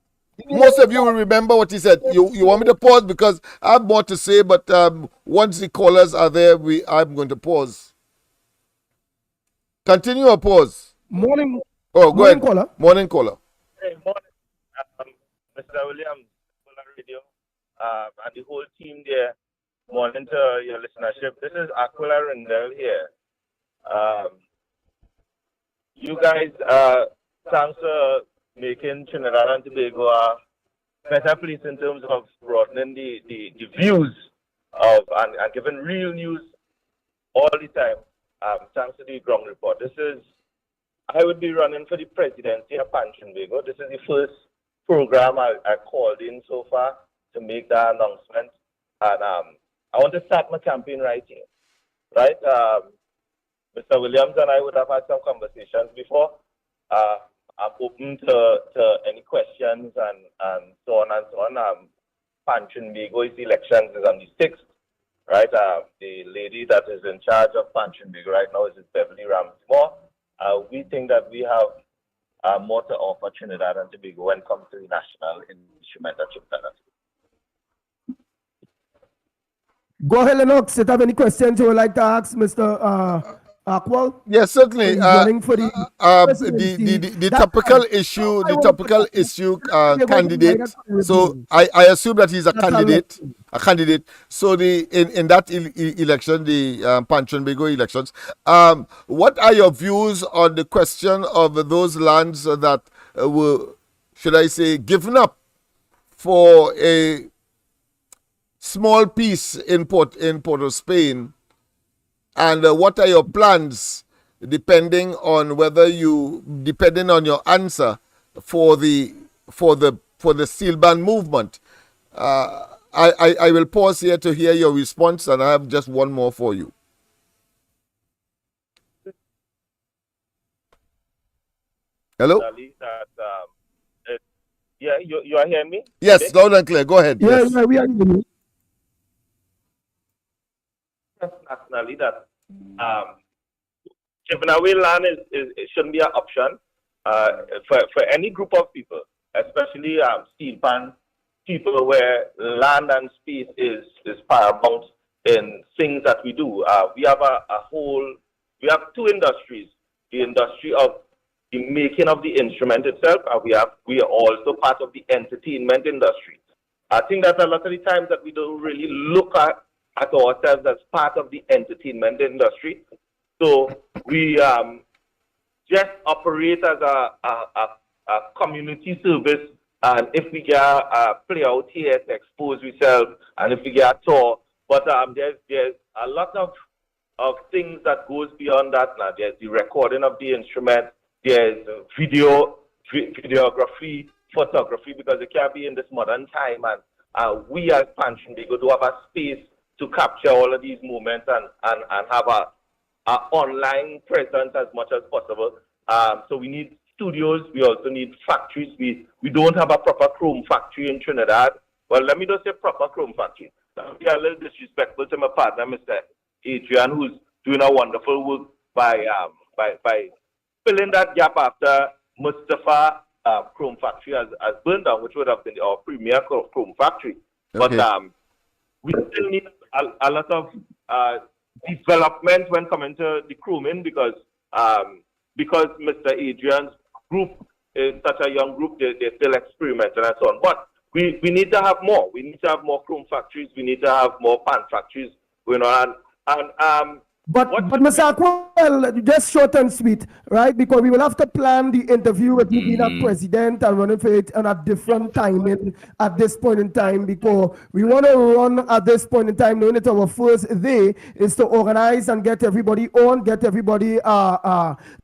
Most of you will remember what he said. You want me to pause because I have more to say, but once the callers are there, I'm going to pause. Continue or pause? Morning. Oh, go ahead. Caller. Morning caller. Hey, morning, Mr. Williams, Radio, and the whole team there. Morning to your listenership. This is Aquila Rindell here. You guys, thanks for making Trinidad and Tobago a better place in terms of broadening the views of and giving real news all the time. Thanks to the ground report. I would be running for the presidency of Trinidad. This is the first program I called in so far to make that announcement. And I want to start my campaign right here. Right? Mr. Williams and I would have had some conversations before. I'm open to any questions and so on and so on. Trinidad elections is on the 6th, right? The lady that is in charge of Trinidad right now is Beverly Ramsey-Moore. We think that we have more to offer Trinidad and Tobago when it comes to the national instrument of Trinidad. Go ahead, Lennox. If you have any questions you would like to ask Mr. Aqual? Yes, certainly. The topical issue candidate. So I assume that he's a candidate. So in that election, the Trinidad elections, what are your views on the question of those lands that were, should I say, given up for a small piece in Port of Spain? And what are your plans, depending on your answer for the steel band movement? I will pause here to hear your response, and I have just one more for you. Hello? Yeah, you are hearing me? Yes, okay. Loud and clear. Go ahead. Yeah, yes. yeah, we are hearing you. Nationally, that giving away land it shouldn't be an option for any group of people, especially steel pan people, where land and space is paramount in things that we do. We have we have two industries: the industry of the making of the instrument itself, and we are also part of the entertainment industry. I think that a lot of the times that we don't really look at at ourselves as part of the entertainment industry. So we just operate as a community service. And if we get play out here, expose ourselves, and if we get a tour, but there's a lot of things that goes beyond that now. There's the recording of the instrument, there's videography, photography, because it can't be in this modern time. And we as Pansion Bigo do have a space to capture all of these moments and have a online presence as much as possible. So we need studios. We also need factories. We don't have a proper chrome factory in Trinidad. Well, let me just say proper chrome factory. That be a little disrespectful to my partner, Mr. Adrian, who's doing a wonderful work by filling that gap after Mustafa Chrome Factory has burned down, which would have been our premier chrome factory. Okay. But we still need a lot of development when coming to the chroming because Mr. Adrian's group is such a young group, they're still experimenting and so on. But we need to have more. We need to have more chrome factories. We need to have more pan factories going on. But Mr. Aquel, just short and sweet, right? Because we will have to plan the interview with you being a president and running for it on a different timing at this point in time, because we want to run at this point in time, knowing that our first day is to organize and get everybody on, get everybody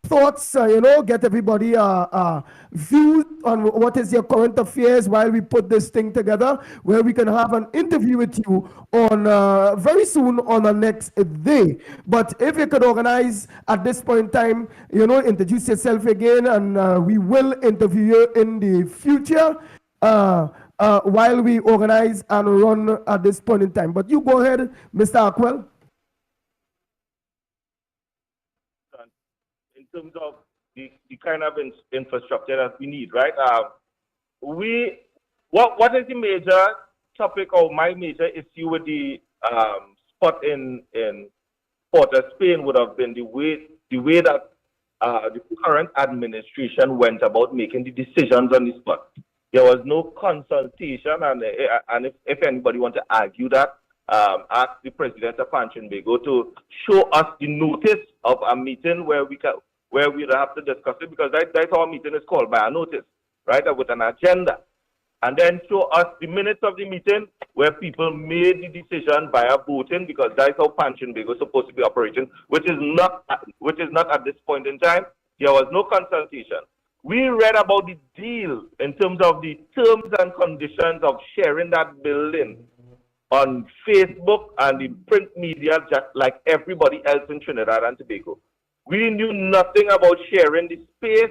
thoughts, get everybody views on what is your current affairs while we put this thing together, where we can have an interview with you on very soon on the next day. But if you could organize at this point in time, introduce yourself again, and we will interview you in the future while we organize and run at this point in time. But you go ahead, Mr. Aquel. In terms of the kind of infrastructure that we need, right? What is the major topic or my major issue with the spot in Port of Spain would have been the way that the current administration went about making the decisions on the spot. There was no consultation, and if anybody want to argue that, ask the president of Pansion Bigo to show us the notice of a meeting where we'd have to discuss it, because that's how a meeting is called, by a notice, right, with an agenda. And then show us the minutes of the meeting where people made the decision via voting, because that's how Pansion Bigo is supposed to be operating, which is not at this point in time. There was no consultation. We read about the deal in terms of the terms and conditions of sharing that building on Facebook and the print media, just like everybody else in Trinidad and Tobago. We knew nothing about sharing the space,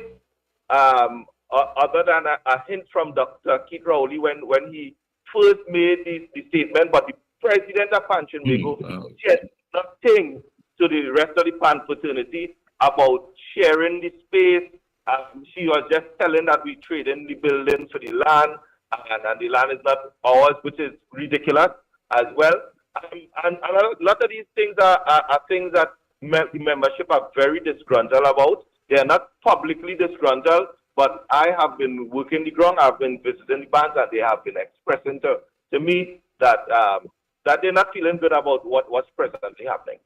other than a hint from Dr. Keith Rowley when he first made the statement. But the president of Pansion Bigo said nothing to the rest of the Pan fraternity about sharing the space. She was just telling that we trade in the building for the land, and the land is not ours, which is ridiculous as well. And a lot of these things are things that the membership are very disgruntled about. They are not publicly disgruntled, but I have been working the ground. I've been visiting the bands, and they have been expressing to me that they're not feeling good about what's presently happening.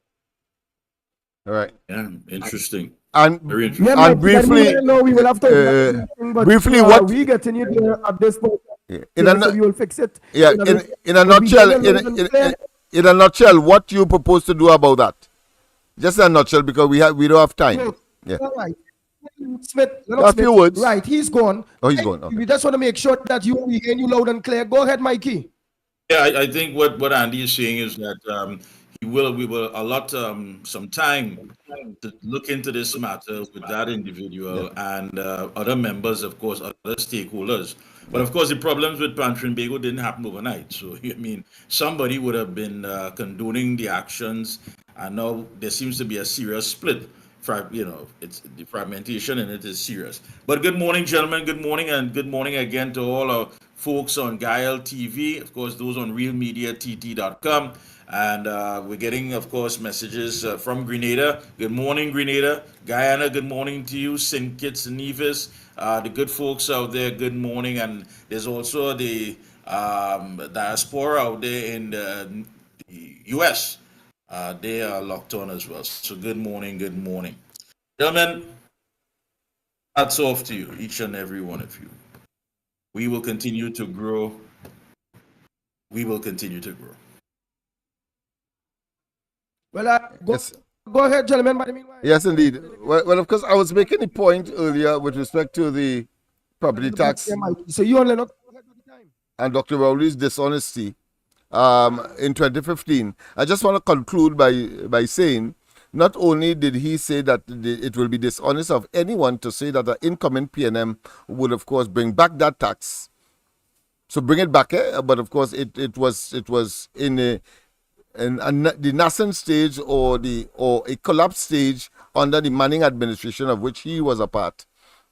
All right. Yeah, interesting. And, very interesting. Yeah, and briefly, we will have to briefly, what we getting you there at this point. so you will fix it. Yeah, in a nutshell, in a nutshell, what you propose to do about that? Just in a nutshell, because we don't have time. Yeah. All right. Smith, a few words. Right, he's gone. Oh, he's gone. Okay. We just want to make sure that we hear you loud and clear. Go ahead, Mikey. Yeah, I think what Andy is saying is that we will allot some time to look into this matter with that individual and other members, of course, other stakeholders. But of course, the problems with Pansion Bigo didn't happen overnight. So I mean, somebody would have been condoning the actions, and now there seems to be a serious split. It's the fragmentation, and it is serious. But good morning, gentlemen. Good morning, and good morning again to all our folks on Guile TV, of course, those on realmediatt.com. And we're getting, of course, messages from Grenada. Good morning, Grenada. Guyana, good morning to you. St. Kitts and Nevis, the good folks out there, good morning. And there's also the diaspora out there in the US. They are locked on as well. So good morning, good morning. Gentlemen, hats off to you, each and every one of you. We will continue to grow. We will continue to grow. Well, Yes. go ahead, gentlemen. By the meanwhile, Yes, indeed. Well, of course, I was making a point earlier with respect to the property tax so you and Lennox, go ahead with the time. and Dr. Rowley's dishonesty in 2015. I just want to conclude by saying not only did he say that it will be dishonest of anyone to say that the incoming PNM would, of course, bring back that tax. So bring it back, but of course, it was in the nascent stage or a collapse stage under the Manning administration of which he was a part.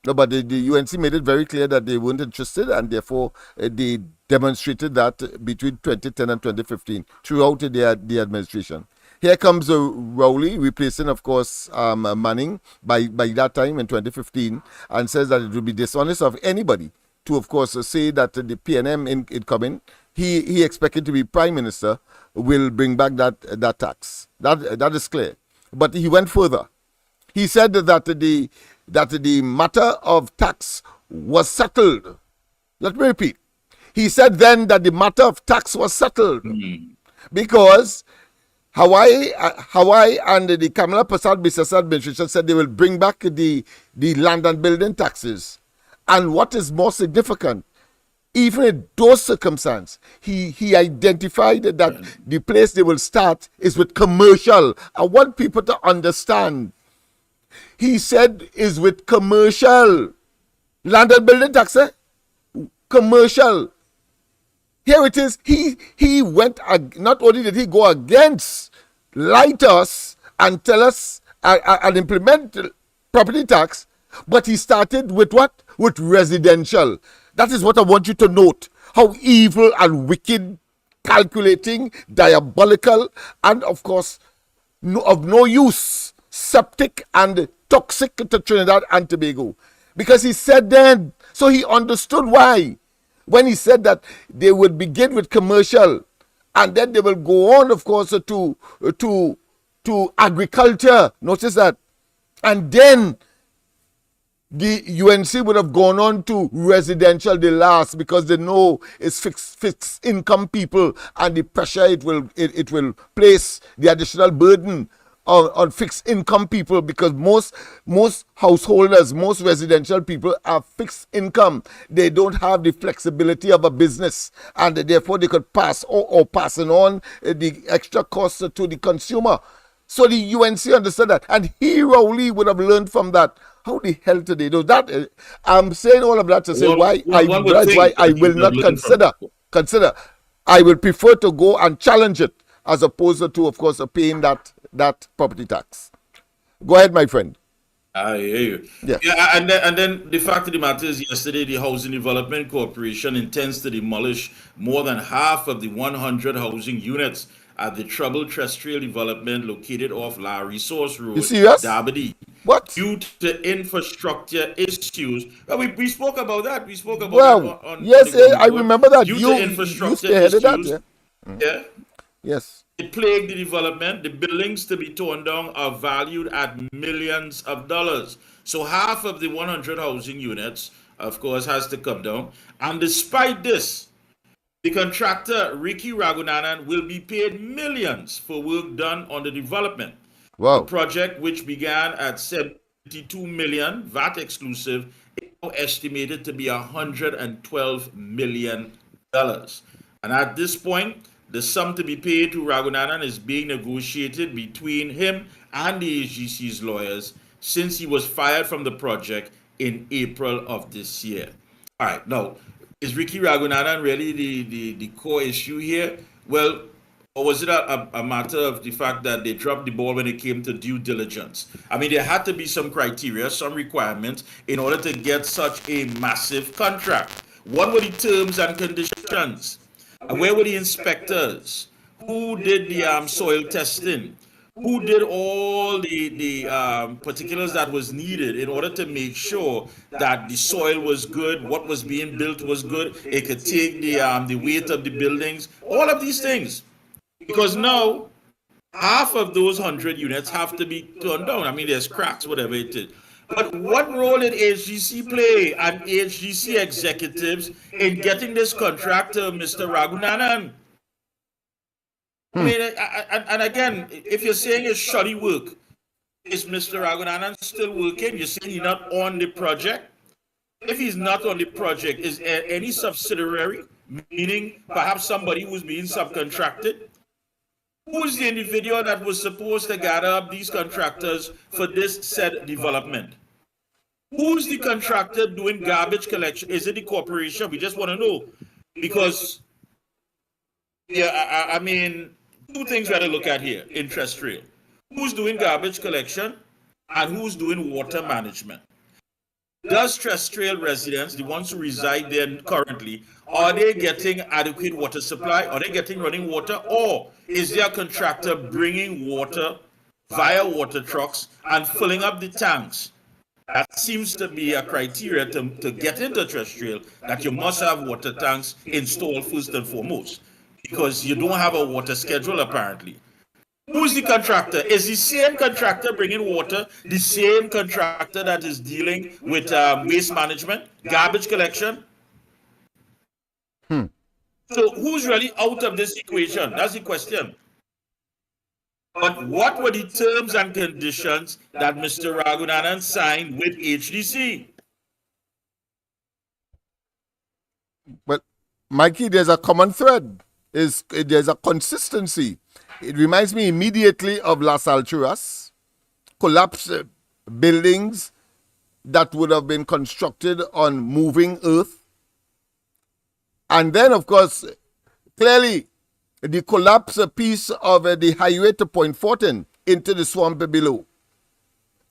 No, but the UNC made it very clear that they weren't interested, and therefore they demonstrated that between 2010 and 2015 throughout the administration. Here comes Rowley, replacing, of course, Manning by that time in 2015, and says that it would be dishonest of anybody to, of course, say that the PNM incoming, he expected to be prime minister, will bring back that tax. That is clear. But he went further. He said that the matter of tax was settled. Let me repeat. He said then that the matter of tax was settled because Hawaii and the Kamala Prasad Biswas administration said they will bring back the land and building taxes. And what is more significant, even in those circumstances, he identified that the place they will start is with commercial. I want people to understand. He said is with commercial. Land and building tax, commercial. Here it is. He went, not only did he go against, lie to us and tell us and implement property tax, but he started with what? With residential. That is what I want you to note. How evil and wicked, calculating, diabolical, and of course, of no use, septic and toxic to Trinidad and Tobago. Because he said then, so he understood why. When he said that they would begin with commercial and then they will go on, of course, to agriculture. Notice that. And then the UNC would have gone on to residential the last because they know it's fixed income people and the pressure it will place the additional burden on fixed income people because most householders, most residential people are fixed income. They don't have the flexibility of a business and therefore they could pass or passing on the extra costs to the consumer. So the UNC understood that, and he Rowley would have learned from that. How the hell did they do that? I'm saying all of that to say why I will not consider. I will prefer to go and challenge it as opposed to, of course, paying that property tax. Go ahead, my friend. I hear you. Yes. Yeah, and then the fact of the matter is, yesterday the Housing Development Corporation intends to demolish more than half of the 100 housing units at the troubled terrestrial development located off La Resource Road, You serious? Dabadi. What? Due to infrastructure issues. Well, we spoke about that. We spoke about that on yes, the I remember that. Due You to infrastructure spearheaded issues. that, Yeah. Yes. It plagued the development. The buildings to be torn down are valued at millions of dollars. So half of the 100 housing units, of course, has to come down. And despite this, the contractor, Ricky Ragunanan, will be paid millions for work done on the development. Wow. The project, which began at 72 million, VAT exclusive, is now estimated to be $112 million. And at this point, the sum to be paid to Ragunanan is being negotiated between him and the AGC's lawyers since he was fired from the project in April of this year. All right, now, is Ricky Ragunanan really the core issue here? Well, or was it a matter of the fact that they dropped the ball when it came to due diligence? I mean, there had to be some criteria, some requirements in order to get such a massive contract. What were the terms and conditions? Where were the inspectors? Who did the soil testing? Who did all the particulars that was needed in order to make sure that the soil was good, what was being built was good, it could take the weight of the buildings, all of these things. Because now half of those 100 units have to be torn down. I mean, there's cracks, whatever it is. But what role did HGC play and HGC executives in getting this contract to Mr. Ragunanan? I mean, and again, if you're saying it's shoddy work, is Mr. Ragunanan still working? You're saying he's not on the project? If he's not on the project, is there any subsidiary, meaning perhaps somebody who's being subcontracted? Who's the individual that was supposed to gather up these contractors for this said development? Who's the contractor doing garbage collection? Is it the corporation? We just want to know. Because, yeah, I mean, two things we got to look at here in terrestrial. Who's doing garbage collection and who's doing water management? Does terrestrial residents, the ones who reside there currently, are they getting adequate water supply? Are they getting running water? Or is their contractor bringing water via water trucks and filling up the tanks? That seems to be a criteria to get into terrestrial, that you must have water tanks installed first and foremost, because you don't have a water schedule apparently. Who's the contractor? Is the same contractor bringing water the same contractor that is dealing with waste management, garbage collection? So who's really out of this equation? That's the question. But what were the terms and conditions that Mr. Ragunanan signed with HDC? But Mikey, there's a common thread. There's a consistency. It reminds me immediately of Las Alturas, collapsed buildings that would have been constructed on moving earth. And then, of course, clearly, the collapse piece of the highway to Point Fortin into the swamp below.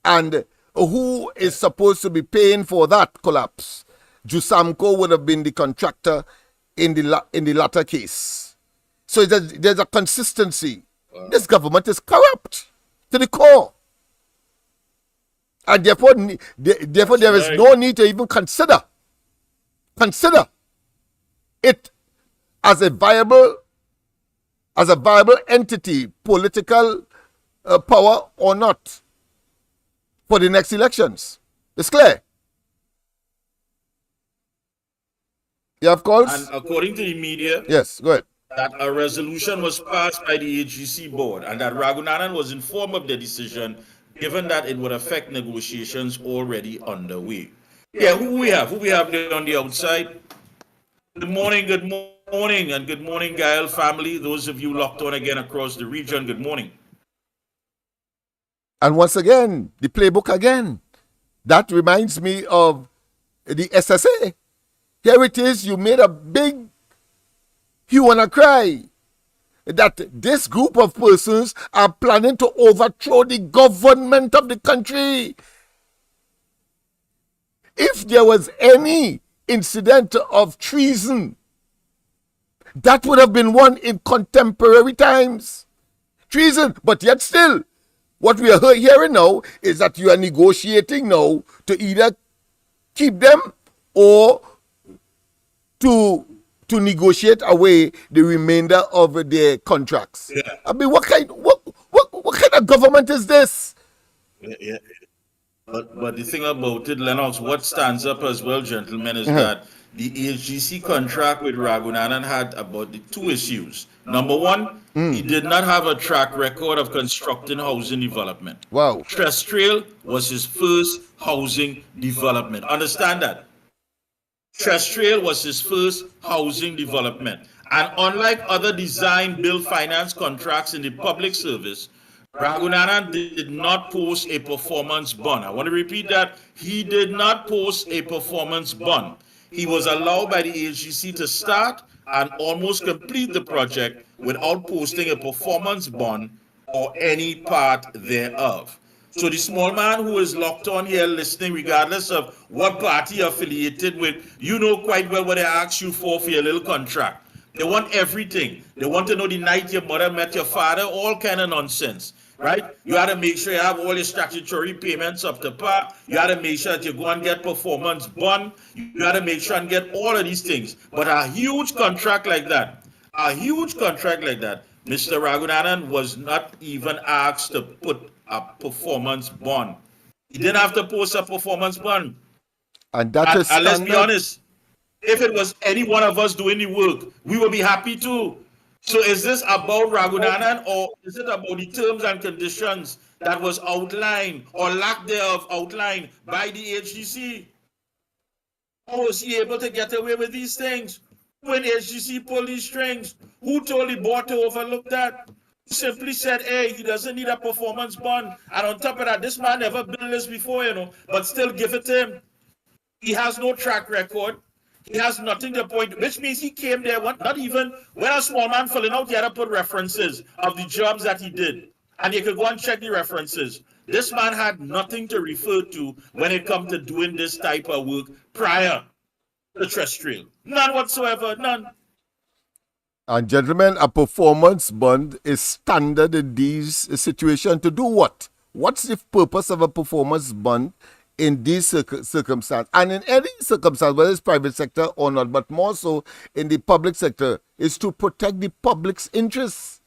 And who is supposed to be paying for that collapse? Jusamco would have been the contractor in the latter case. So there's a consistency. Wow. This government is corrupt to the core. And therefore there is no need to even consider it as a viable entity, political power or not, for the next elections. It's clear. You have calls? And according to the media, yes, go ahead, that a resolution was passed by the HGC board and that Ragunanan was informed of the decision, given that it would affect negotiations already underway. Yeah, who we have there on the outside? Good morning, and good morning, Gael family. Those of you locked on again across the region, good morning. And once again, the playbook again. That reminds me of the SSA. Here it is, you made a big hue and a cry that this group of persons are planning to overthrow the government of the country. If there was any incident of treason, that would have been one in contemporary times. Treason, but yet still, what we are hearing now is that you are negotiating now to either keep them or to negotiate away the remainder of their contracts. Yeah. I mean, what kind of government is this? Yeah. But the thing about it, LENNOX, what stands up as well, gentlemen, is that the HGC contract with Ragunanan had about the two issues. Number one, he did not have a track record of constructing housing development. Wow. Terrestrial was his first housing development. Understand that? Terrestrial was his first housing development. And unlike other design, build, finance contracts in the public service, Ragunanan did not post a performance bond. I want to repeat that. He did not post a performance bond. He was allowed by the HGC to start and almost complete the project without posting a performance bond or any part thereof. So the small man who is locked on here listening, regardless of what party you're affiliated with, you know quite well what they ask you for your little contract. They want everything. They want to know the night your mother met your father, all kind of nonsense, right? You got to make sure you have all your statutory payments up to par. You got to make sure that you go and get performance bond. You got to make sure and get all of these things. But a huge contract like that Mr. Raghunathan was not even asked to put a performance bond. He didn't have to post a performance bond. And that is And let's be standard. honest, if it was any one of us doing the work, we would be happy too. So is this about Raghunathan, or is it about the terms and conditions that was outlined or lack thereof outlined by the HGC? How was he able to get away with these things? When HGC pulled these strings, who told the board to overlook that? Who simply said, hey, he doesn't need a performance bond. And on top of that, this man never built this before, but still give it to him. He has no track record. He has nothing to point, which means he came there, not even, when a small man filling out, he had to put references of the jobs that he did. And you could go and check the references. This man had nothing to refer to when it comes to doing this type of work prior to terrestrial. None whatsoever, none. And gentlemen, a performance bond is standard in these situations to do what? What's the purpose of a performance bond in these circumstances? And in any circumstance, whether it's private sector or not, but more so in the public sector, is to protect the public's interests,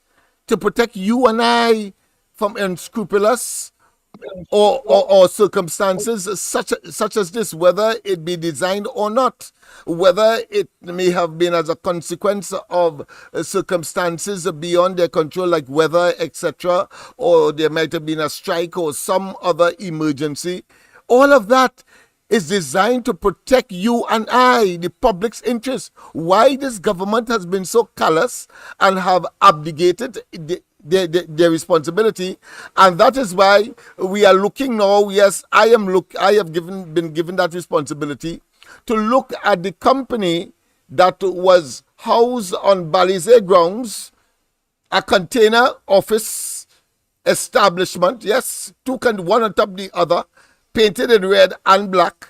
to protect you and I from unscrupulous or circumstances such as this, whether it be designed or not, whether it may have been as a consequence of circumstances beyond their control, like weather, etc., or there might have been a strike or some other emergency. All of that is designed to protect you and I, the public's interest. Why this government has been so callous and have abdicated their responsibility, and that is why we are looking now. Yes, I have been given that responsibility to look at the company that was housed on Balizé grounds, a container office establishment. Yes, one on top of the other, painted in red and black,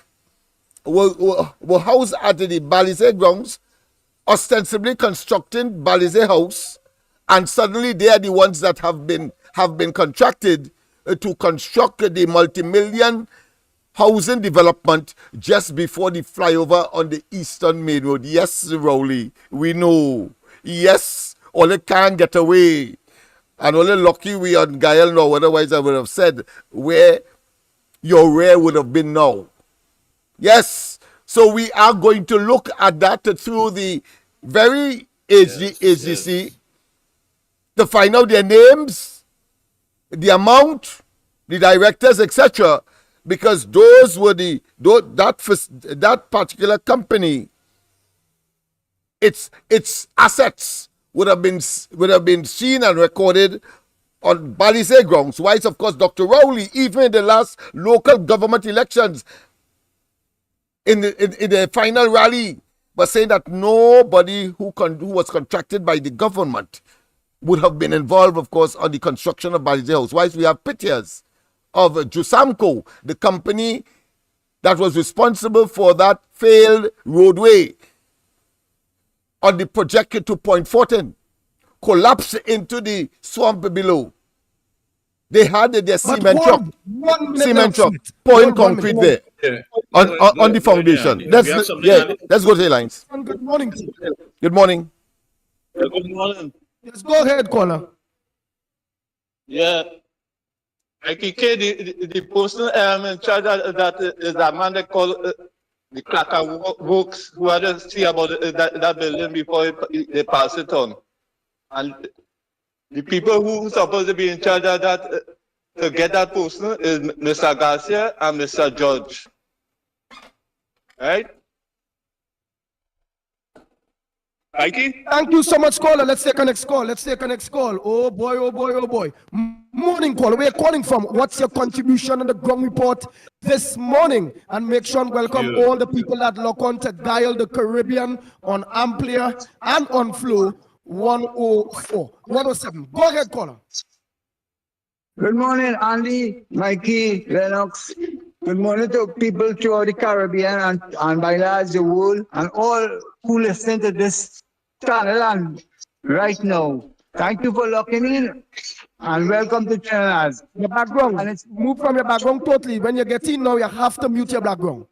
were housed at the Balizé grounds, ostensibly constructing Balizé House. And suddenly they are the ones that have been contracted to construct the multi-million housing development just before the flyover on the Eastern Main Road. Yes, Rowley, we know. Yes, only can't get away. And only lucky we on Gael now, otherwise I would have said where your rear would have been now. Yes, so we are going to look at that through the very HGC. Yes. To find out their names, the amount, the directors, etc., because those were that particular company, its assets would have been seen and recorded on Balizé grounds. Why, of course, Dr. Rowley, even in the last local government elections, in the final rally, was saying that nobody who was contracted by the government would have been involved, of course, on the construction of Balizé House. Whilst we have pictures of Jusamco, the company that was responsible for that failed roadway on the project to Point Fortin, collapsed into the swamp below. They had their cement truck, pouring concrete there on the foundation. Let's go to the lines. Good morning. Good morning. Good morning. Yes, go ahead, caller. Yeah. The person in charge of that is a man they call the Cracker Works, who had to see about that building before they pass it on. And the people who are supposed to be in charge of that to get that person is Mr. Garcia and Mr. George. Right? Mikey? Thank you so much, caller. Let's take a next call. Oh boy. Morning, caller. Where are you calling from? What's your contribution on the ground report this morning? And make sure and welcome all the people that log on to Dial the Caribbean on Amplia and on Flow 104, 107. Go ahead, caller. Good morning, Andy, Mikey, LENNOX. Good morning to people throughout the Caribbean and by large the world, and all who listen to this channel and right now. Thank you for locking in and welcome to Trinidad. Your background, and it's move from your background totally. When you get in now, you have to mute your background.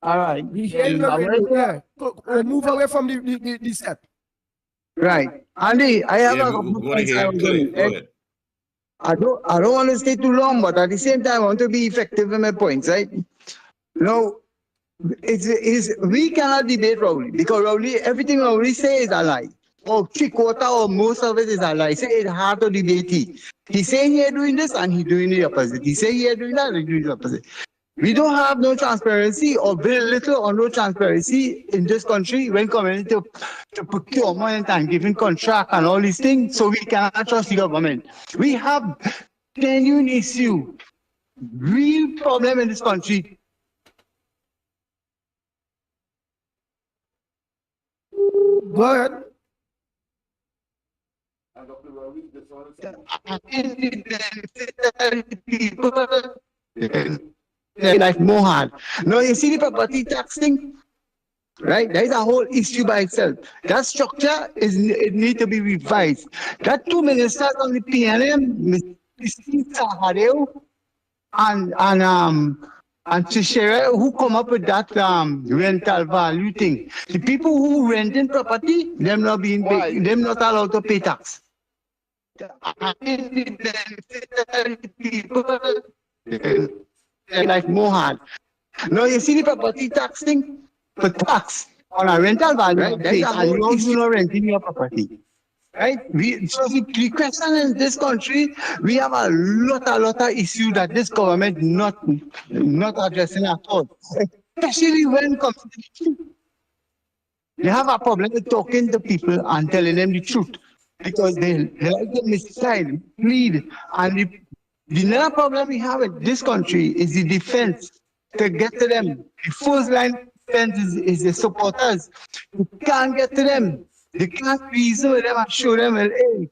All right. Move away from the set. Right. Andy, I have Yeah, a we couple of want to points hear I you want to clear. make. Go ahead. I don't want to stay too long, but at the same time, I want to be effective in my points, right? Now, we cannot debate Rowley because Rowley, everything Rowley says is a lie. Or three-quarter or most of it is a lie. So it's hard to debate he. He's saying he's doing this and he's doing the opposite. He's saying he's doing that and he's doing the opposite. We don't have no transparency or very little or no transparency in this country when coming to procurement and giving contract and all these things. So we cannot trust the government. We have genuine issue, real problem in this country. Go ahead. Like more hard. No, you see the property tax thing, right? There is a whole issue by itself. That structure it need to be revised. That two ministers on the PNM, Mr. Sahadeo and Tishera, who come up with that rental value thing. The people who renting property, them not being paid, them not allowed to pay tax. People like more hard. No, you see the property tax thing for tax on a rental value, right? There is a whole issue not renting your property. Right? So the question in this country, we have a lot of issues that this government not addressing at all. Especially when it comes to the truth. They have a problem with talking to people and telling them the truth because they like to misguide, plead, and the another problem we have in this country is the defense to get to them. The first line defense is the supporters. You can't get to them. You can't reason with them and show them, well, hey,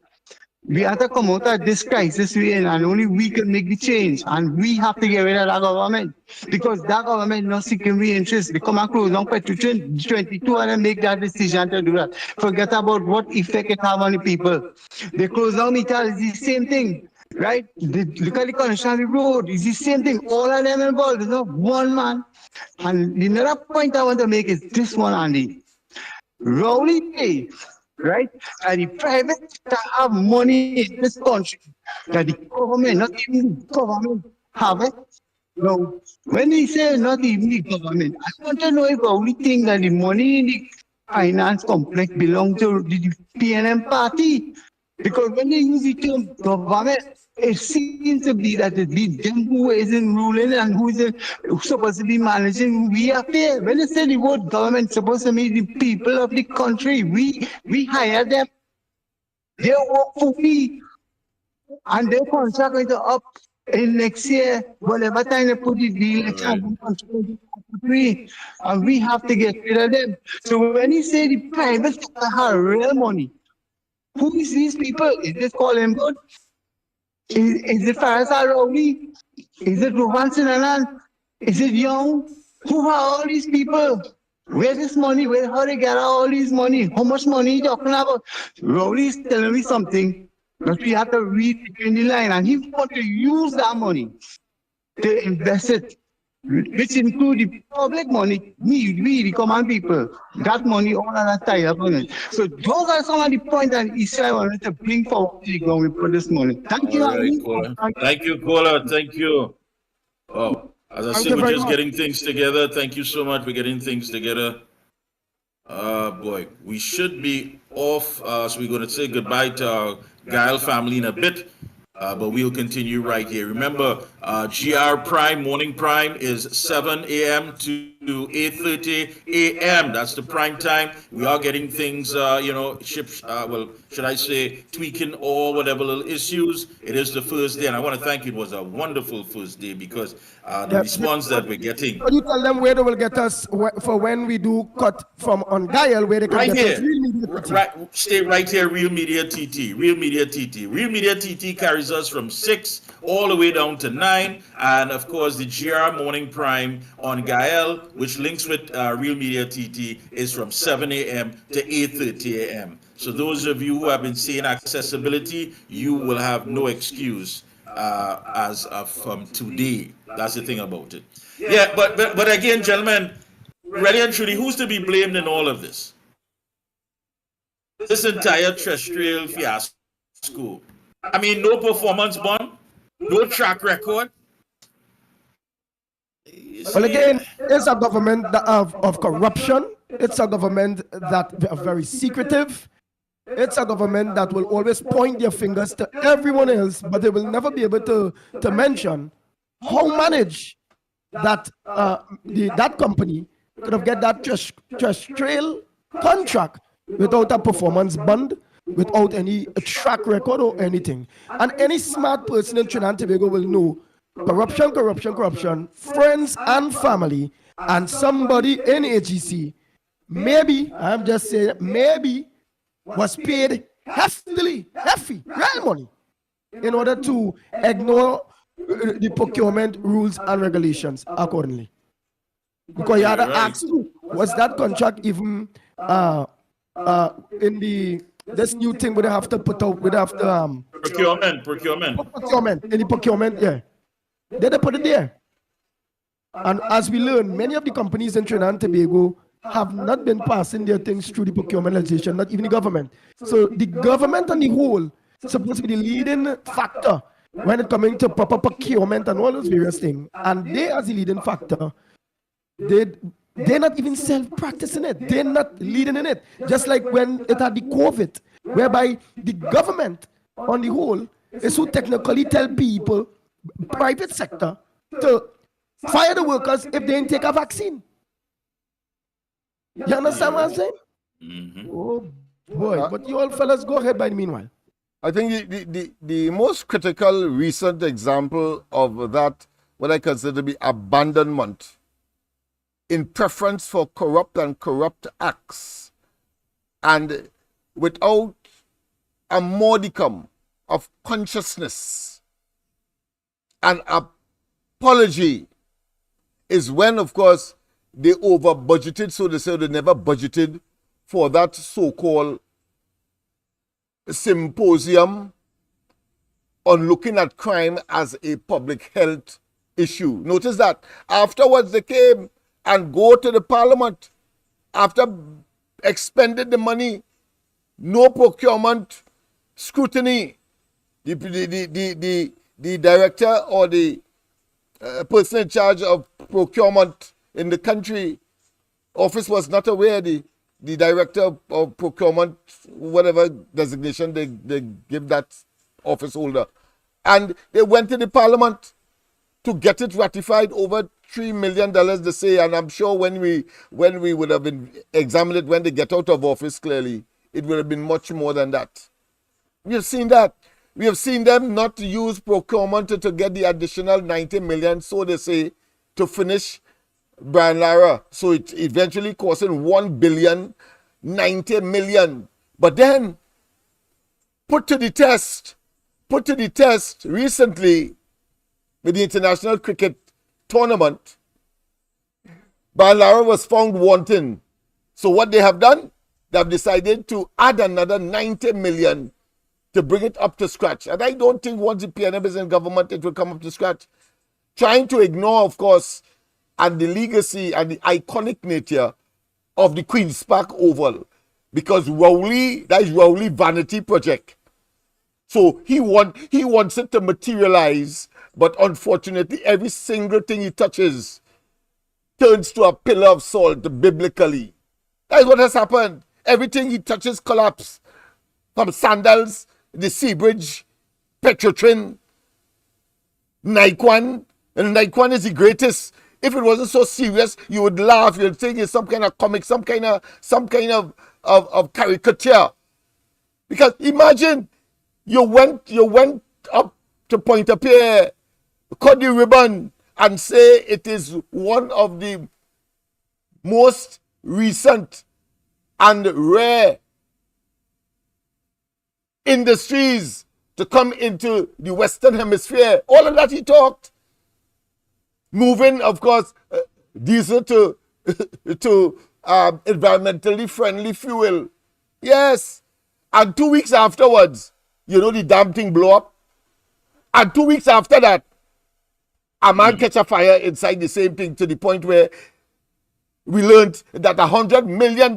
we have to come out of this crisis we're in, and only we can make the change. And we have to get rid of that government because that government not seeking real interest. They come and close down by 22 and then make that decision to do that. Forget about what effect it have on the people. They close down meter is the same thing, right? Look at the condition of the road, it's the same thing. All of them involved, there's not one man. And the another point I want to make is this one, Andy. Rowley Day, right? And the private sector have money in this country that the government, not even the government, have it. No, when they say not even the government, I want to know if Rowley think that the money in the finance complex belongs to the PNM party. Because when they use the term government, it seems to be that it be them who isn't ruling and who isn't supposed to be managing. We are fair. When they say the word government, supposed to mean the people of the country. We hire them. They work for we, and their contract going to up in next year. Whatever time they put the election free, and we have to get rid of them. So when you say the private sector have real money, who is these people? Is this Colin Good? Is it Faisal Rowley? Is it Rohan Sinanan? Is it Young? Who are all these people? Where this money? How they get all this money? How much money you talking about? Rowley is telling me something that we have to read between the line, and he want to use that money to invest it, which include the public money, we, the common people. That money, all of that tied up on it. So those are some of the points that Israel wanted to bring forward to the ground for this morning. Thank you, All right, Mm-hmm. Ali. caller. Thank you, caller. Thank you. Oh, as I Thank said, you we're very just much. getting things together. Thank you so much for getting things together. Boy, we should be off, so we're going to say goodbye to our Guile family in a bit. But we'll continue right here. Remember, GR Prime, Morning Prime is 7 a.m. to 8:30 a.m. That's the prime time. We are getting things, should I say, tweaking or whatever little issues. It is the first day, and I want to thank you. It was a wonderful first day because the Yeah. response that we're getting. Can you tell them where they will get us for when we do cut from on Guile, where they can Right get us? here, Real Media TT. right, stay right here. Real Media TT, Real Media TT, Real Media TT carries us from 6 all the way down to 9, and of course the GR Morning Prime on Gael, which links with Real Media TT, is from 7 a.m. to 8:30 a.m. So those of you who have been seeing accessibility, you will have no excuse as of today. That's the thing about it. Yeah, but again, gentlemen, really and truly, who's to be blamed in all of this? this entire terrestrial fiasco. I mean, no performance bond, no track record. Well, again, it's a government of corruption. It's a government that are very secretive. It's a government that will always point their fingers to everyone else, but they will never be able to mention how manage that that company could have get that terrestrial contract without a performance bond, without any track record or anything. And any smart person in Trinidad and Tobago will know corruption, corruption, corruption, friends and family, and somebody in AGC, maybe, I'm just saying, maybe was paid heavy, real money, in order to ignore the procurement rules and regulations accordingly. Because you had to ask, was that contract even in this new thing we have to put out, we have to procurement, in the procurement, yeah. They put it there. And as we learn, many of the companies in Trinidad and Tobago have not been passing their things through the procurement legislation, not even the government. So the government on the whole is supposed to be the leading factor when it coming to proper procurement and all those various things. And they, as the leading factor, they're not even self-practicing it. They're not leading in it. Just like when it had the COVID, whereby the government on the whole is who technically tell people, private sector, to fire the workers if they didn't take a vaccine. You understand what I'm saying? Mm-hmm. Oh boy, but you all fellas go ahead by the meanwhile. I think the most critical recent example of that, what I consider to be abandonment in preference for corrupt and corrupt acts, and without a modicum of consciousness and apology, is when, of course, they over budgeted, so they say they never budgeted for that so-called symposium on looking at crime as a public health issue. Notice that afterwards they came and go to the parliament after expended the money, no procurement scrutiny. The director or the person in charge of procurement in the country office was not aware. The director of procurement, whatever designation they give that office holder, and they went to the parliament to get it ratified, over $3 million, they say. And I'm sure when we would have been examined it when they get out of office, clearly it would have been much more than that. We have seen that. We have seen them not use procurement to get the additional 90 million, so they say, to finish Brian Lara. So it eventually costing 1 billion, 90 million. But then put to the test recently with the international cricket tournament, Brian Lara was found wanting. So what they have done, they have decided to add another 90 million to bring it up to scratch. And I don't think once the PNM is in government, it will come up to scratch. Trying to ignore, of course, and the legacy and the iconic nature of the Queen's Park Oval. Because Rowley, that is Rowley vanity project. So he wants it to materialize, but unfortunately, every single thing he touches turns to a pillar of salt biblically. That is what has happened. Everything he touches collapses. From Sandals, the Sea Bridge, Petrotrin, Naikwan. And Naikwan is the greatest. If it wasn't so serious, you would laugh. You'd think it's some kind of comic, some kind of caricature. Because imagine you went up to Pointe-à-Pierre, cut the ribbon, and say it is one of the most recent and rare industries to come into the Western Hemisphere. All of that he talked. Moving, of course, diesel to environmentally friendly fuel. Yes. And 2 weeks afterwards, you know, the damn thing blow up. And 2 weeks after that, a man catch a fire inside the same thing, to the point where we learned that $100 million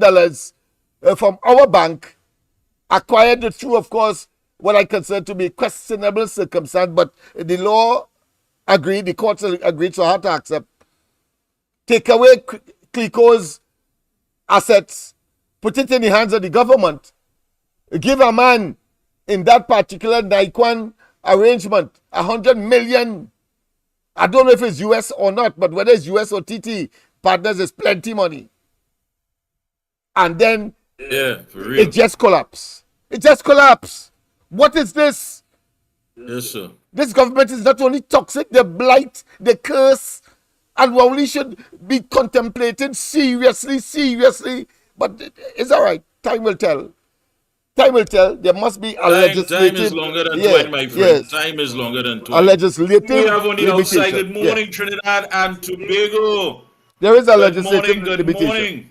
from our bank acquired it through, of course, what I consider to be questionable circumstance, but the law agreed, the courts agreed, so I had to accept. Take away Clico's assets, put it in the hands of the government, give a man in that particular Naikwan arrangement 100 million. I don't know if it's US or not, but whether it's US or TT partners, is plenty money. And then for real. it just collapsed. It just collapsed. What is this? Yes, sir. This government is not only toxic, they blight, they curse, and we only should be contemplated seriously. But it's all right. Time will tell. Time will tell. There must be a legislative. Time is longer than 20, my friend. Yes. Time is longer than 20. A legislative we have on the limitation. outside. Good morning, Trinidad and Tobago. There is a good legislative morning, limitation. Morning.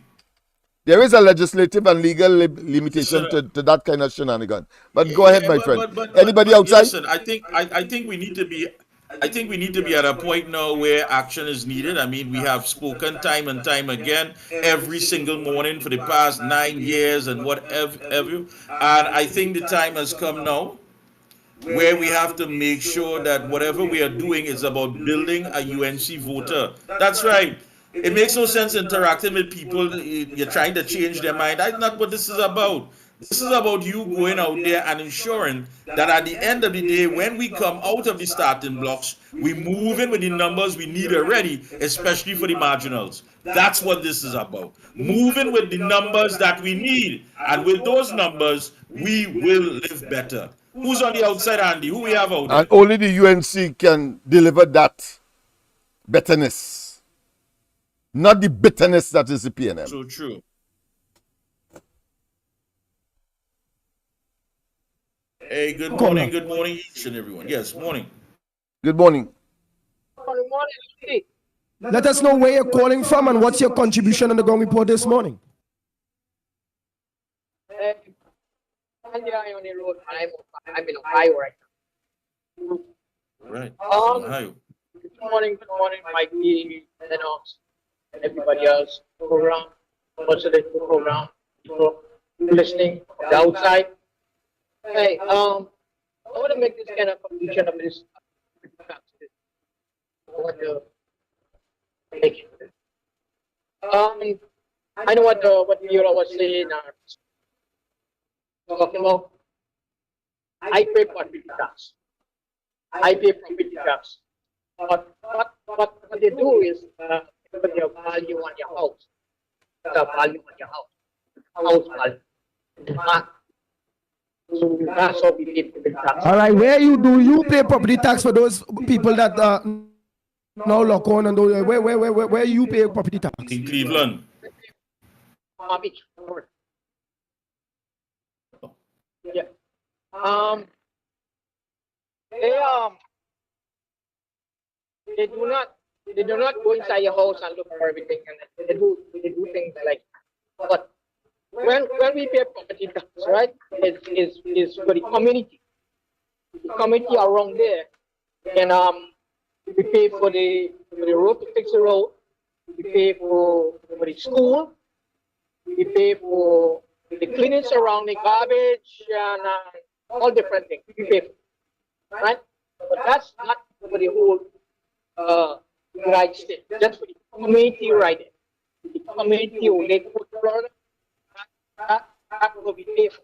There is a legislative and legal limitation to that kind of shenanigan. But go ahead, my friend. Anybody outside? Listen, I think we need to be. I think we need to be at a point now where action is needed. I mean, we have spoken time and time again every single morning for the past 9 years and whatever. And I think the time has come now where we have to make sure that whatever we are doing is about building a UNC voter. That's right. It makes no sense interacting with people. You're trying to change their mind. That's not what this is about. This is about you going out there and ensuring that at the end of the day, when we come out of the starting blocks, we move in with the numbers we need already, especially for the marginals. That's what this is about. Moving with the numbers that we need. And with those numbers, we will live better. Who's on the outside, Andy? Who we have out there? And only the UNC can deliver that betterness. Not the bitterness that is the PNM. So true. Hey, good morning, each and everyone. Yes, morning. Good morning. Good morning. Let us know where you're calling from and what's your contribution on the ground report this morning. I'm on the road. I'm in Ohio right now. Right. Ohio. Good morning, Mikey, LENNOX, and everybody else. Program, also the program, people listening from the outside. Hey, I want to make this kind of conclusion of this. I want to make it. I know what Mira was saying. Talking about, I pay property tax. I pay property tax. But what they do is put your value on your house. The value on your house. House value. The market. So that's how we pay property tax. All right, do you pay property tax for those people that now lock on and do, where you pay property tax? In Cleveland. Beach. Yeah. They do not go inside your house and look for everything, and they do things like. But when we pay property tax, right, is for the community around there, and we pay for the road to fix the road, we pay for the school, we pay for the cleaning surrounding garbage and all different things. We pay for, right? But that's not for the whole United States. That's for the community right there. The community of Lake Florida. That's what we pay for.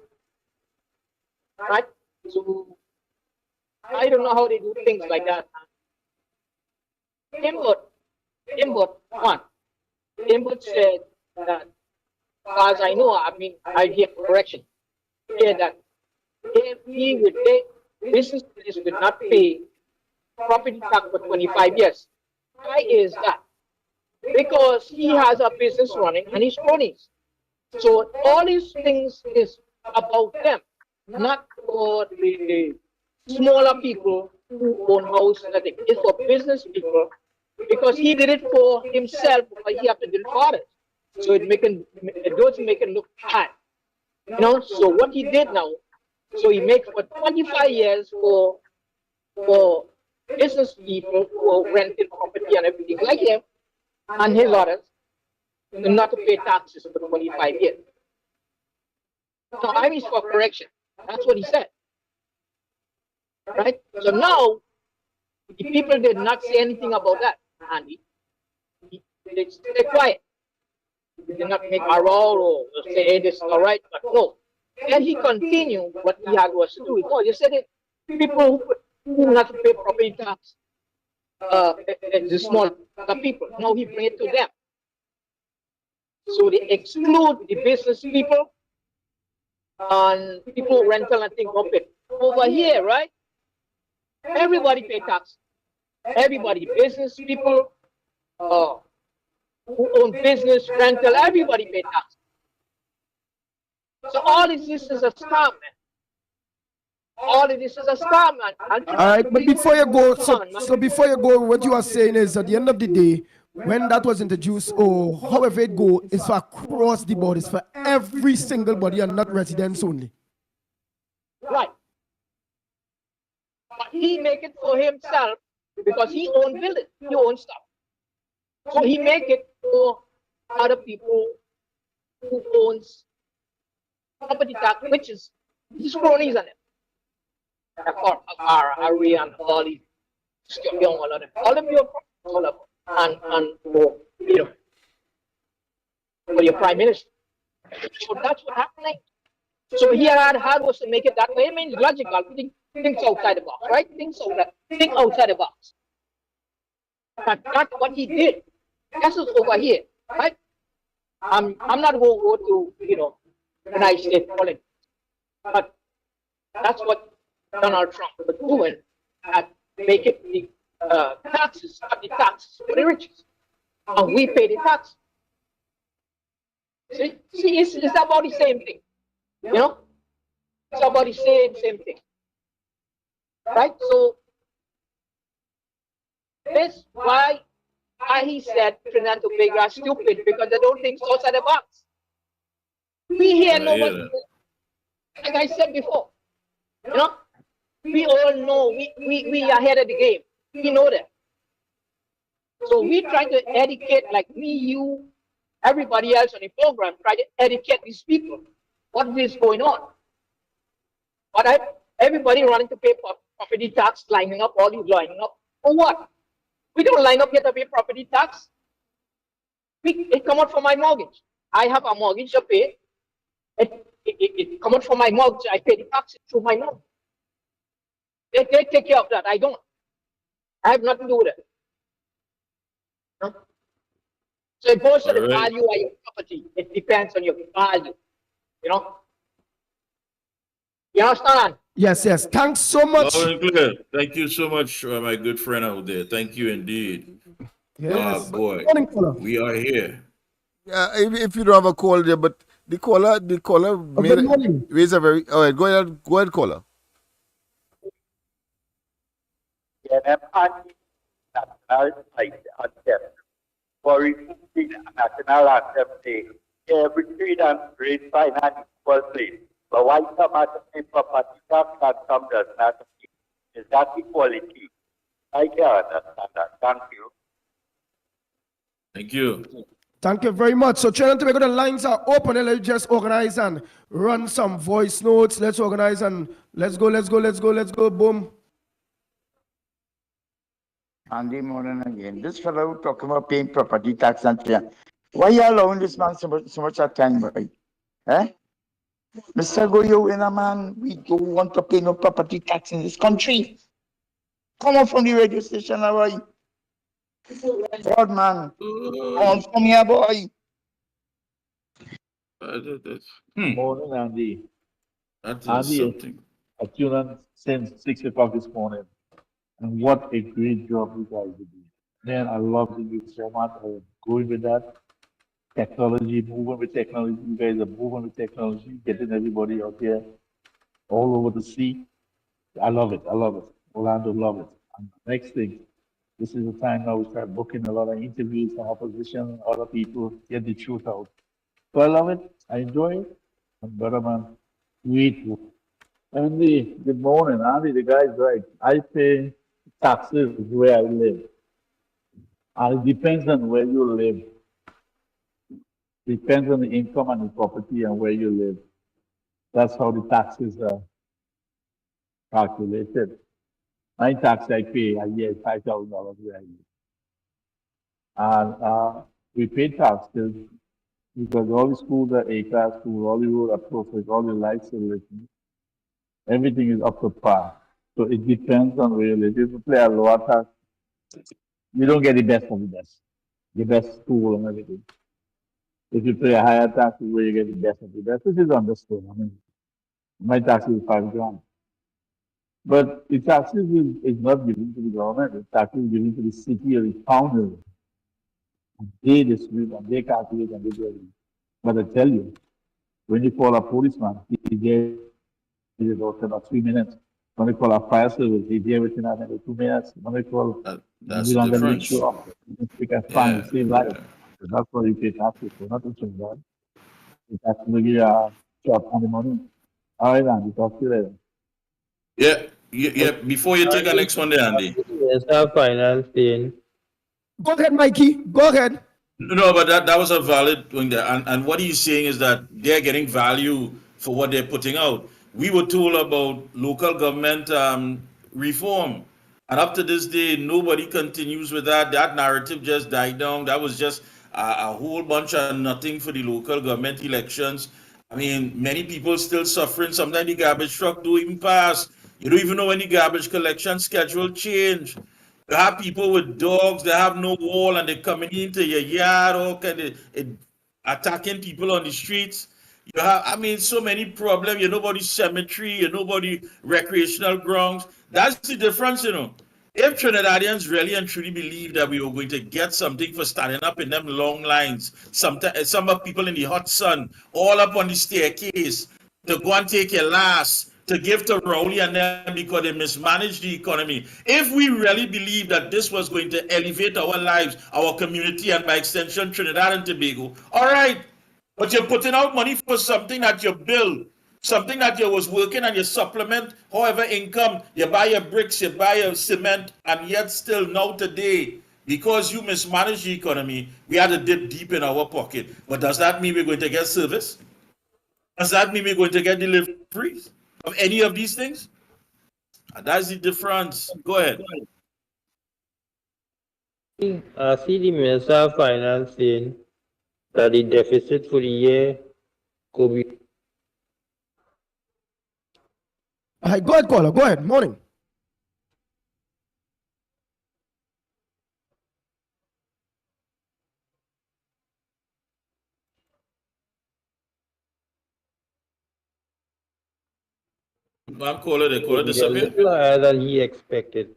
Right? So I don't know how they do things like that. Input one. Input said that, as I know, I get correction. Yeah, that if he would pay, businesses would not pay property tax for 25 years. Why is that? Because he has a business running and he's cronies. So all these things is about them, not for the smaller people who own houses and everything. It's for business people because he did it for himself, but he have to do it for others. So it doesn't make it look bad. You know, so what he did now, so he makes for 25 years for business people who are renting property and everything like him and his others, not to pay taxes for 25 years. No, I mean for correction. That's what he said. Right? So now, the people did not say anything about that, Andy. They stay quiet. They did not make a row or say, hey, this is all right, but no. Then he continued what he had was to do. No, you said it. People who not to pay property tax, the small people. Now he bring it to them. So they exclude the business people and people rental and things of it. Over here, right? Everybody pay tax. Everybody, business people, who own business, rental, everybody pay tax. So all of this is a scam, man. All of this is a scam, man. All right, but before you go, so before you go, what you are saying is at the end of the day, when that was introduced, or however it go, it's for across the board, it's for every single body and not residents only. Right. But he make it for himself because he own building, he own stuff. So he make it for other people who owns property tax, which is his cronies on it. Harry and all these young, all of them, all of your, all of them, and you know, for your prime minister. So that's what happening. So he had was to make it that way. I mean, logical. Think outside the box, right? Think outside the box. But that's what he did. That's what's over here, right? I'm not going to go to United States politics, but that's what Donald Trump was doing, at making the taxes, cut the taxes for the richest, and we pay the tax. See, it's about the same thing, It's about the same thing, right? So that's why he said Trinidad and Tobago are stupid, because they don't think outside the box. We hear nobody, like I said before, we all know we are ahead of the game. We know that. So we try to educate, like me, you, everybody else on the program, try to educate these people what is going on. But everybody running to pay property tax, lining up, all these lining up. For what? We don't line up here to pay property tax. It come out from my mortgage. I have a mortgage to pay. It come out from my mortgage. I pay the taxes through my mortgage. They take care of that. I don't. I have nothing to do with it. No? So it goes to the value of your property. It depends on your value. You understand? Yes. Thanks so much. Loud and clear. Thank you so much, my good friend out there. Thank you indeed. Yes. Boy, we are here. If you don't have a call there, but the caller raise a very. All right, go ahead, caller. Yeah, national anthem for repeating national anthem day. Every trade and trade finance equal place. But why some has to pay property tax and some does not? Is that equality? I can understand that. Thank you. Thank you. Thank you very much. So Trinidad and Tobago, the lines are open. Let's just organize and run some voice notes. Let's organize and let's go. Boom. Andy Moran again. This fellow talking about paying property tax and fear. Why are you allowing this man so much time, boy? Eh? Mr. Goyo, in a man, we don't want to pay no property tax in this country. Come on from the radio station, boy. God, man. Come from here, boy. Morning, Andy. That Andy, is something. I tuned in since 6 o'clock this morning. And what a great job you guys are doing. Man, I love the new format. I'm going with that. Technology, moving with technology. You guys are moving with technology, getting everybody out here all over the sea. I love it. Orlando, love it. And the next thing, this is the time now we start booking a lot of interviews from opposition, other people, get the truth out. So I love it. I enjoy it. And brother, man, grateful. Andy, good morning. Andy, the guy's right. I pay taxes where I live. And it depends on where you live. Depends on the income and the property and where you live. That's how the taxes are calculated. My tax I pay a year is $5,000 a year. And we pay taxes because all the schools are A-class schools, all the roads are perfect, all the lights are lit. Everything is up to par. So it depends on where you live. If you play a lower tax, you don't get the best of the best school and everything. If you pay a higher tax, is where you get the best of the best, which is understood. I mean, my tax is $5,000. But the taxes is not given to the government, the taxes is given to the city or the county. They distribute and they calculate and they do it. But I tell you, when you call a policeman, he's there about 3 minutes. When you call a fire service, he's there within another 2 minutes. When you call That's the difference. you speak a Spanish, you save life. So that's why you pay taxes. So not to change that. It has to give you a shot on the money. All right, Andy, talk to you later. Yeah. Before you take the next one there, Andy. Yes, our finance thing. Go ahead, Mikey. Go ahead. No, but that was a valid thing there. And what he's saying is that they're getting value for what they're putting out. We were told about local government reform. And up to this day, nobody continues with that. That narrative just died down. That was just a whole bunch of nothing for the local government elections. I mean, many people still suffering. Sometimes the garbage truck don't even pass. You don't even know when the garbage collection schedule change. You have people with dogs, they have no wall, and they're coming into your yard, all kind of attacking people on the streets. You have, I mean, so many problems. You nobody cemetery, you nobody recreational grounds. That's the difference, you know. If Trinidadians really and truly believe that we were going to get something for standing up in them long lines, some of people in the hot sun, all up on the staircase, to go and take your last, to give to Rowley and them because they mismanaged the economy. If we really believe that this was going to elevate our lives, our community, and by extension, Trinidad and Tobago, all right, but you're putting out money for something that you build, something that you was working and you supplement, however income, you buy your bricks, you buy your cement, and yet still now today, because you mismanage the economy, we had to dip deep in our pocket. But does that mean we're going to get service? Does that mean we're going to get deliveries of any of these things? And that's the difference. Go ahead. I see the Minister of Finance saying that the deficit for the year could be. Hi, go ahead, caller. Go ahead. Morning. I'm calling it. Call it A disappear. little higher than he expected.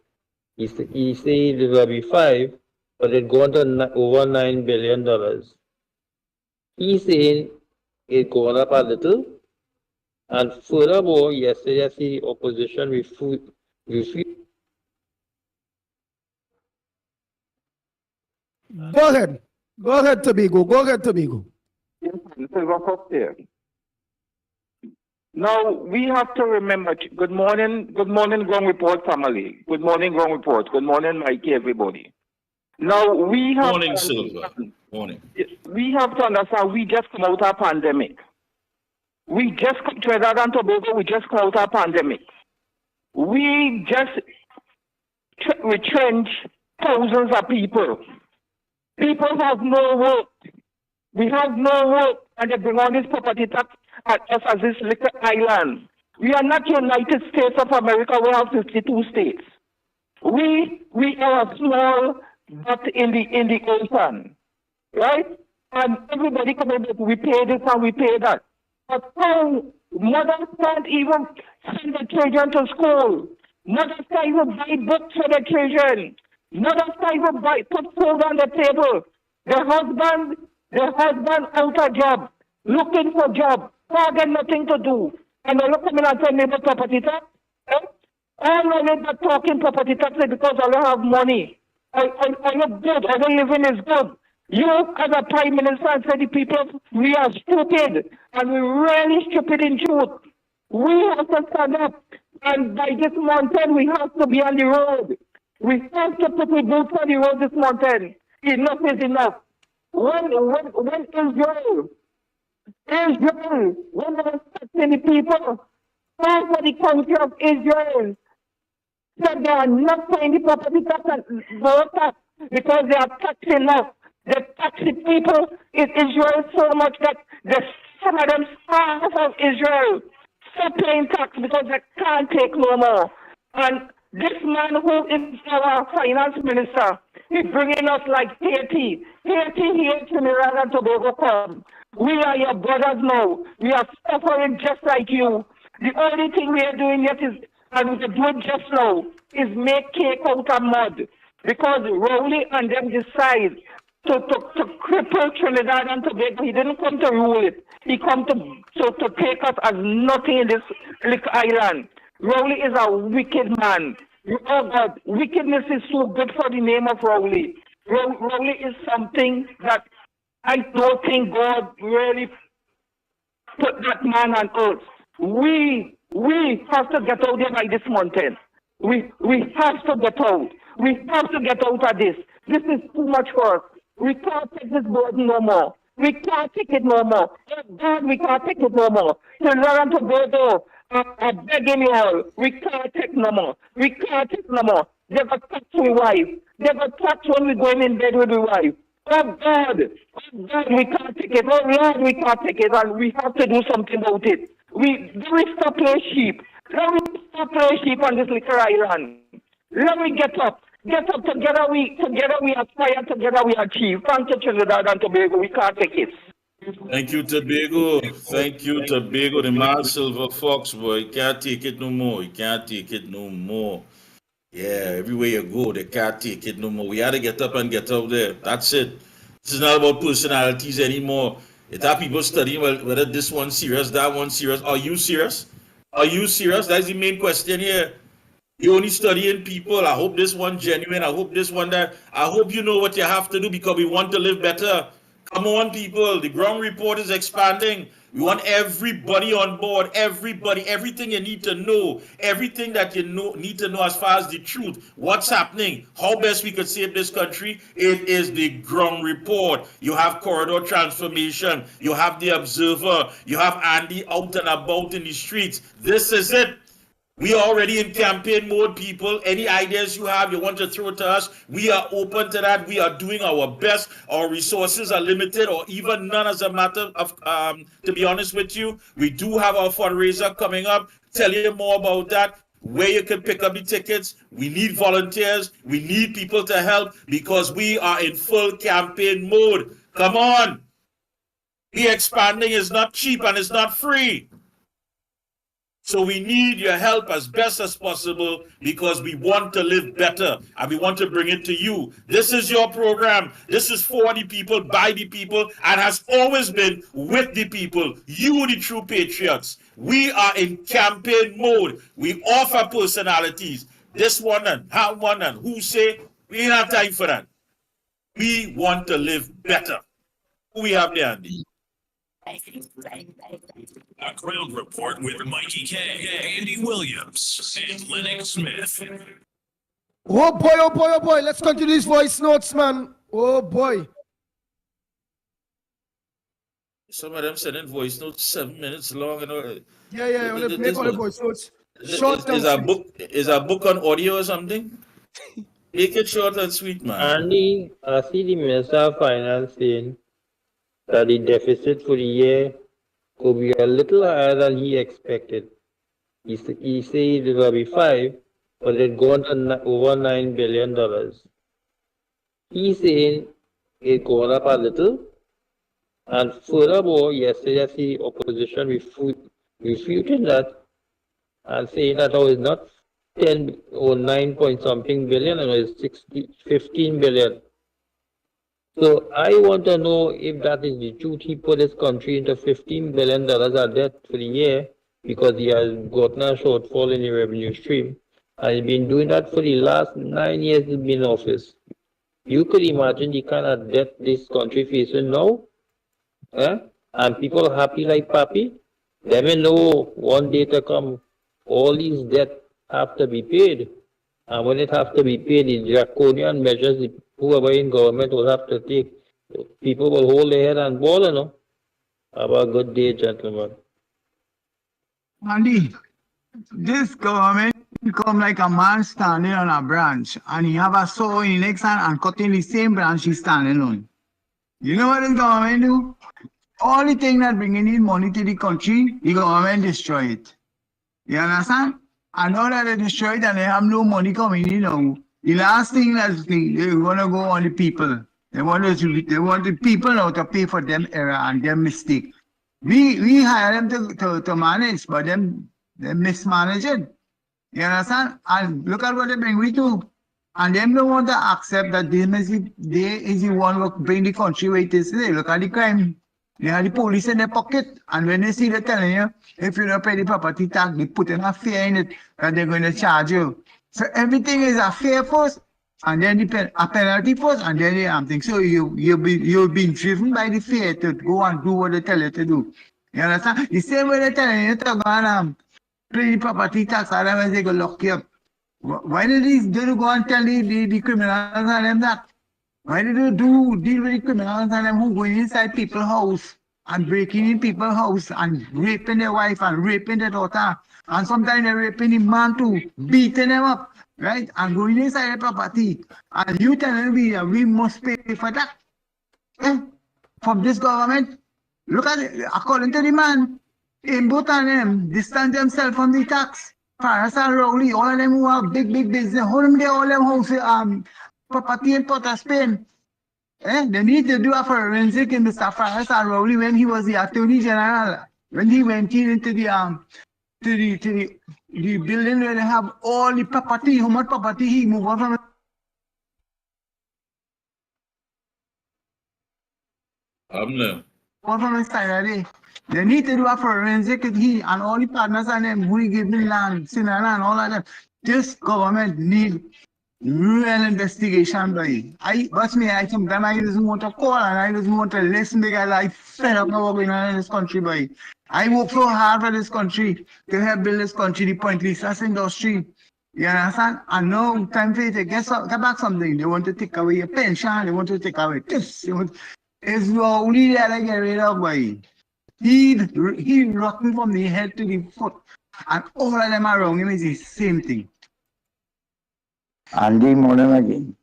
He said it will be 5, but it gone to over $9 billion. He said it gone up a little. And furthermore, yesterday I see the opposition refused. Go ahead. Go ahead, Tobago. Go ahead, Tobago. Now we have to remember. Good morning, Ground Report family. Good morning, Ground Report. Good morning, Mikey, everybody. Now we have. Morning, Silver. Morning. We have to understand. We just come out of a pandemic. Trinidad and Tobago. We just come out of a pandemic. We just retrench thousands of people. People have no work. We have no work, and they bring on this property tax at us as this little island. We are not United States of America. We have 52 states. We are a small dot in the ocean, right? And everybody coming back. We pay this and we pay that. But how mothers can't even send their children to school. Mothers can't even buy books for their children. Mothers can't even put food on the table. Their husband out of job, looking for job, can't get nothing to do. And they look at me and tell me about property tax. All of it but talking property tax because I don't have money. I look good. Our living is good. You as a prime minister and say the people, we are stupid. And we're really stupid in truth. We have to stand up. And by this mountain, we have to be on the road. We have to put the boots on the road this mountain. Enough is enough. When Israel Israel, when they were taxing the people, pay for the country of Israel. So they are not paying the property tax and road tax because they are taxing us. They tax the people in Israel so much that some of them starve of Israel. Stop paying tax because they can't take no more. And this man who is our finance minister, he's bringing us like Haiti. Haiti here to Trinidad and Tobago come. We are your brothers now. We are suffering just like you. The only thing we are doing yet is, and we do it just now, is make cake out of mud. Because Rowley and them decide to cripple Trinidad and Tobago. He didn't come to rule it. He come to take us as nothing in this little island. Rowley is a wicked man. Oh God, wickedness is so good for the name of Rowley. Rowley is something that I don't think God really put that man on earth. We have to get out there by this mountain. We have to get out. We have to get out of this. This is too much for us. We can't take this burden no more. We can't take it no more. Oh God, we can't take it no more. Trinidad and Tobago, I'm begging you all. We can't take no more. We can't take no more. They got tax with wife. They got tax when we're going in bed with the wife. Oh God, we can't take it. Oh Lord, we can't take it, and we have to do something about it. We stop playing sheep. Let me stop playing sheep on this little island. Let me get up. Get up together. We aspire. Together we achieve. Thank you, Trinidad and Tobago. We can't take it. Thank you, Tobago. Thank you, Tobago. The man Silver Fox, boy. You can't take it no more. You can't take it no more. Yeah, everywhere you go, they can't take it no more. We had to get up and get out there. That's it. This is not about personalities anymore. It have people studying whether this one's serious, that one's serious. Are you serious? Are you serious? That's the main question here. You only studying people. I hope this one genuine. I hope this one that. I hope you know what you have to do because we want to live better. Come on, people. The ground report is expanding. We want everybody on board. Everybody, everything you need to know, everything that you need to know as far as the truth, what's happening, how best we could save this country. It is the ground report. You have corridor transformation. You have the observer. You have Andy out and about in the streets. This is it. We are already in campaign mode, people. Any ideas you have, you want to throw to us, we are open to that. We are doing our best. Our resources are limited or even none as a matter of, to be honest with you. We do have our fundraiser coming up. Tell you more about that, where you can pick up the tickets. We need volunteers. We need people to help because we are in full campaign mode. Come on. The expanding is not cheap and it's not free. So we need your help as best as possible because we want to live better and we want to bring it to you. This is your program. This is for the people, by the people, and has always been with the people. You, the true patriots. We are in campaign mode. We offer personalities. This one and that one and who say, we ain't have time for that. We want to live better. Who we have there, Andy? A Ground Report with Mikey K, Andy Williams, and Lennox Smith. Oh boy, oh boy, oh boy. Let's continue these voice notes, man. Oh boy. Some of them sending voice notes 7 minutes long. Yeah. Make all the voice notes. Short Is a book on audio or something? Make it short and sweet, man. Andy, I see the Minister of Finance saying that the deficit for the year could be a little higher than he expected. He said it will be 5, but it gone to over $9 billion. He's saying it gone up a little. And furthermore, yesterday I see the opposition refuting that and saying that it's not 10 or 9 point something billion, and it's 15 billion. So I want to know if that is the truth. He put his country into $15 billion of debt for the year because he has gotten a shortfall in the revenue stream. And he's been doing that for the last 9 years he's been in office. You could imagine the kind of debt this country facing now. And people happy like Papi. They may know one day to come, all these debt have to be paid. And when it has to be paid, the draconian measures whoever in government will have to take. People will hold their head and ball, Have a good day, gentlemen. Andy, this government come like a man standing on a branch and he have a saw in the next hand and cutting the same branch he's standing on. You know what this government do? All the thing that bringing in money to the country, the government destroy it. You understand? And now that they destroy it and they have no money coming in now, the last thing they're gonna go on the people. They want the people now to pay for them error and their mistake. We hire them to manage, but them they mismanage it. You understand? And look at what they bring we do. And them don't want to accept that they is the one who bring the country where it is today. Look at the crime. They have the police in their pocket. And when they see they telling you, if you don't pay the property tax, they put in a fear in it that they're going to charge you. So everything is a fear first, and then a penalty first, and then the thing. So you'll be driven by the fear to go and do what they tell you to do. You understand? The same way they're telling you to go and pay the property tax, otherwise they go lock you up. Why did they go and tell the criminals and them that? Why did they deal with the criminals and them who go inside people's house and breaking in people's house and raping their wife and raping their daughter? And sometimes they're raping the man too, beating them up, right? And going inside the property. And you telling me that we must pay for that? Eh? From this government? Look at it, according to the man, in both of them, distance themselves from the tax. Paris and Rowley, all of them who have big business, all them houses, property in Port of Spain. They need to do a forensic in Mr. Faris and Rowley when he was the Attorney General. When he went into the building where they have all the property, how much property he moved on from. From his side, they need to do a forensic he and all the partners and them who give me land, Sinala and all of them. This government need real investigation, boy. I sometimes I just want to call and I just want to listen because I fed up now what's going on in this country, boy. I work so hard for this country to help build this country, the pointless industry. You understand? And now time for you to get back something. They want to take away your pension, they want to take away this. It's only that I get rid of, boy. He rotten from the head to the foot. And all of them around him is the same thing. Andy morning again.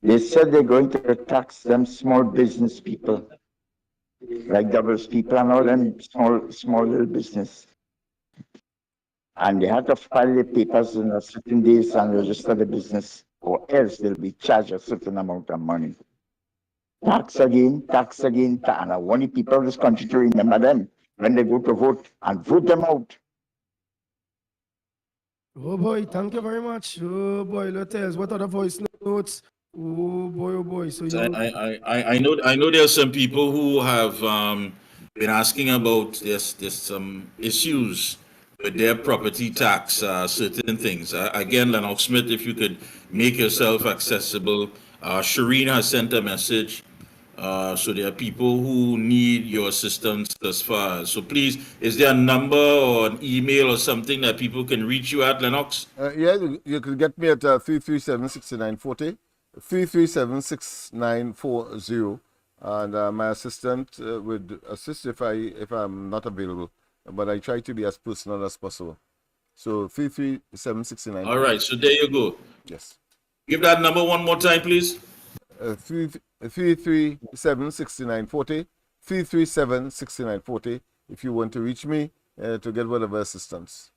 They said they're going to tax them small business people, like doubles people and all them small little business. And they have to file the papers in a certain days and register the business, or else they'll be charged a certain amount of money. Tax again, and I want the people of this country to remember them when they go to vote and vote them out. Oh boy, thank you very much. Oh boy, let's tell us what are the voice notes. Oh boy. So I know there are some people who have been asking about this some issues with their property tax, certain things. Again, LENNOX Smith, if you could make yourself accessible. Shireen has sent a message. So there are people who need your assistance thus far. So please, is there a number or an email or something that people can reach you at, LENNOX? Yeah, you can get me at 337-6940, 337-6940, and my assistant would assist if I'm not available. But I try to be as personal as possible. So 337-6940. All right, so there you go. Yes. Give that number one more time, please. 337-6940, 337-6940, if you want to reach me to get whatever assistance.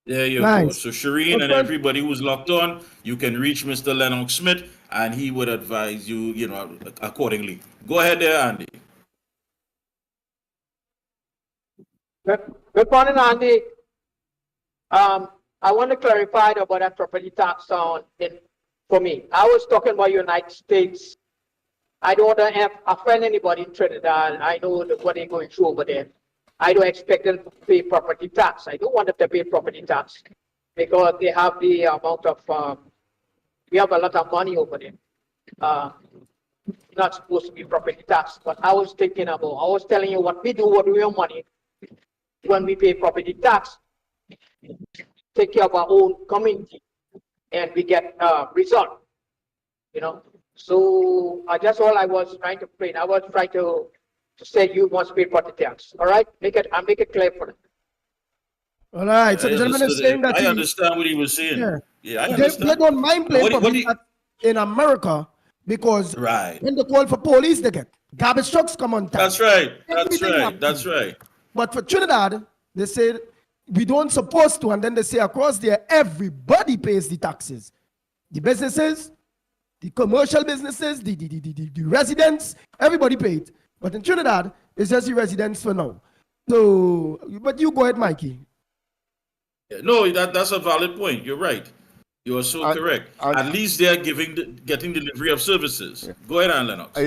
There you go. So Shireen and everybody who's locked on, you can reach Mr. LENNOX Smith and he would advise you, accordingly. Go ahead there, Andy. Good morning, Andy. I want to clarify about that property tax for me. I was talking about United States. I don't want to offend anybody in Trinidad. I know what they're going through over there. I don't expect them to pay property tax. I don't want them to pay property tax because they have the amount of, we have a lot of money over there. Not supposed to be property tax, but I was telling you what we do with real money when we pay property tax. Take care of our own community and we get result, So that's all I was trying to explain. I was trying to to say you must pay property tax. All right, I'll make it clear for them. All right. So I the gentleman is understood. saying that I understand what he was saying. yeah, Yeah, I they understand. don't mind But paying what public do you, tax in America because right. when they call for police, they get garbage trucks come on time. That's right. That's Everything right. happens. That's right. But for Trinidad, they say we don't supposed to, and then they say across there everybody pays the taxes. The businesses, the commercial businesses, the residents, everybody paid. But in Trinidad, it's just the residents for now. So, but you go ahead, Mikey. Yeah, no, that's a valid point. You're right. You are so correct. At least they are getting delivery of services. Go ahead, Lennox.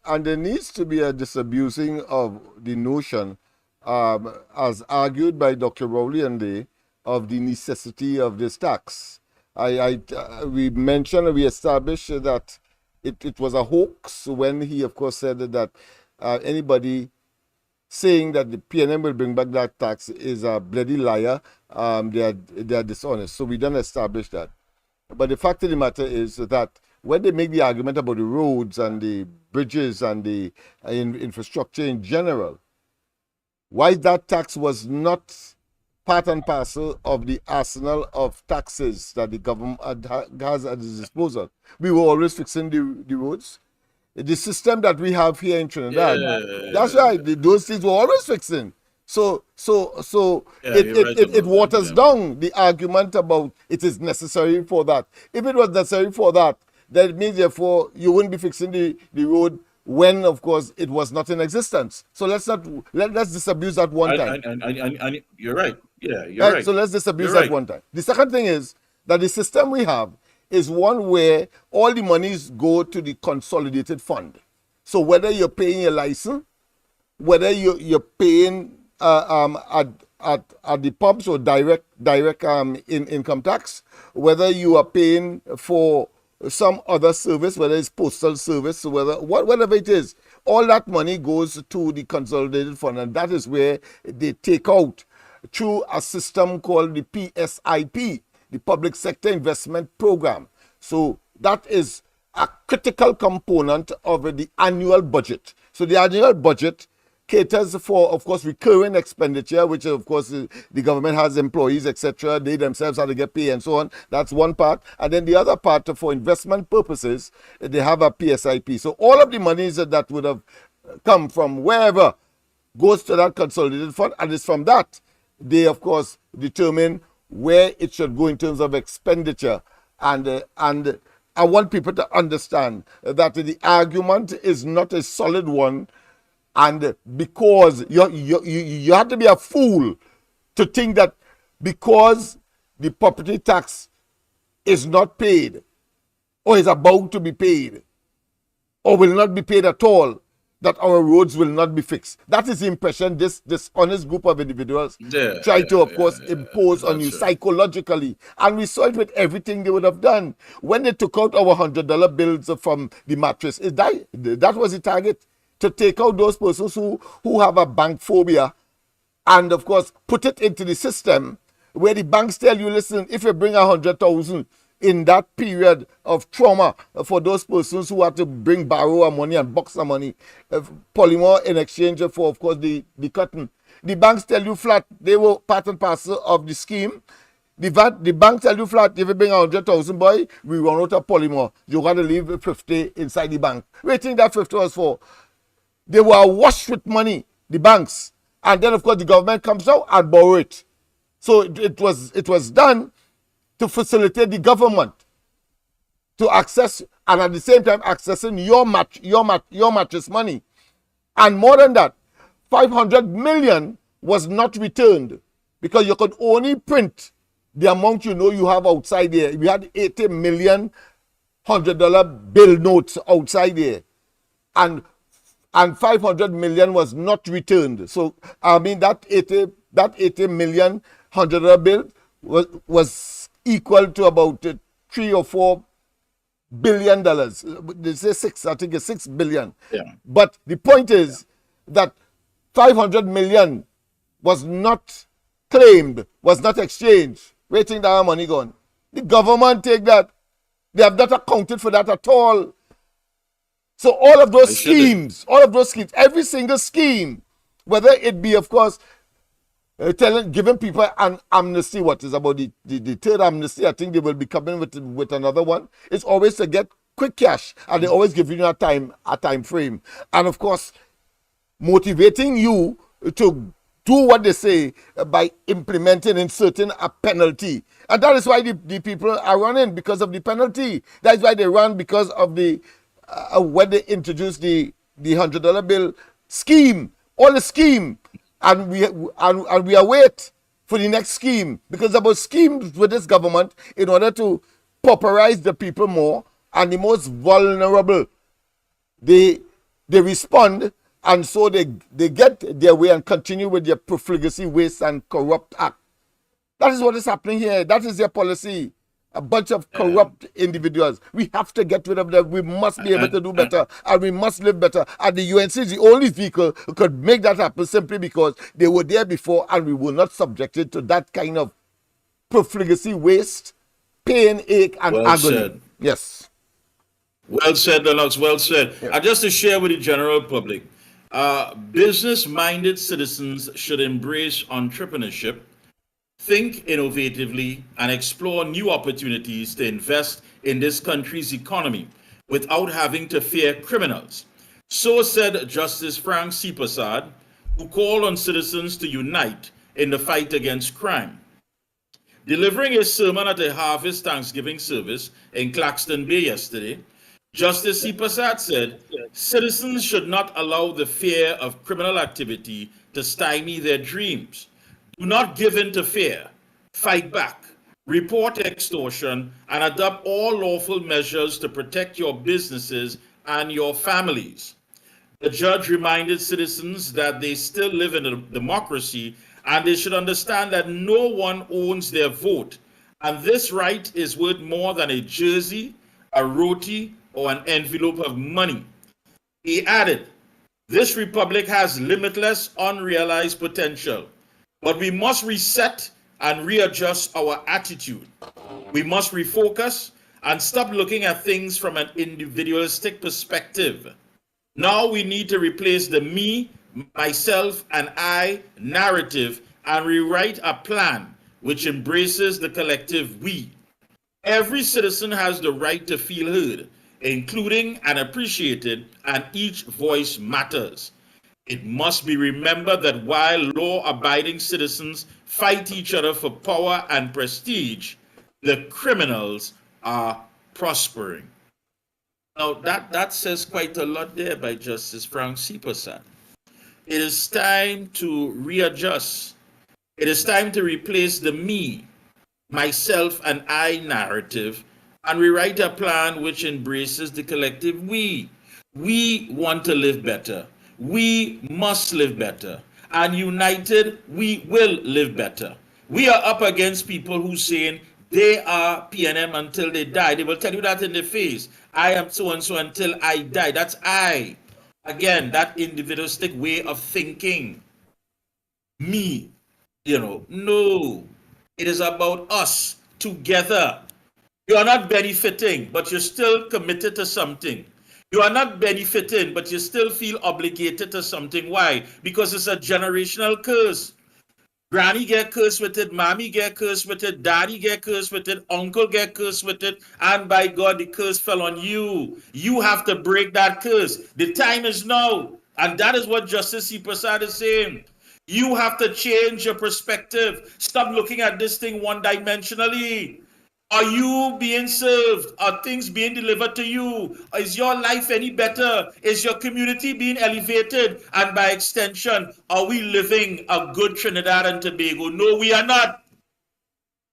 And there needs to be a disabusing of the notion, as argued by Dr. Rowley and they, of the necessity of this tax. We mentioned and we established that it was a hoax when he, of course, said that anybody saying that the PNM will bring back that tax is a bloody liar. They are dishonest. So we don't establish that. But the fact of the matter is that when they make the argument about the roads and the bridges and the infrastructure in general, why that tax was not part and parcel of the arsenal of taxes that the government has at its disposal. We were always fixing the roads. The system that we have here in Trinidad, that's right, those things were always fixing. So it waters down the argument about it is necessary for that. If it was necessary for that, then it means therefore you wouldn't be fixing the road when, of course, it was not in existence. So let's disabuse that one time. And you're right. Yeah, you're right. So let's disabuse that one time. The second thing is that the system we have is one where all the monies go to the consolidated fund. So whether you're paying your license, whether you're paying at the pumps or direct income tax, whether you are paying for some other service, whether it's postal service, whatever it is, all that money goes to the consolidated fund, and that is where they take out through a system called the PSIP, the Public Sector Investment Program. So that is a critical component of the annual budget. So the annual budget caters for, of course, recurring expenditure, which, of course, the government has employees, etc. They themselves have to get paid and so on. That's one part. And then the other part, for investment purposes, they have a PSIP. So all of the monies that would have come from wherever goes to that consolidated fund, and it's from that they, of course, determine where it should go in terms of expenditure. And I want people to understand that the argument is not a solid one, and because you have to be a fool to think that because the property tax is not paid or is about to be paid or will not be paid at all, that our roads will not be fixed. That is the impression this honest group of individuals try to, of course, impose on you psychologically. And we saw it with everything they would have done. When they took out our $100 bills from the mattress, that was the target, to take out those persons who have a bank phobia and, of course, put it into the system where the banks tell you, listen, if you bring 100,000 in that period of trauma for those persons who had to borrow money and box some money, polymer in exchange for, of course, the cotton. The banks tell you flat, they were part and parcel of the scheme. The bank tell you flat, if you bring 100,000, boy, we run out of polymer. You got to leave 50 inside the bank. What do you think that 50 was for? They were awash with money, the banks. And then, of course, the government comes out and borrow it. So it was done to facilitate the government to access, and at the same time accessing your mattress money. And more than that, 500 million was not returned because you could only print the amount you have outside there. We had 80 million $100 bill notes outside there, and 500 million was not returned. So I mean that 80 million $100 bill was equal to about $3 or $4 billion. They say six, I think it's $6 billion. Yeah. But the point is that 500 million was not claimed, was not exchanged. Where do you think that money gone? The government take that. They have not accounted for that at all. So all of those schemes, every single scheme, whether it be, of course, giving people an amnesty, what is about the third amnesty, I think they will be coming with another one. It's always to get quick cash, and they always give you a time frame. And of course, motivating you to do what they say by implementing and inserting a penalty. And that is why the people are running, because of the penalty. That is why they run, because of the when they introduced the $100 bill scheme, all the scheme, and we await for the next scheme, because about schemes with this government in order to pauperize the people more, and the most vulnerable, they respond, and so they get their way and continue with their profligacy, waste, and corrupt act. That is what is happening here. That is their policy. A bunch of corrupt individuals. We have to get rid of them. We must be able to do better, and we must live better. And the UNC is the only vehicle who could make that happen, simply because they were there before, and we were not subjected to that kind of profligacy, waste, pain, ache, and agony. Said. Yes. Well said, Lennox. Well said. Yeah. And just to share with the general public, business-minded citizens should embrace entrepreneurship, think innovatively, and explore new opportunities to invest in this country's economy without having to fear criminals. So said Justice Frank C. Prasad, who called on citizens to unite in the fight against crime. Delivering his sermon at a Harvest Thanksgiving service in Claxton Bay yesterday, Justice C. Prasad said, citizens should not allow the fear of criminal activity to stymie their dreams. Do not give in to fear. Fight back. Report extortion and adopt all lawful measures to protect your businesses and your families. The judge reminded citizens that they still live in a democracy, and they should understand that no one owns their vote, and this right is worth more than a jersey, a roti, or an envelope of money. He added, this republic has limitless, unrealized potential. But we must reset and readjust our attitude. We must refocus and stop looking at things from an individualistic perspective. Now we need to replace the me, myself, and I narrative and rewrite a plan which embraces the collective we. Every citizen has the right to feel heard, including and appreciated, and each voice matters. It must be remembered that while law-abiding citizens fight each other for power and prestige, the criminals are prospering. Now, that says quite a lot there by Justice Frank C. Prasad. It is time to readjust. It is time to replace the me, myself, and I narrative and rewrite a plan which embraces the collective we. We want to live better. We must live better, and united, we will live better. We are up against people who saying they are PNM until they die. They will tell you that in the face. I am so-and-so until I die. That's I. Again, that individualistic way of thinking. Me, no. It is about us together. You are not benefiting, but you're still committed to something. You are not benefiting, but you still feel obligated to something. Why? Because it's a generational curse. Granny get cursed with it, mommy get cursed with it, daddy get cursed with it, uncle get cursed with it, and by God, the curse fell on you. You have to break that curse. The time is now. And that is what Justice C. Prasad is saying. You have to change your perspective. Stop looking at this thing one-dimensionally. Are you being served? Are things being delivered to you? Is your life any better? Is your community being elevated? And by extension, are we living a good Trinidad and Tobago? No, we are not.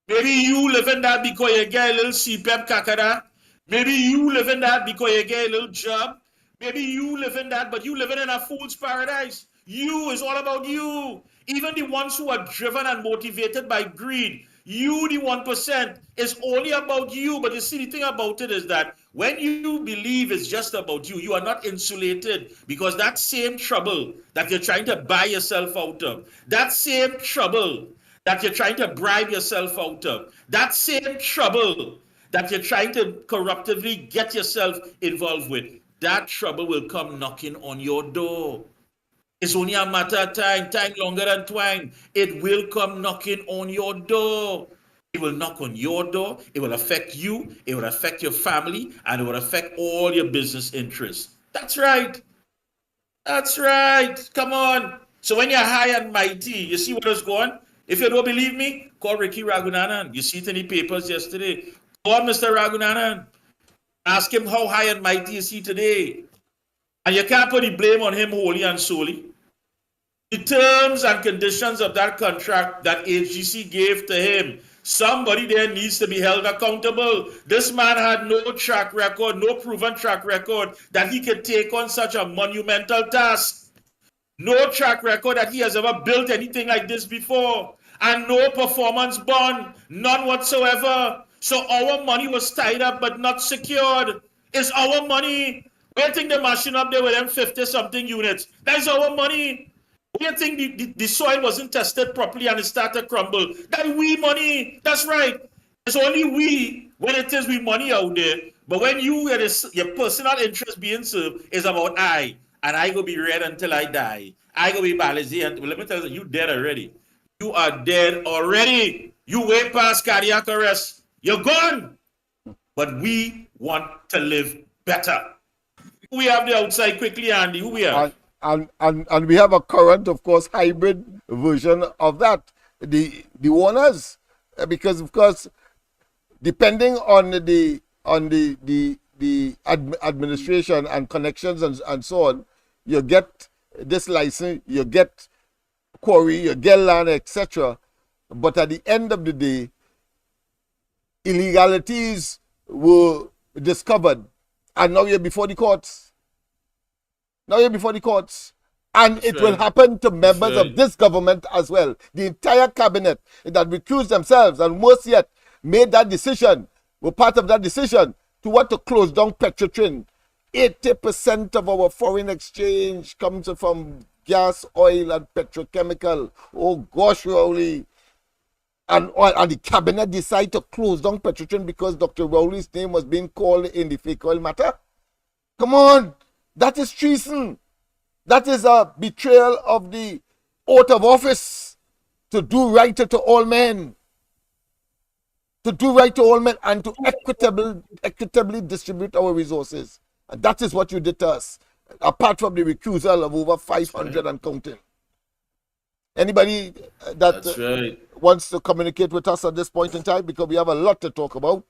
Maybe you live in that because you get a little CPEP kakada. Maybe you live in that because you get a little job. Maybe you live in that, but you living in a fool's paradise. You is all about you. Even the ones who are driven and motivated by greed, you, the 1%, is only about you. But you see, the thing about it is that when you believe it's just about you, you are not insulated, because that same trouble that you're trying to buy yourself out of, that same trouble that you're trying to bribe yourself out of, that same trouble that you're trying to corruptively get yourself involved with, that trouble will come knocking on your door. It's only a matter of time, time longer than twine. It will come knocking on your door. It will knock on your door. It will affect you. It will affect your family, and it will affect all your business interests. That's right. That's right. Come on. So when you're high and mighty, you see what is going? If you don't believe me, call Ricky Ragunanan. You see it in the papers yesterday. Call Mr. Ragunanan. Ask him how high and mighty is he today. And you can't put the blame on him wholly and solely. The terms and conditions of that contract that HGC gave to him, somebody there needs to be held accountable. This man had no track record, no proven track record that he could take on such a monumental task. No track record that he has ever built anything like this before. And no performance bond, none whatsoever. So our money was tied up but not secured. It's our money. We think the machine up there with them 50-something units. That's our money. We think the soil wasn't tested properly and it started to crumble. That we money. That's right. It's only we when it is we money out there. But when you your personal interest being served is about I. And I go be red until I die. I go be balanced. And let me tell you, you dead already. You are dead already. You way past cardiac arrest. You're gone. But we want to live better. Who we have the outside quickly, Andy? Who we have? And we have a current, of course, hybrid version of that. The owners, because of course, depending on the administration and connections and so on, you get this license, you get quarry, you get land, etc. But at the end of the day, illegalities were discovered, and now you're before the courts. Now you're before the courts. And it will happen to members of this government as well. The entire cabinet that recused themselves and worse yet, made that decision, were part of that decision to what to close down Petrotrin. 80% of our foreign exchange comes from gas, oil, and petrochemical. Oh gosh, Rowley. And the cabinet decided to close down Petrotrin because Dr. Rowley's name was being called in the fake oil matter. Come on. That is treason. That is a betrayal of the oath of office to do right to all men. To do right to all men and to equitably distribute our resources. And that is what you did to us, apart from the recusal of over 500 and counting. Anybody that wants to communicate with us at this point in time, because we have a lot to talk about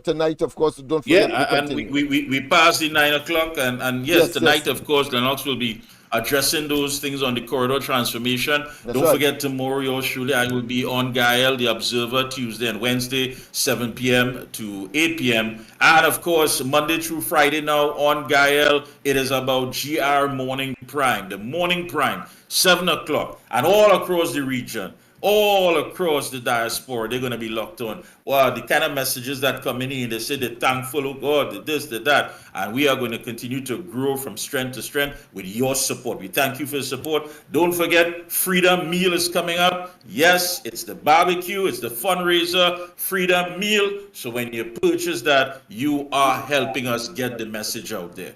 tonight, of course, don't forget. Yeah, and we passed the 9 o'clock, and yes, tonight, of course, LENNOX will be addressing those things on the corridor transformation. Don't forget, tomorrow, yours truly, I will be on Gael, the Observer, Tuesday and Wednesday, 7 p.m. to 8 p.m. And, of course, Monday through Friday now on Gael, it is about GR Morning Prime, the Morning Prime, 7 o'clock, and all across the region. All across the diaspora, they're going to be locked on. Wow, the kind of messages that come in, they say they're thankful, oh God, the this, the that. And we are going to continue to grow from strength to strength with your support. We thank you for your support. Don't forget, Freedom Meal is coming up. Yes, it's the barbecue, it's the fundraiser, Freedom Meal. So when you purchase that, you are helping us get the message out there.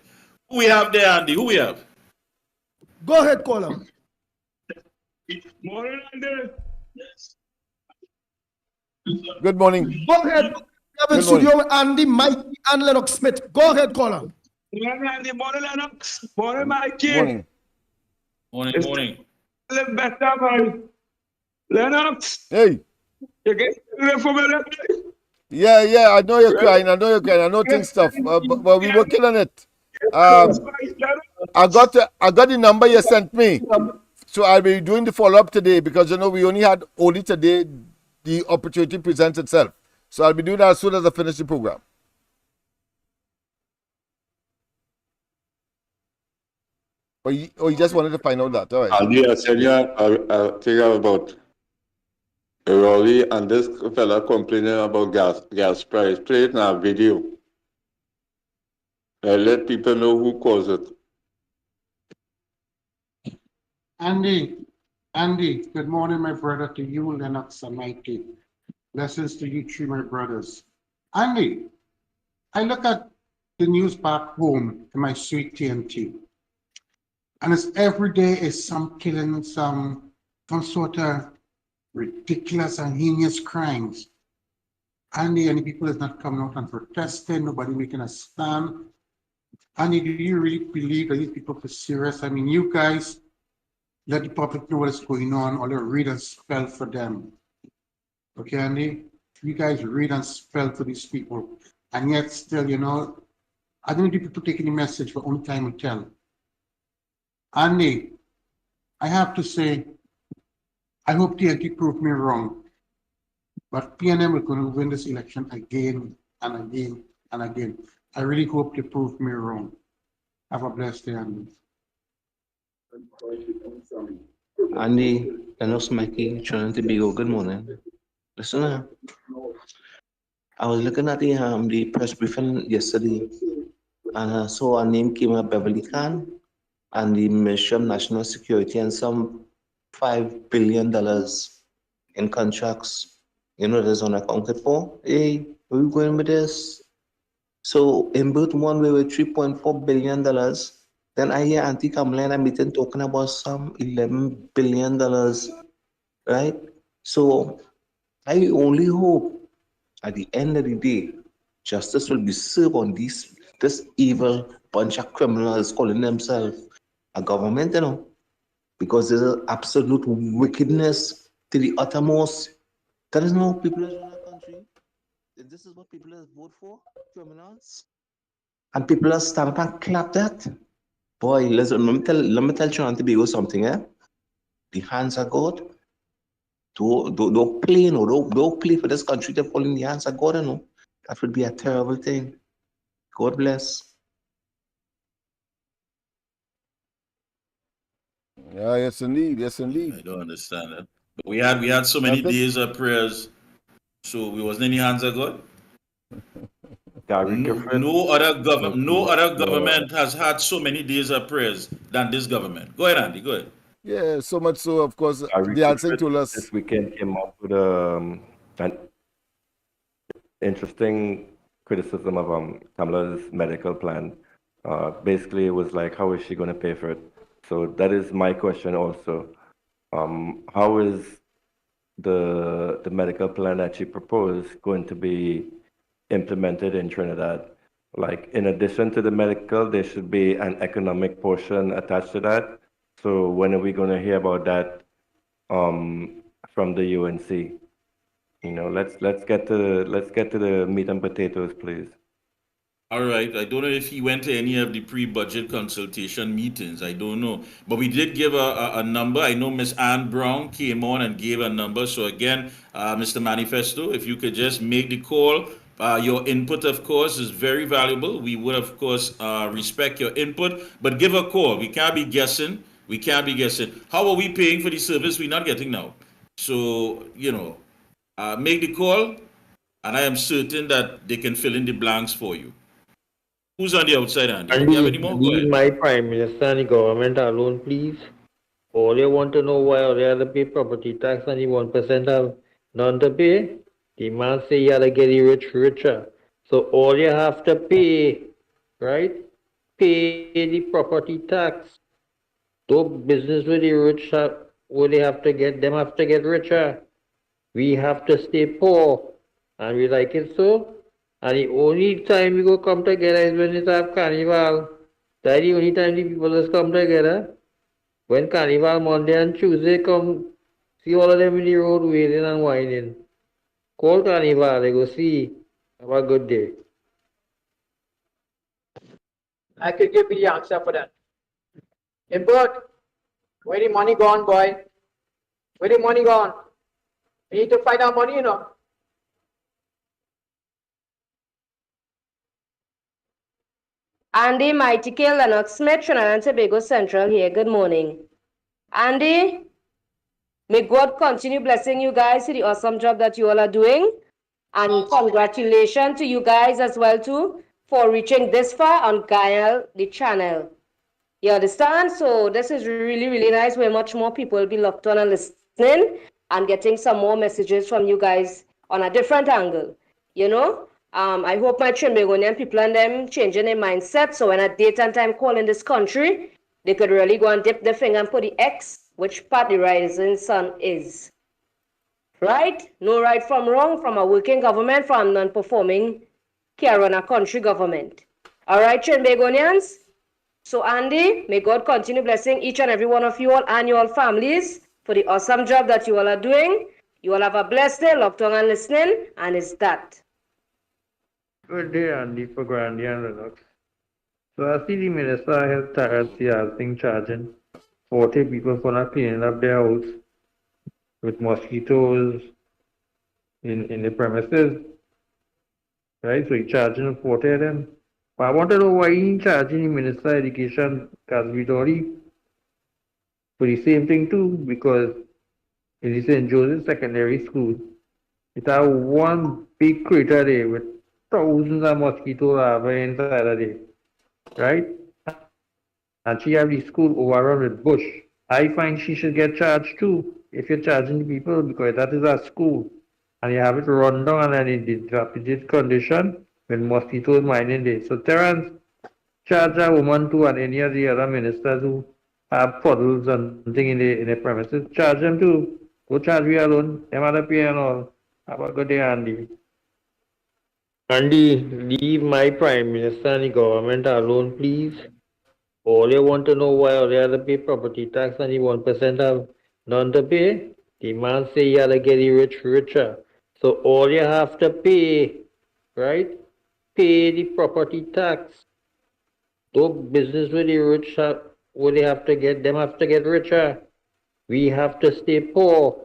Who we have there, Andy? Who we have? Go ahead, caller. Morning, Andy. Good morning. Go ahead. We have in studio Andy, Mikey, and LENNOX Smith. Go ahead, caller. Morning, Andy. Morning, LENNOX. Morning, Mikey. Morning. Morning. Live better, man. LENNOX. Hey. You get for me? Yeah. I know you're crying. I know things tough, but we're working on it. I got the number you sent me. So I'll be doing the follow-up today because, we only today the opportunity presents itself. So I'll be doing that as soon as I finish the program. You just wanted to find out that. All right. Andy, I said I think about Rowley and this fella complaining about gas price. Play it in a video. Let people know who caused it. Andy, good morning, my brother, to you, LENNOX and Mikey. Blessings to you three, my brothers. Andy, I look at the news back home to my sweet TNT. And it's every day is some killing, some sort of ridiculous and heinous crimes. And the people is not coming out and protesting, nobody making a stand. And do you really believe that these people are serious? I mean, you guys let the public know what's going on, or read and spell for them. Okay, Andy? You guys read and spell for these people. And yet still, I don't think people taking the message for only time will tell. Andy, I have to say, I hope TNT proved me wrong. But PNM is going to win this election again and again and again. I really hope they prove me wrong. Have a blessed day, Andy. Andy, LENNOX, Mikey, Trinity Bigo, good morning. Listen, I was looking at the press briefing yesterday, and I saw a name came up, Beverly Khan, and the Ministry of National Security, and some $5 billion in contracts, that's unaccounted for. Hey, where are we going with this? So in both one, we were $3.4 billion. Then I hear Auntie Kamala in a meeting talking about some $11 billion, right? So I only hope at the end of the day, justice will be served on this evil bunch of criminals calling themselves a government, because there's an absolute wickedness to the uttermost. That is not what people in our country. This is what people vote for, criminals. And people are stand up and clap that. Boy, listen, let me tell Trinity Bigo something, The hands of God. Don't play, don't play for this country to fall in the hands of God, That would be a terrible thing. God bless. Yeah, yes indeed, yes indeed. I don't understand that. But we had so many days of prayers, so we wasn't in the hands of God. No other government has had so many days of prayers than this government. Go ahead, Andy. Go ahead. Yeah, so much so, of course, the answer told us. This weekend came up with an interesting criticism of Kamala's medical plan. Basically, it was like, how is she going to pay for it? So that is my question also. How is the medical plan that she proposed going to be implemented in Trinidad? Like, in addition to the medical, there should be an economic portion attached to that. So when are we going to hear about that from the UNC? Let's get to the meat and potatoes, please. All right. I don't know if he went to any of the pre-budget consultation meetings. I don't know. But we did give a number. I know Miss Ann Brown came on and gave a number. So again, Mr. Manifesto, if you could just make the call. Your input, of course, is very valuable. We would, of course, respect your input. But give a call. We can't be guessing. We can't be guessing. How are we paying for the service we're not getting now? So, make the call. And I am certain that they can fill in the blanks for you. Who's on the outside, Andy? Do you have any more? Go Leave ahead. my prime minister and the government alone, please. All they want to know why they have to pay property tax and the 1% have none to pay. The man say you have to get the rich richer. So all you have to pay, right? Pay the property tax. Do business with the rich, what they have to get, them have to get richer. We have to stay poor. And we like it so. And the only time we go come together is when it's have carnival. That's the only time the people just come together. When carnival Monday and Tuesday come, see all of them in the road wailing and whining. Call carnival, they go see. Have a good day. I could give you the answer for that. Input, where the money gone, boy? Where the money gone? We need to find our money, Andy, Mighty K, LENNOX, Smith, Trinidad and Tobago Central here. Good morning. Andy, may God continue blessing you guys for the awesome job that you all are doing. And congratulations to you guys as well too for reaching this far on Gael, the channel. You understand? So this is really, really nice where much more people will be locked on and listening and getting some more messages from you guys on a different angle. I hope my Trimbegonian people and them changing their mindset. So when a date and time call in this country, they could really go and dip their finger and put the X, which part the rising sun is. Right? No right from wrong from a working government, from non-performing care on a country government. All right, Trimbegonians? So Andy, may God continue blessing each and every one of you all and your families for the awesome job that you all are doing. You all have a blessed day, locked on and listening, and it's that. Good day, Andy, for Grandy and Lennox. So I see the Minister of Health Tarasi has been charging 40 people for not cleaning up their house with mosquitoes in the premises, right? So he's charging 40 of them. But I want to know why he's charging the Minister of Education, Kasvidori, for the same thing too, because in the St. Joseph Secondary School, it has one big crater there with thousands of mosquito larvae inside of it, right? And she have the school overrun with bush. I find she should get charged too if you're charging the people because that is a school and you have it run down and in dilapidated condition with mosquitoes mining it. So Terence, charge a woman too and any of the other ministers who have puddles and thing in the premises, charge them too. Go charge me alone, them other pay and all. Have a good day, Andy. Andy, leave my prime minister and the government alone, please. All you want to know why all you have to pay property tax and the 1% have none to pay? The man say you gotta get the rich richer. So all you have to pay, right? Pay the property tax. Do business with the rich, what they have to get, them have to get richer. We have to stay poor.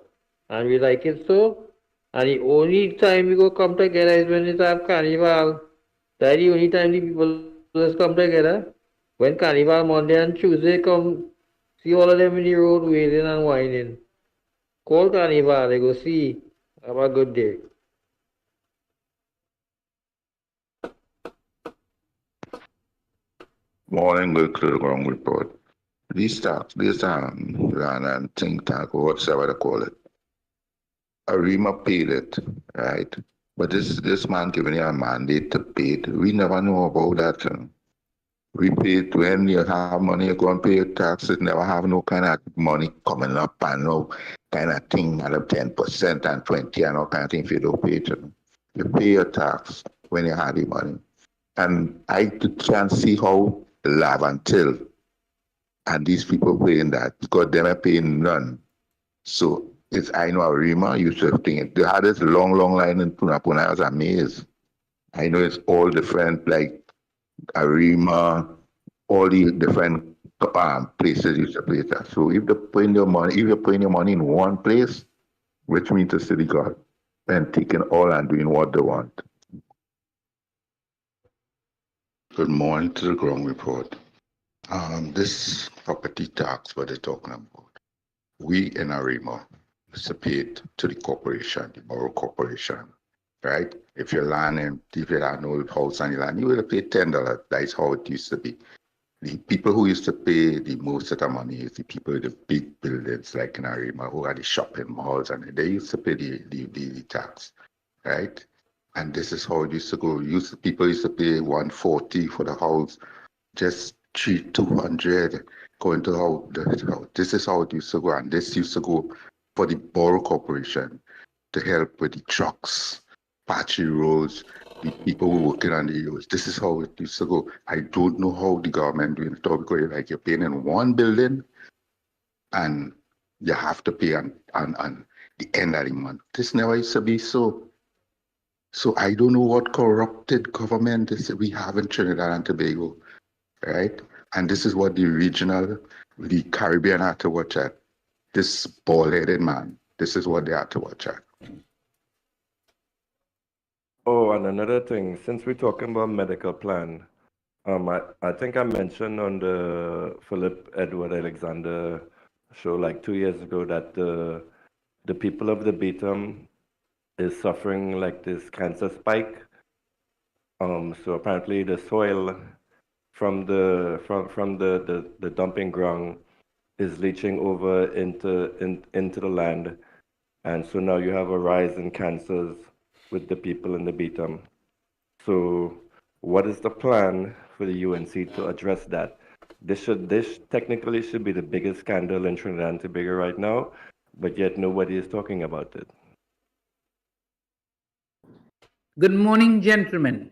And we like it so. And the only time we go come together is when it's have carnival. That's the only time the people just come together. When carnival Monday and Tuesday come, see all of them in the road wailing and whining. Call carnival, they go see. Have a good day. Morning, go to the ground report. These stocks, this and think tank or whatever they call it. Arima paid it, right? But this man giving you a mandate to pay it. We never know about that. We pay it when you have money, you go and pay your taxes, never have no kind of money coming up and no kind of thing out of 10% and 20 and all kind of thing if you don't pay it. You pay your tax when you have the money. And I can't see how live until and these people paying that because them are paying none. So it's I know Arima used to think it. They had this long line in Punapuna. I was amazed. I know it's all different, like Arima, all the different places used to play that. So if you're putting your money in one place, which means the city got and taking all and doing what they want. Good morning to the ground report. This property tax, what they're talking about, we in Arima pay it to the corporation, the borough corporation, right? If you have an old house and you land, you will pay $10. That's how it used to be. The people who used to pay the most of the money is the people with the big buildings like in Arima who are the shopping malls and they used to pay the tax, right? And this is how it used to go. People used to pay $140 for the house, just 200 going to the house. This is how it used to go, and this used to go for the borough corporation to help with the trucks, patchy roads, the people who working on the roads. This is how it used to go. I don't know how the government doing it because like you're paying in one building, and you have to pay on the end of the month. This never used to be so. So I don't know what corrupted government we have in Trinidad and Tobago, right? And this is what the Caribbean had to watch at. This bald-headed man, this is what they had to watch at. Oh, and another thing, since we're talking about medical plan, I think I mentioned on the Philip Edward Alexander show like 2 years ago that the people of the Beatum is suffering like this cancer spike. So apparently the soil from the dumping ground is leaching over into the land, and so now you have a rise in cancers with the people in the Beatum. So, what is the plan for the UNC to address that? This technically should be the biggest scandal in Trinidad and Tobago right now, but yet nobody is talking about it. Good morning, gentlemen.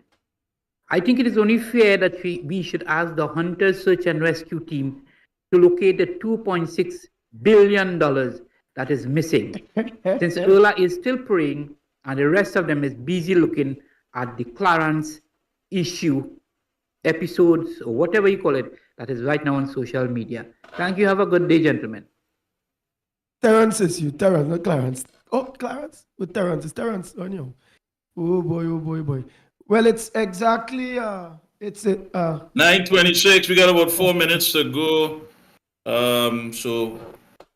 I think it is only fair that we should ask the Hunters Search and Rescue Team to locate the $2.6 billion that is missing. Since Erla is still praying and the rest of them is busy looking at the Clarence issue episodes or whatever you call it that is right now on social media. Thank you. Have a good day, gentlemen. Terrence is you. Terrence, not Clarence. Oh, Clarence? With Terrence. It's Terrence on you. Oh boy, oh boy, boy. Well, it's exactly 9:26. We got about 4 minutes to go. So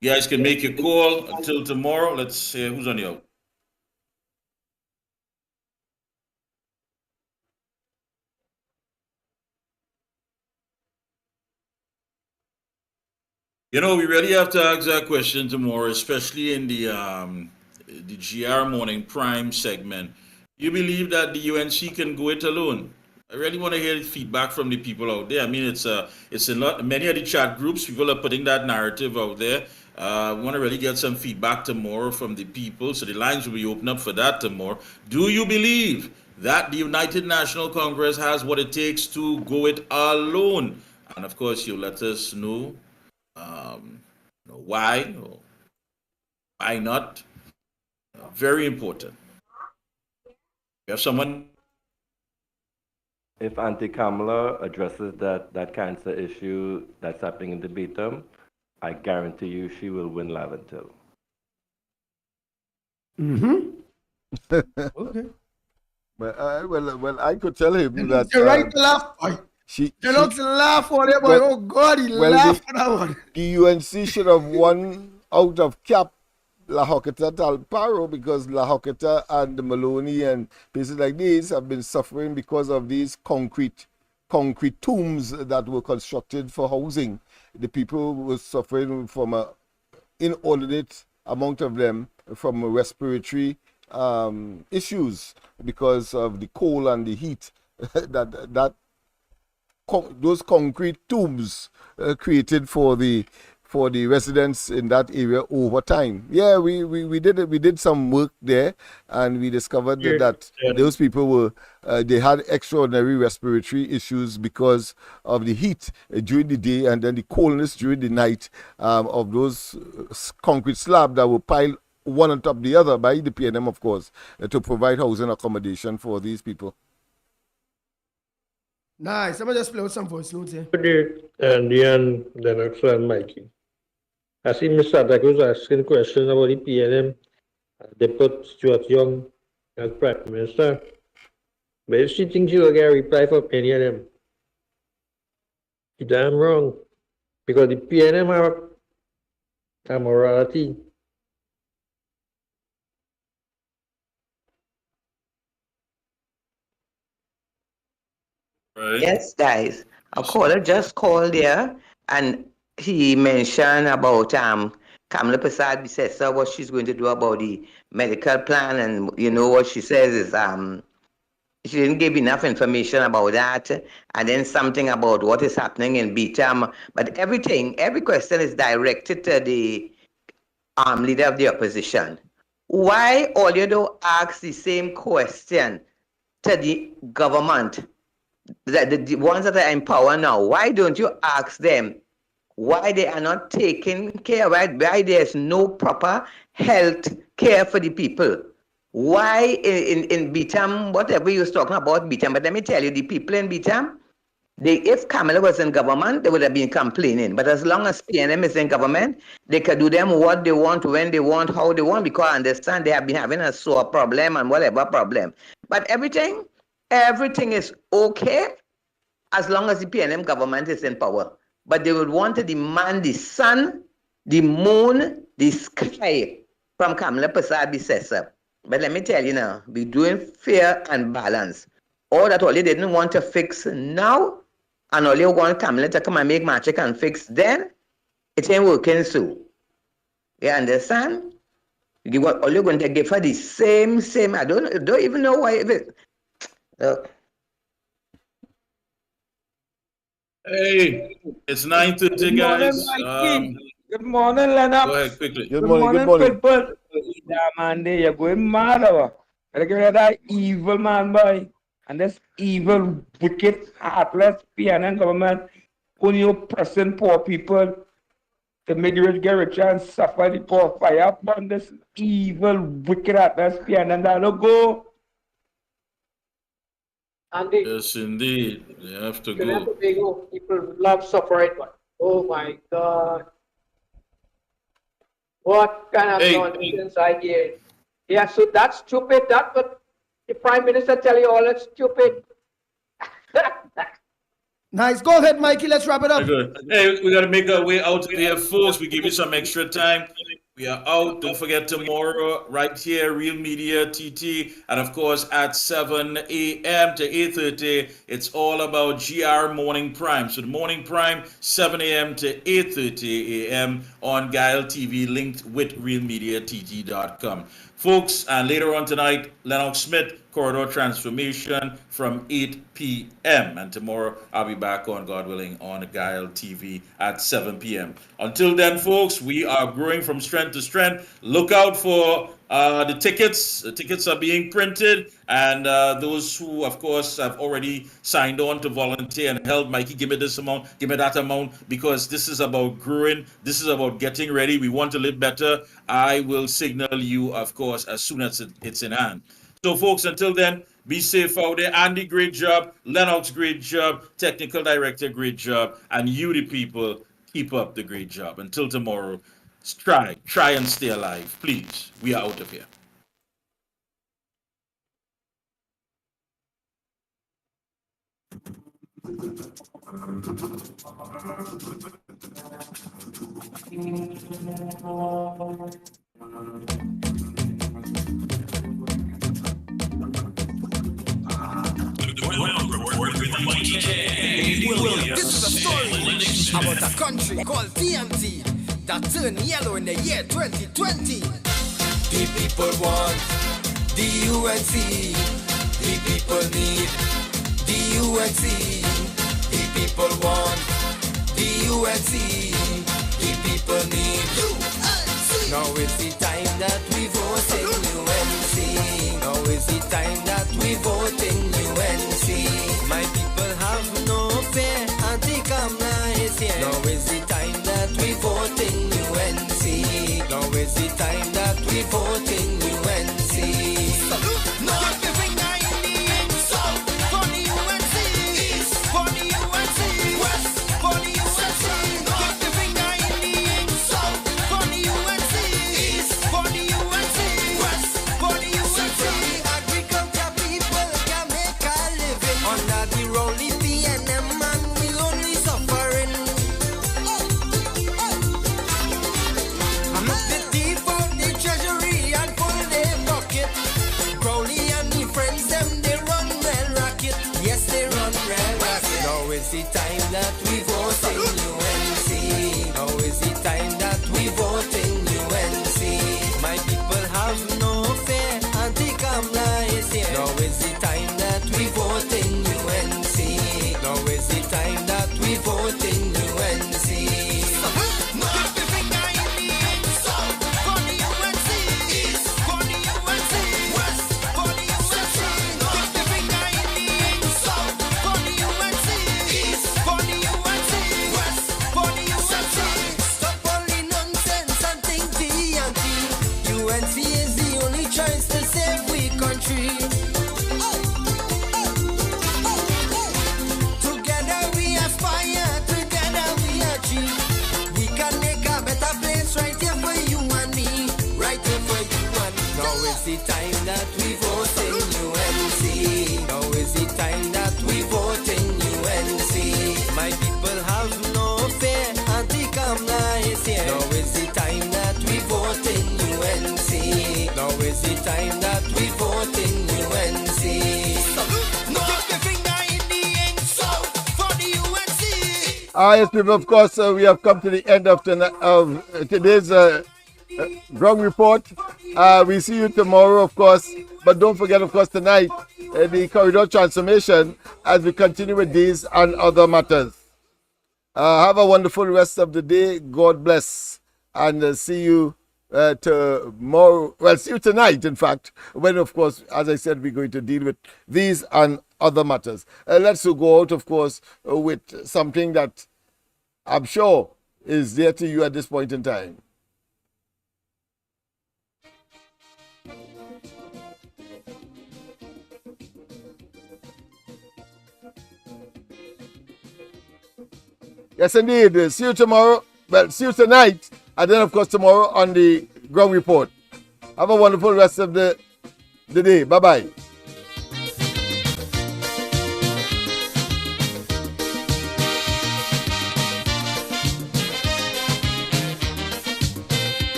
you guys can make your call until tomorrow. Let's see who's on the out. You know, we really have to ask that question tomorrow, especially in the GR Morning Prime segment. You believe that the UNC can go it alone? I really want to hear feedback from the people out there. I mean, it's a lot. Many of the chat groups, people are putting that narrative out there. We want to really get some feedback tomorrow from the people, so the lines will be open up for that tomorrow. Do you believe that the United National Congress has what it takes to go it alone? And of course, you let us know why or why not. Very important. We have someone. If Auntie Kamala addresses that cancer issue that's happening in the Beatum, I guarantee you she will win Laventil. Okay. Well, I could tell him that. You're right to laugh, boy. You're not to laugh on it, boy. Oh God, he laughed on that one. The UNC should have won out of cap La Hoqueta Talparo because La Hoqueta and the Maloney and places like these have been suffering because of these concrete tombs that were constructed for housing. The people were suffering from an inordinate amount of them from respiratory issues because of the cold and the heat those concrete tombs created for the residents in that area over time. Yeah, we did some work there, and we discovered that those people were they had extraordinary respiratory issues because of the heat during the day and then the coldness during the night of those concrete slabs that were piled one on top of the other by the PNM, of course, to provide housing accommodation for these people. Nice. I'm just play with some voice notes here. Good day, Andy and LENNOX and Mikey. I see Mr. Adaka was asking questions about the PNM. They put Stuart Young as Prime Minister. But if she thinks she will get a reply from any of them, she's damn wrong. Because the PNM have a morality. Right. Yes, guys. A caller just called there and he mentioned about Kamala Prasad Bisesa, what she's going to do about the medical plan, and you know what she says is she didn't give enough information about that, and then something about what is happening in BTAM. But every question is directed to the leader of the opposition. Why all you don't ask the same question to the government? The ones that are in power now, why don't you ask them why they are not taking care, why there's no proper health care for the people? Why in BTAM, whatever you was talking about BTAM, but let me tell you, the people in BTAM, if Kamala was in government, they would have been complaining. But as long as PNM is in government, they can do them what they want, when they want, how they want, because I understand they have been having a sore problem and whatever problem. But everything is okay as long as the PNM government is in power. But they would want to demand the sun, the moon, the sky from Kamala Prasad Bisesa. But let me tell you now, we're doing fair and balance. All that all they didn't want to fix now, and all you want Kamala to come and make magic and fix then, it ain't working so. You understand? All you're going to give her the same, I don't even know why. Look, Hey, it's 9:30, Good morning, guys. Mikey. Good morning, Lennox. Go ahead quickly. Good Good morning. Good morning, morning. people. Yeah, man, you're going mad, over. Gotta get rid of that evil man, boy. And this evil, wicked, heartless PNN government only oppressing poor people to make the rich get richer and suffer the poor. Fire upon this evil, wicked, heartless PNN that will go. Andy, Yes, indeed. They have to Trinidad go. and Tobago, people love suffering, but oh my God, what kind of Hey, nonsense I hear. Yeah, so that's stupid. That's what the Prime Minister tell you all. It's stupid. Nice. Go ahead, Mikey. Let's wrap it up. very good. Hey, we got to make our way out of here, folks. We give you some extra time. We are out. Don't forget tomorrow, right here, Real Media TT, and of course at 7 a.m. to 8:30. It's all about GR Morning Prime. So the Morning Prime, 7 a.m. to 8:30 a.m. on Guile TV, linked with RealMediaTT.com. Folks, and later on tonight, Lennox Smith, Corridor Transformation from 8 p.m. And tomorrow, I'll be back on, God willing, on Guile TV at 7 p.m. Until then, folks, we are growing from strength to strength. Look out for the tickets. The tickets are being printed. And those who, of course, have already signed on to volunteer and help, Mikey, give me this amount, give me that amount, because this is about growing. This is about getting ready. We want to live better. I will signal you, of course, as soon as it's in hand. So, folks, until then, be safe out there. Andy, great job. Lennox, great job. Technical director, great job. And you, the people, keep up the great job. Until tomorrow, try and stay alive. Please, we are out of here. Ground Report with Mikey K. Andy Williams. This is a story about a country called TNT that turned yellow in the year 2020. The people want the UNC. The people need the UNC. The people want the UNC. The people need UNC. Now is the time that we vote in UNC. Now is the time that we vote in UNC. My people have no fear. Anti-Kamla is here. Now is the time that we vote in UNC. Now is the time that we vote in UNC. No, the finger in the end. So, for the UNC. East, for the UNC. West, for the UNC. Get the finger in the end. So, for the UNC. East, for the UNC. West, for the UNC. Agriculture people can make a living under the rolling PNM, and we only suffering. The thief out the treasury and pull their pocket. Crowley and the friends them they run well racket. Yes, they run well racket. Now is the time that we vote in UNC. Now is the time that we vote in UNC. My people have no fear. Anti-Kamla is here. Now is the time that we vote in UNC. Now is the time that we vote in UNC. Stop all the nonsense and think TNT. UNC is the only choice to save we country. Together we aspire, together we achieve. We can make a better place right here for you and me. Right here for you and me. Now is the time that we vote in UNC. Now is the time that we vote in UNC. My people have no fear. Anti-Kamla is here. Now is the time that we vote in UNC. Now is the time that we vote in UNC. No, the finger in the end. So, for the UNC. Yes, people, of course, we have come to the end of today's ground report. We see you tomorrow, of course, but don't forget, of course, tonight, the corridor transformation as we continue with these and other matters. Have a wonderful rest of the day. God bless. And see you tomorrow. Well, see you tonight, in fact, when, of course, as I said, we're going to deal with these and other matters. Let's go out, of course, with something that I'm sure is dear to you at this point in time. Yes, indeed. See you tomorrow. Well, see you tonight. And then, of course, tomorrow on the Ground Report. Have a wonderful rest of the day. Bye-bye.